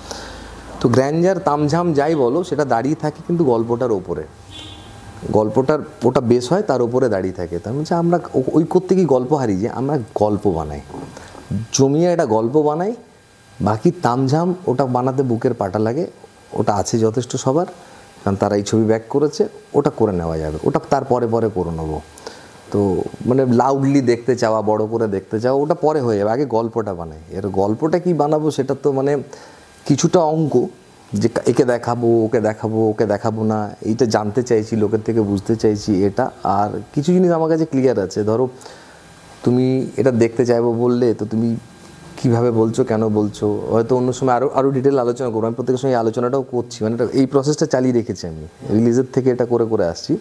তো গ্র্যান্ডার তামঝাম যাই বলো সেটা দাঁড়িয়ে থাকে কিন্তু গল্পটার ওপরে, ওটা বেস হয় তার উপরে দাঁড়িয়ে থাকে। তার মানে আমরা ওই করতে গিয়ে গল্প হারিয়ে যাই, আমরা গল্প বানাই, জমিয়ে একটা গল্প বানাই, বাকি তামঝাম ওটা বানাতে বুকের পাটা লাগে, ওটা আছে যথেষ্ট সবার, কারণ তারা এই ছবি ব্যাক করেছে, ওটা করে নেওয়া যাবে, ওটা তার পরে করে নেবো। তো মানে লাউডলি দেখতে চাওয়া, বড় করে দেখতে চাওয়া ওটা পরে হয়ে যাবে, আগে গল্পটা বানাই। এর গল্পটা কি বানাবো সেটা তো মানে কিছুটা অঙ্ক, যে একে দেখাবো, ওকে দেখাবো, ওকে দেখাবো না, এইটা জানতে চাইছি, লোকের থেকে বুঝতে চাইছি এটা। আর কিছু জিনিস আমার কাছে ক্লিয়ার আছে, ধরো তুমি এটা দেখতে চাইবো বললে তো তুমি কীভাবে বলছো, কেন বলছো, হয়তো অন্য সময় আরও ডিটেল আলোচনা করবো। আমি প্রত্যেকের সঙ্গে এই আলোচনাটাও করছি, মানে এই প্রসেসটা চালিয়ে রেখেছি আমি, রিলিজের থেকে এটা করে আসছি।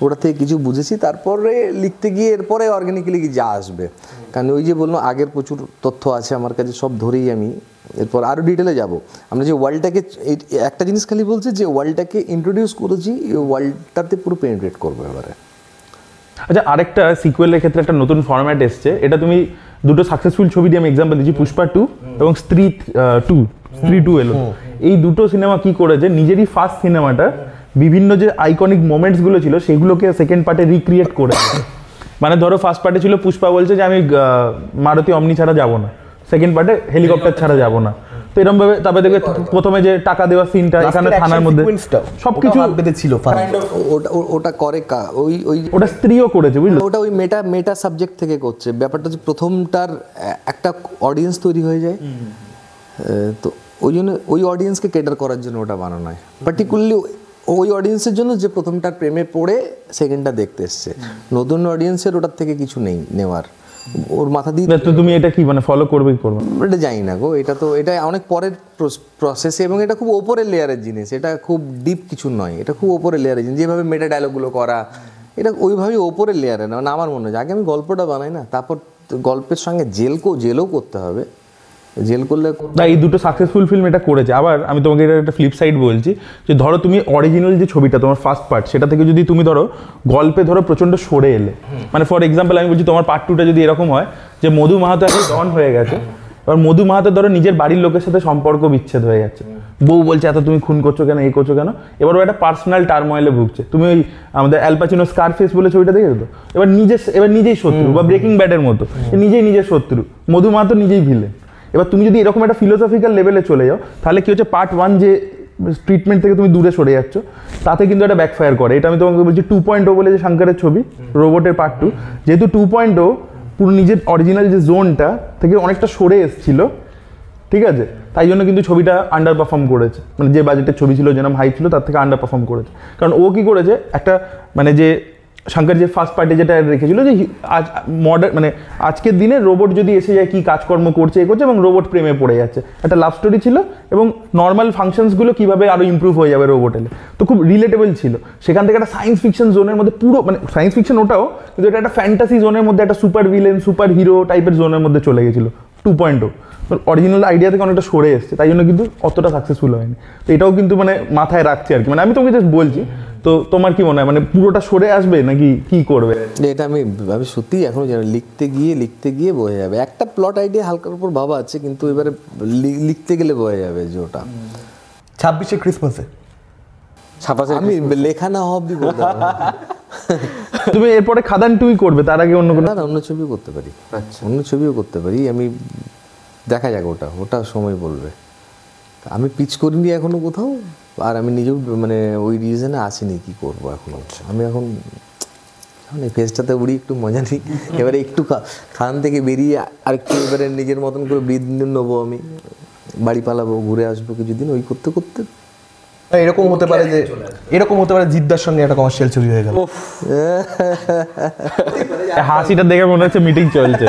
ওটা থেকে কিছু বুঝেছি, তারপরে লিখতে গিয়ে এরপরে অর্গানিক্যালি যা আসবে, কারণ ওই যে বললাম আগের প্রচুর তথ্য আছে আমার কাছে, সব ধরেই আমি এরপর আরও ডিটেলে যাব। আমরা যে ওয়ার্ল্ডটাকে, একটা জিনিস খালি বলছি যে ওয়ার্ল্ডটাকে ইন্ট্রোডিউস করেছি, এই ওয়ার্ল্ডটাতে পুরো পেনিট্রেট করবো এবারে। আচ্ছা, আরেকটা সিকুয়েলের ক্ষেত্রে একটা নতুন ফরম্যাট এসছে, এটা তুমি দুটো সাকসেসফুল ছবি দিয়ে আমি এক্সাম্পল দিচ্ছি, পুষ্পা 2 এবং স্ত্রী 2 এলো। এই দুটো সিনেমা কি করেছে, নিজেরই ফার্স্ট সিনেমাটা বিভিন্ন যে আইকনিক মোমেন্টসগুলো ছিল সেগুলোকে সেকেন্ড পার্টে রিক্রিয়েট করেছে। মানে ধরো ফার্স্ট পার্টে ছিল পুষ্পা বলছে যে আমি মারুতি অমনি ছাড়া যাবো না, সেকেন্ড পার্টে হেলিকপ্টার ছাড়া যাবো না। তো এরকম ভাবে তারপরে দেখবে প্রথমে যে টাকা দেওয়ার সিনটা এখানে থানার মধ্যে সবকিছু ছিল, ওটা করে ওটা স্ত্রীও করেছে, বুঝলো? ওটা ওই মেটা সাবজেক্ট থেকে করছে। ব্যাপারটা হচ্ছে প্রথমটার একটা অডিয়েন্স তৈরি হয়ে যায়, তো ওই জন্য ওই অডিয়েন্সকে কেটার করার জন্য ওটা বানানো হয়, পার্টিকুলারলি ওই অডিয়েন্সের জন্য যে প্রথমটার প্রেমে পড়ে সেকেন্ডটা দেখতে এসছে। নতুন অডিয়েন্সের ওটার থেকে কিছু নেই নেওয়ার, ওর মাথা দিয়ে। তো তুমি এটা কি মানে ফলো করবে এটা জানি না গো, এটা অনেক পরের প্রসেসে, এবং এটা খুব ওপরের লেয়ারের জিনিস, এটা খুব ডিপ কিছু নয়, এটা খুব ওপরের লেয়ারের জিনিস। যেভাবে মেটা ডায়লগগুলো করা, এটা ওইভাবেই ওপরের লেয়ারে না, মানে আমার মনে হয় আগে আমি গল্পটা বানাই না, তারপর গল্পের সঙ্গে জেলও করতে হবে, জেল করলে না। এই দুটো সাকসেসফুল ফিল্ম এটা করেছে। আবার আমি তোমাকে এটা একটা ফ্লিপ সাইড বলছি, যে ধরো তুমি অরিজিনাল যে ছবিটা তোমার ফার্স্ট পার্ট, সেটা থেকে যদি তুমি ধরো গল্পে ধরো প্রচণ্ড সরে এলে, মানে ফর এক্সাম্পল আমি বলছি তোমার পার্ট 2টা যদি এরকম হয় যে মধু মাহাতো এখন ডন হয়ে গেছে, এবার মধু মাহাতো ধরো নিজের বাড়ির লোকের সাথে সম্পর্ক বিচ্ছেদ হয়ে যাচ্ছে, বউ বলছে এত তুমি খুন করছো কেন, এই করছো কেন, এবার ও একটা পার্সোনাল টার্ময়েলে ভুগছে। তুমি ওই আমাদের অ্যাল পাচিনো স্কারফেস বলে ছবিটা দেখেছো তো, এবার নিজেই শত্রু, বা ব্রেকিং ব্যাডের মতো নিজের শত্রু, মধু মাহাতো নিজেই ভিলেন। এবার তুমি যদি এরকম একটা ফিলোসফিক্যাল লেভেলে চলে যাও, তাহলে কি হচ্ছে, পার্ট 1 যে ট্রিটমেন্ট থেকে তুমি দূরে সরে যাচ্ছ, তাতে কিন্তু একটা ব্যাকফায়ার করে। এটা আমি তোমাকে বলছি 2.0 বলে যে শঙ্করের ছবি রোবটের পার্ট 2, যেহেতু 2.0 পুরো নিজের অরিজিনাল যে জোনটা থেকে অনেকটা সরে এসেছিল, ঠিক আছে, তাই জন্য কিন্তু ছবিটা আন্ডার পারফর্ম করেছে, মানে যে বাজেটের ছবি ছিল, যেরকম হাইপ ছিল, তার থেকে আন্ডার পারফর্ম করেছে। কারণ ও কি করেছে, একটা মানে যে শঙ্কর যে ফার্স্ট পার্টে যেটা রেখেছিল যে আজ মডার্ন, মানে আজকের দিনে রোবট যদি এসে যায় কি কাজকর্ম করছে এ করছে, এবং রোবট প্রেমে পড়ে যাচ্ছে, একটা লাভ স্টোরি ছিল, এবং নর্মাল ফাংশনসগুলো কীভাবে আরও ইমপ্রুভ হয়ে যাবে রোবট এলে, তো খুব রিলেটেবল ছিল। সেখান থেকে একটা সায়েন্স ফিকশন জোনের মধ্যে, পুরো মানে সায়েন্স ফিকশন ওটাও, কিন্তু এটা একটা ফ্যান্টাসি জোনের মধ্যে, একটা সুপার ভিলেন সুপার হিরো টাইপের জোনের মধ্যে চলে গেছিলো 2.0। অরিজিনাল আইডিয়া থেকে অনেকটা সরে এসছে, তাই জন্য কিন্তু অতটা সাকসেসফুল হয়নি। তো এটাও কিন্তু মানে মাথায় রাখছি আর কি, মানে আমি তোমাকে জাস্ট বলছি। তো তোমার কি মনে হয়, মানে পুরোটা সরে আসবে নাকি কি করবে? এটা আমি সত্যিই এখনো জানি, লিখতে গিয়ে বোঝা যাবে। একটা প্লট আইডিয়া হালকার উপর ভাবা আছে, কিন্তু এবারে লিখতে গেলে বোঝা যাবে যে ওটা 26শে ক্রিসমাসে আমি লেখা না হবি বলতে তুমি এরপরে খাদান 2 করবে, তার আগে অন্য কোনো? না, অন্য ছবিও করতে পারি, অন্য ছবিও করতে পারি আমি, দেখা যাক, ওটা সময় বলবে। আমি পিচ করিনি এখনো কোথাও, আর আমি নিজেও মানে ওই রিজনে আসিনি কি করবো এখনো। আমি এখন এই ফেসটাতে উড়ি, একটু মজা নিই, এবারে একটু খান থেকে বেরিয়ে আরেকটু এবারে নিজের মতন করে ব্রিথ নেবো, আমি বাড়ি পালাবো, ঘুরে আসবো কিছুদিন, ওই করতে করতে এরকম হতে পারে জিদ্দার সঙ্গে একটা কমার্শিয়াল ছবি হয়ে গেল। হাসিটা দেখে মনে হচ্ছে মিটিং চলছে।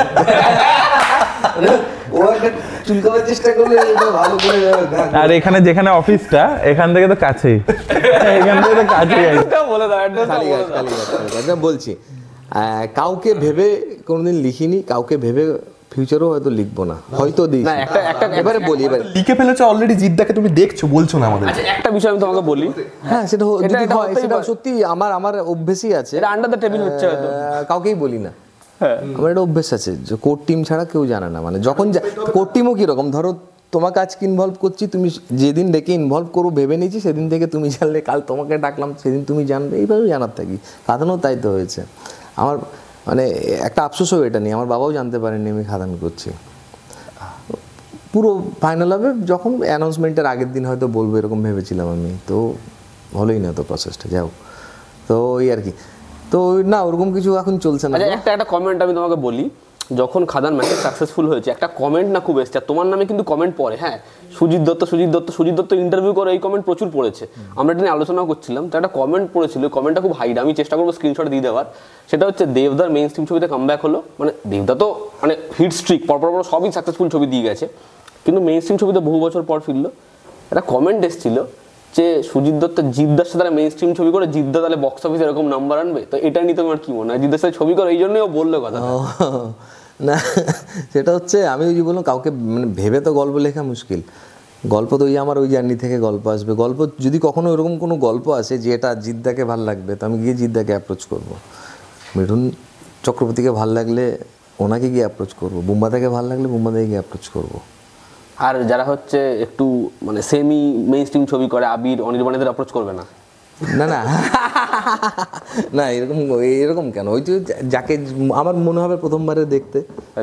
আর এখানে যেখানে অফিসটা, এখান থেকে তো কাছেই, বলছি কাউকে ভেবে কোনোদিন লিখিনি, কাউকে ভেবে ফিউচারও হয়তো লিখবো না, হয়তো এবারে বলি, এবারে লিখে ফেলেছো অলরেডি, জিদ্দাকে তুমি দেখছো, বলছো না আমাদের। একটা বিষয় আমি তোমাকে বলি, হ্যাঁ সেটা সেটা সত্যি আমার অভ্যেসই আছে, এটা আন্ডার দ্য টেবিল হচ্ছে, হয়তো কাউকেই বলি না। আমার একটা অভ্যেস আছে যে কোর টিম ছাড়া কেউ জানে না, মানে যখন কোর টিমও কিরকম, ধরো তোমাকে আজকে ইনভলভ করছি, তুমি যেদিন ডেকে ইনভলভ করো ভেবে নিয়েছি, সেদিন থেকে তুমি জানলে, কাল তোমাকে ডাকলাম সেদিন তুমি জানবে, এইভাবে জানার থাকি। খাদানও তাই তো হয়েছে আমার, মানে একটা আফসোসও এটা নেই, আমার বাবাও জানতে পারেনি আমি খাদান করছি। পুরো ফাইনাল হবে যখন অ্যানাউন্সমেন্টের আগের দিন হয়তো বলবো, এরকম ভেবেছিলাম আমি, তো হলোই না তো প্রসেসটা, যাও তো ওই আর কি। তো না, ওরকম কিছু এখন চলছে না। একটা কমেন্ট আমি তোমাকে বলি, যখন খাদান ম্যাচে সাকসেসফুল হয়েছে একটা কমেন্ট না খুব এসছে, তোমার নামে কিন্তু কমেন্ট পড়ে, হ্যাঁ সুজিত দত্ত ইন্টারভিউ করে এই কমেন্ট প্রচুর পড়েছে, আমরা এটা নিয়ে আলোচনা করছিলাম, তো একটা কমেন্ট পড়েছিল, কমেন্টটা খুব হাইড, আমি চেষ্টা করবো স্ক্রিনশট দিয়ে দেওয়ার। সেটা হচ্ছে দেবদার মেইন স্ট্রিম ছবিতে কামব্যাক হলো, মানে দেবদা তো মানে হিট স্ট্রিক পরপর সবই সাকসেসফুল ছবি দিয়ে গেছে, কিন্তু মেইন স্ট্রিম ছবিতে বহু বছর পর ফিরলো। একটা কমেন্ট এসেছিল যে সুজিত দত্ত জিদ্দার সাথে মেইন স্ট্রিম ছবি করে জিদ্দা তাহলে বক্স অফিসে এরকম নাম্বার আনবে, তো এটা নিয়ে তোমার কি মনে হয়? জিদ্দার সাথে ছবি করে এই জন্যই ও বললো কথা না, সেটা হচ্ছে আমি ওই যে বললাম কাউকে মানে ভেবে তো গল্প লেখা মুশকিল, গল্প তো ওই আমার ওই জার্নি থেকে গল্প আসবে, গল্প যদি কখনো ওরকম কোনো গল্প আসে যে এটা জিদ্দাকে ভাল লাগবে তো আমি গিয়ে জিদ্দাকে অ্যাপ্রোচ করবো, মিঠুন চক্রবর্তীকে ভাল লাগলে ওনাকে গিয়ে অ্যাপ্রোচ করবো, বুম্বাদাকে ভাল লাগলে বুম্বাদাকে গিয়ে অ্যাপ্রোচ করবো। আর যারা হচ্ছে একটু মানে সেমি মেইন স্ট্রিম ছবি করে আবির অনির্বাণীদের অ্যাপ্রোচ করবে না? না না না, এরকম কেন? ওই তো যাকে আমার মনে হবে প্রথমবারে দেখতে,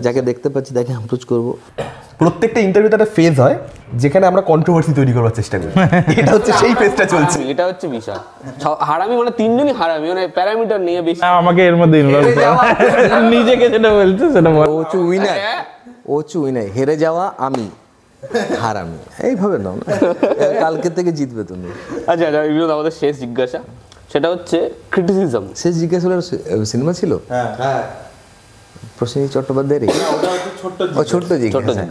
যাকে দেখতে পাচ্ছি তাকে অ্যাপ্রোচ করবো। প্রত্যেকটা ইন্টারভিউতে একটা ফেজ হয় যেখানে আমরা কন্ট্রোভার্সি তৈরি করবার চেষ্টা করি, এটা হচ্ছে সেই ফেজটা চলছে। এটা হচ্ছে বিষয়, হারামি মানে তিনজনই হারামি, মানে প্যারামিটার নিয়ে বেশি। আমাকে এর মধ্যে ইনভলভ নিজেকে যেটা বলছে সেটা ও হচ্ছে উইনার, হেরে যাওয়া আমি, হারামি, এইভাবে নাও না, কালকে থেকে জিতবে তুমি। আচ্ছা আমাদের শেষ জিজ্ঞাসা, সেটা হচ্ছে ক্রিটিসিজম। শেষ জিজ্ঞাসা সিনেমা ছিল প্রসেনজিৎ চট্টোপাধ্যায়ের ছোট্ট জিজ্ঞাসা,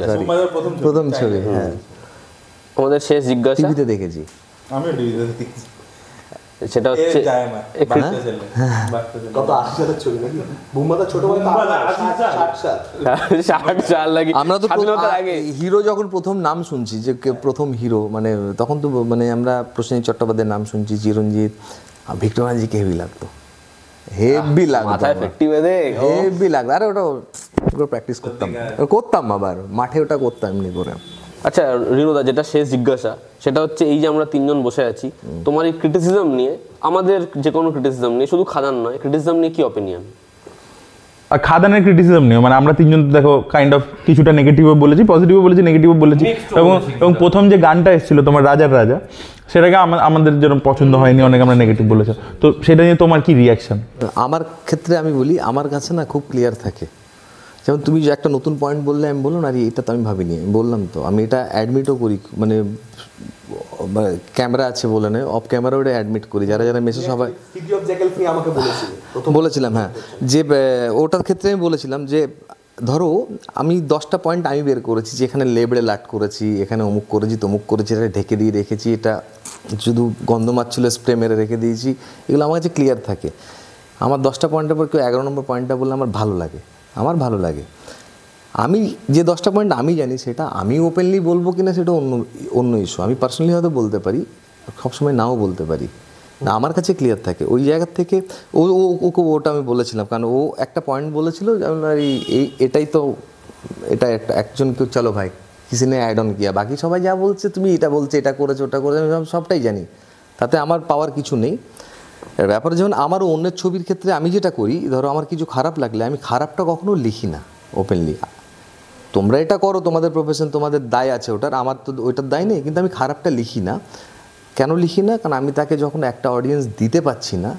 প্রথম ছবি। হ্যাঁ, আমাদের শেষ জিজ্ঞাসা টিভিতে দেখেছি, সেটা হচ্ছে আমরা তো হিরো যখন প্রথম নাম শুনছি যে প্রথম হিরো মানে তখন তো মানে আমরা প্রসেনজিৎ চট্টোপাধ্যায়ের নাম শুনছি, চিরঞ্জিত, ভিক্টোরিয়াজিকে হেভি লাগতো, হেভি লাগতো, আরে ওটা প্র্যাকটিস করতাম আবার মাঠে, ওটা করতাম এমনি করে। আচ্ছা রিনুদা, যেটা শেষ জিজ্ঞাসা সেটা হচ্ছে এই যে আমরা তিনজন বসে আছি, তোমার এই ক্রিটিসিজম নিয়ে, আমাদের যে কোনো ক্রিটিসিজম নিয়ে, শুধু খাদান নয়, ক্রিটিসিজম নিয়ে কি অপিনিয়ন? আর খাদানের ক্রিটিসিজম নিয়ে মানে আমরা তিনজন দেখো কাইন্ড অফ কিছুটা নেগেটিভও বলেছি, পজিটিভও বলেছি, নেগেটিভও বলেছি, এবং প্রথম যে গানটা এসেছিল তোমার রাজার রাজা, সেটাকে আমাদের যেরকম পছন্দ হয়নি, অনেক আমরা নেগেটিভ বলেছি, তো সেটা নিয়ে তোমার কি রিয়াকশন? আমার ক্ষেত্রে আমি বলি আমার কাছে না খুব ক্লিয়ার থাকে, যেমন তুমি যে একটা নতুন পয়েন্ট বললে আমি বললাম আর এটা তো আমি ভাবিনি, আমি বললাম তো, আমি এটা অ্যাডমিটও করি, মানে ক্যামেরা আছে বলে নয়, অফ ক্যামেরা ওটা অ্যাডমিট করি, যারা যারা মেসেজ সবাই বলেছিলাম, হ্যাঁ যে ওটার ক্ষেত্রে আমি বলেছিলাম যে ধরো আমি 10টা পয়েন্ট আমি বের করেছি, যে এখানে লেবড়ে লাট করেছি, এখানে অমুক করেছি তমুক করেছি, এটা ঢেকে দিয়ে রেখেছি, এটা শুধু গন্ধ মারছিল স্প্রে মেরে রেখে দিয়েছি, এগুলো আমার কাছে ক্লিয়ার থাকে। আমার 10টা পয়েন্টের পর কেউ 11 নম্বর পয়েন্টটা বললে আমার ভালো লাগে, আমি যে 10টা পয়েন্ট আমি জানি সেটা আমি ওপেনলি বলবো কিনা সেটা অন্য ইস্যু, আমি পার্সোনালি হয়তো বলতে পারি, সবসময় নাও বলতে পারি না, আমার কাছে ক্লিয়ার থাকে ওই জায়গার থেকে। ওকে ওটা আমি বলেছিলাম, কারণ ও একটা পয়েন্ট বলেছিল এটাই তো, এটা একজন কেউ চলো ভাই কিসি নে অ্যাড অন কিয়া, বাকি সবাই যা বলছে তুমি এটা বলছে, এটা করেছো ওটা করেছো, আমি সবটাই জানি, তাতে আমার পাওয়ার কিছু নেই। ব্যাপারে যেমন আমারও অন্যের ছবির ক্ষেত্রে আমি যেটা করি, ধরো আমার কিছু খারাপ লাগলে আমি খারাপটা কখনো লিখি না ওপেনলি, তোমরা এটা করো তোমাদের প্রফেশন, তোমাদের দায় আছে ওটার, আমার তো ওইটার দায় নেই, কিন্তু আমি খারাপটা লিখি না। কেন লিখি না? কারণ আমি তাকে যখন একটা অডিয়েন্স দিতে পারছি না,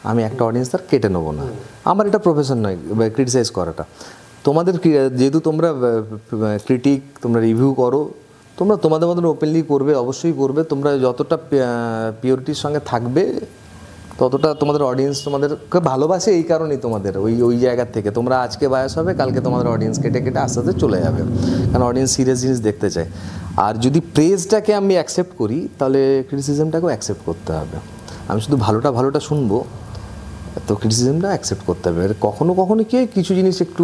আমি একটা অডিয়েন্স তার কেটে নেবো না, আমার এটা প্রফেশন নয় ক্রিটিসাইজ করাটা। তোমাদের যেহেতু তোমরা ক্রিটিক, তোমরা রিভিউ করো, তোমরা তোমাদের মতন ওপেনলি করবে, অবশ্যই করবে, তোমরা যতটা পিওরিটির সঙ্গে থাকবে ততটা তোমাদের অডিয়েন্স তোমাদেরকে ভালোবাসে, এই কারণেই তোমাদের ওই জায়গা থেকে তোমরা আজকে বায়াস হবে, কালকে তোমাদের অডিয়েন্স কেটে আস্তে আস্তে চলে যাবে, কারণ অডিয়েন্স সিরিয়াস জিনিস দেখতে চায়। আর যদি প্রেজটাকে আমি অ্যাকসেপ্ট করি তাহলে ক্রিটিসিজমটাকেও অ্যাকসেপ্ট করতে হবে, আমি শুধু ভালোটা শুনবো, তো ক্রিটিসিজমটা অ্যাকসেপ্ট করতে হবে। কখনো কি কিছু জিনিস একটু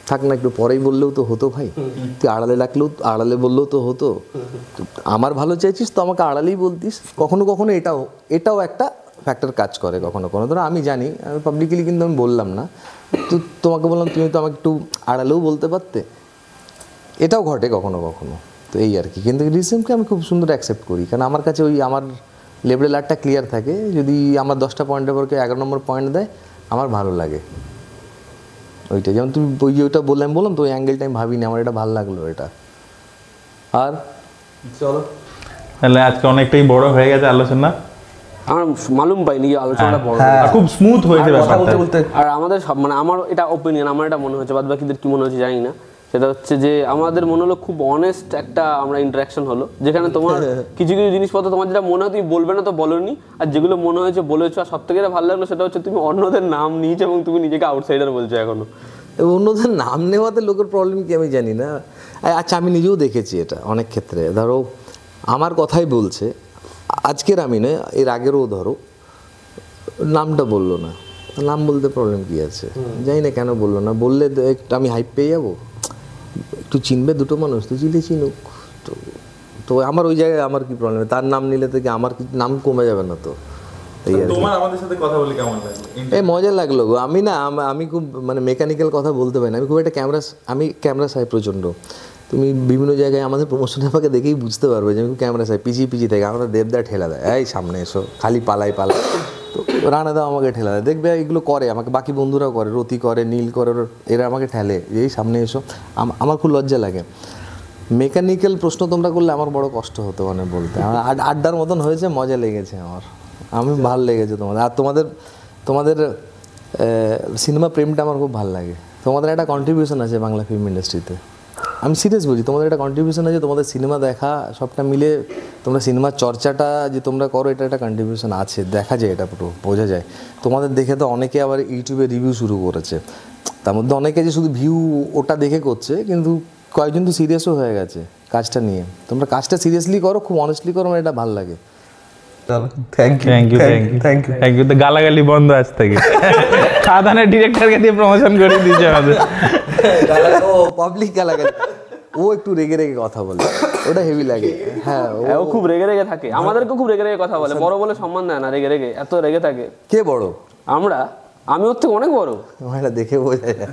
থাক না, একটু পরেই বললেও তো হতো ভাই, তুই আড়ালে বললেও তো হতো, আমার ভালো চাইছিস তো আমাকে আড়ালেই বলতিস, কখনো এটাও একটা ফ্যাক্টর কাজ করে কখনো ধরো আমি জানি আমি পাবলিকলি কিন্তু আমি বললাম না, তো তোমাকে বললাম তুমি তো আমাকে একটু আড়ালেও বলতে পারতে, এটাও ঘটে কখনো, তো এই আর কি। কিন্তু ক্রিটিসিজমকে আমি খুব সুন্দর অ্যাকসেপ্ট করি, কারণ আমার কাছে আমার লেভেল আর্টটা ক্লিয়ার থাকে, যদি আমার 10টা পয়েন্টের পর কেউ 11 নম্বর পয়েন্ট দেয় আমার ভালো লাগে ওইটা, যেমন তুমি ওইটা বললাম তো ওই অ্যাঙ্গেলটা আমি ভাবিনি, আমার এটা ভালো লাগলো এটা। আর চলো তাহলে আজকে অনেকটাই বড় হয়ে গেছে আলোচনা, আমার মালুম পাইনি যে আলোচনাটা বড় আর খুব স্মুথ হয়েছে কথা ব্যাপারটা বলতে বলতে আর আমাদের সব মানে আমার এটা ওপিনিয়ন, আমার এটা মনে হচ্ছে, বাদ বাকিদের কি মনে হচ্ছে জানি না, সেটা হচ্ছে যে আমাদের মনে হলো খুব অনেস্ট একটা আমরা ইন্টারাকশন হলো, যেখানে তোমার কিছু কিছু জিনিসপত্র তোমার যেটা মনে হয় তুমি বলবে না তো বলোনি, আর যেগুলো মনে হয়েছে বলেছো। আর সব থেকে ভালো লাগলো সেটা হচ্ছে তুমি অন্যদের নাম নিয়েছো এবং তুমি নিজেকে আউটসাইডার বলছো এখনো। অন্যদের নাম নেওয়াতে লোকের প্রবলেম কি আমি জানি না। আচ্ছা আমি নিজেও দেখেছি এটা অনেক ক্ষেত্রে, ধরো আমার কথাই বলছে, আজকের আমি নয় এর আগেরও ধরো নামটা বললো না, নাম বলতে প্রবলেম কি আছে, জানি না কেন বললো না, বললে একটু আমি হাইপ পেয়ে যাবো, একটু চিনবে দুটো মানুষ, তো চিনুক, তো তো আমার ওই জায়গায় আমার কি প্রবলেম, তার নাম নিলে থেকে আমার কি নাম কমে যাবে না তো। তোমার আমাদের সাথে কথা বলে কেমন লাগলো? এই মজা লাগলো গো। আমি না আমি খুব মানে মেকানিক্যাল কথা বলতে পারি না, আমি খুব একটা আমি ক্যামেরা চাই প্রচণ্ড। তুমি বিভিন্ন জায়গায় আমাদের প্রমোশনে আমাকে দেখেই বুঝতে পারবে যে আমি ক্যামেরা চাই, পিছিয়ে থেকে আমরা দেবদা ঠেলা দেয়, এই সামনে এসো, খালি পালাই তো রানাদাও আমাকে ঠেলা দেয়, দেখবে এগুলো করে আমাকে, বাকি বন্ধুরাও করে, রতি করে, নীল করে, এরা আমাকে ঠেলে এই সামনে এসো। আমার খুব লজ্জা লাগে। মেকানিক্যাল প্রশ্ন তোমরা করলে আমার বড় কষ্ট হতো মানে বলতে, আমার আড্ডার মতন হয়েছে, মজা লেগেছে আমার, আমি ভালো লেগেছে তোমাদের। আর তোমাদের সিনেমা প্রেমটা আমার খুব ভালো লাগে, তোমাদের একটা কন্ট্রিবিউশন আছে বাংলা ফিল্ম ইন্ডাস্ট্রিতে, আমি সিরিয়াস বলছি, তোমাদের একটা কন্ট্রিবিউশন আছে, তোমাদের সিনেমা দেখা সবটা মিলে তোমরা সিনেমার চর্চাটা যে তোমরা করো, এটা একটা কন্ট্রিবিউশন আছে, দেখা যায়, এটা পুরো বোঝা যায়। তোমাদের দেখে তো অনেকে আবার ইউটিউবে রিভিউ শুরু করেছে, তার মধ্যে অনেকে যে শুধু ভিউ ওটা দেখে করছে, কিন্তু কয়েকজন তো সিরিয়াসও হয়ে গেছে কাজটা নিয়ে। তোমরা কাজটা সিরিয়াসলি করো, খুব অনেস্টলি করো, আমার এটা ভালো লাগে। Thank you. তো গালাগালি বন্ধ আজ থেকে। সাধারণ ডিরেক্টরকে দিয়ে প্রমোশন করে দিয়েছে আমাদের। ও পাবলিক গালাগালি, ও একটু রেগে রেগে কথা বলে, ওটা হেভি লাগে। হ্যাঁ ও খুব রেগে রেগে থাকে, আমাদেরকেও খুব রেগে রেগে কথা বলে, বড় বলে সম্মান দেয় না, রেগে রেগে এত রেগে থাকে। কে বড়? আমি ওর থেকে অনেক বড়, এটা দেখে বোঝা যায়,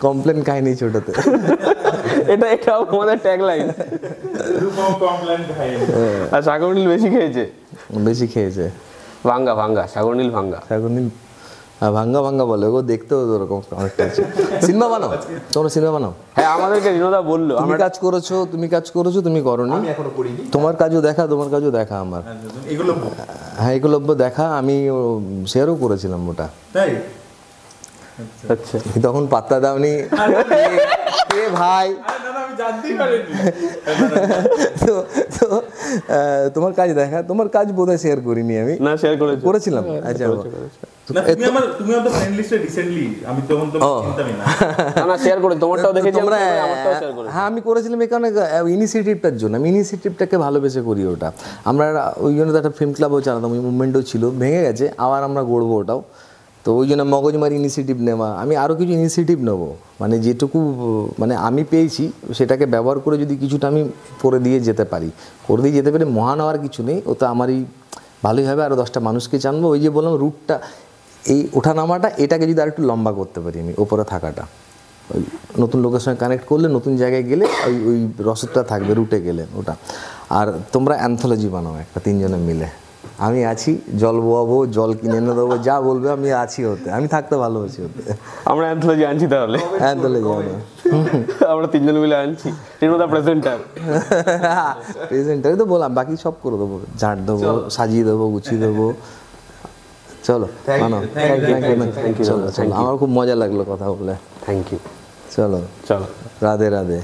কমপ্লেন কাহিনী ছোটতে। এটাও আমাদের ট্যাগলাইন। আর সাগরনীল বেশি খেয়েছে, ভাঙ্গা সাগরনীল ভাঙ্গা ভাঙ্গা বলে, ও দেখতেও ওরকম অনেকটা আছে। সিনেমা বানাও, তোমরা সিনেমা বানাও। হ্যাঁ আমাদেরকে রিনোদা বললো, তুমি কাজ করেছো, তুমি করোনি, তোমার কাজও দেখা আমার। হ্যাঁ একলব্য দেখা, আমি শেয়ারও করেছিলাম ওটা, আচ্ছা তখন পাত্তা দাওনি কে ভাই। তো তোমার কাজ দেখা, তোমার কাজ বোধহয় শেয়ার করিনি আমি, না শেয়ার করেছিলাম। আচ্ছা তুমি আমাদের ফ্রেন্ড লিস্টে রিসেন্টলি, আমি তখন তো চিন্তাই না শেয়ার করে তোমারটাও দেখেছি, আমারটাও শেয়ার করে। হ্যাঁ আমি করেছিলাম এই কারণে, ইনিশিয়েটিভটার জন্য, আমি ইনিশিয়েটিভটাকে ভালোবেসে করি ওটা। আমরা ওই জন্য তো একটা ফিল্ম ক্লাবও চালাতাম, ওই মুভমেন্টও ছিল, ভেঙে গেছে, আবার আমরা গড়বো ওটাও। তো ওই জন্য মগজমারি ইনিশিয়েটিভ নেওয়া, আমি আরও কিছু ইনিশিয়েটিভ নেবো, মানে যেটুকু মানে আমি পেয়েছি সেটাকে ব্যবহার করে যদি কিছুটা আমি করে দিয়ে যেতে পারি, মহান হওয়ার কিছু নেই, ও তো আমারই ভালোই হবে। আরও 10টা মানুষকে জানবো, ওই যে বললাম রুটটা, এই ওঠানামাটা, এটাকে যদি আর একটু লম্বা করতে পারি আমি, ওপরে থাকাটা, ওই নতুন লোকের সঙ্গে কানেক্ট করলে, নতুন জায়গায় গেলে ওই রসদটা থাকবে রুটে গেলে ওটা। আর তোমরা অ্যান্থোলজি বানাও একটা, 3 জনে মিলে, আমি আছি, জল বোয়াবো, জল কিনে এনে দেবো, যা বলবে আমি আছি হতে, আমি থাকতে ভালোবাসি হতে। আমরা অ্যান্থোলজি আনছি, তাহলে অ্যান্থোলজি আমরা 3 জন মিলে আনছি, রিনোদা প্রেজেন্টার তো বললাম, বাকি সব করে দেবো, ঝাঁট দেবো, সাজিয়ে দেবো, গুছিয়ে দেবো। চলো চলো, আমার খুব মজা লাগলো কথা বলে, থ্যাংক ইউ। চলো রাধে রাধে।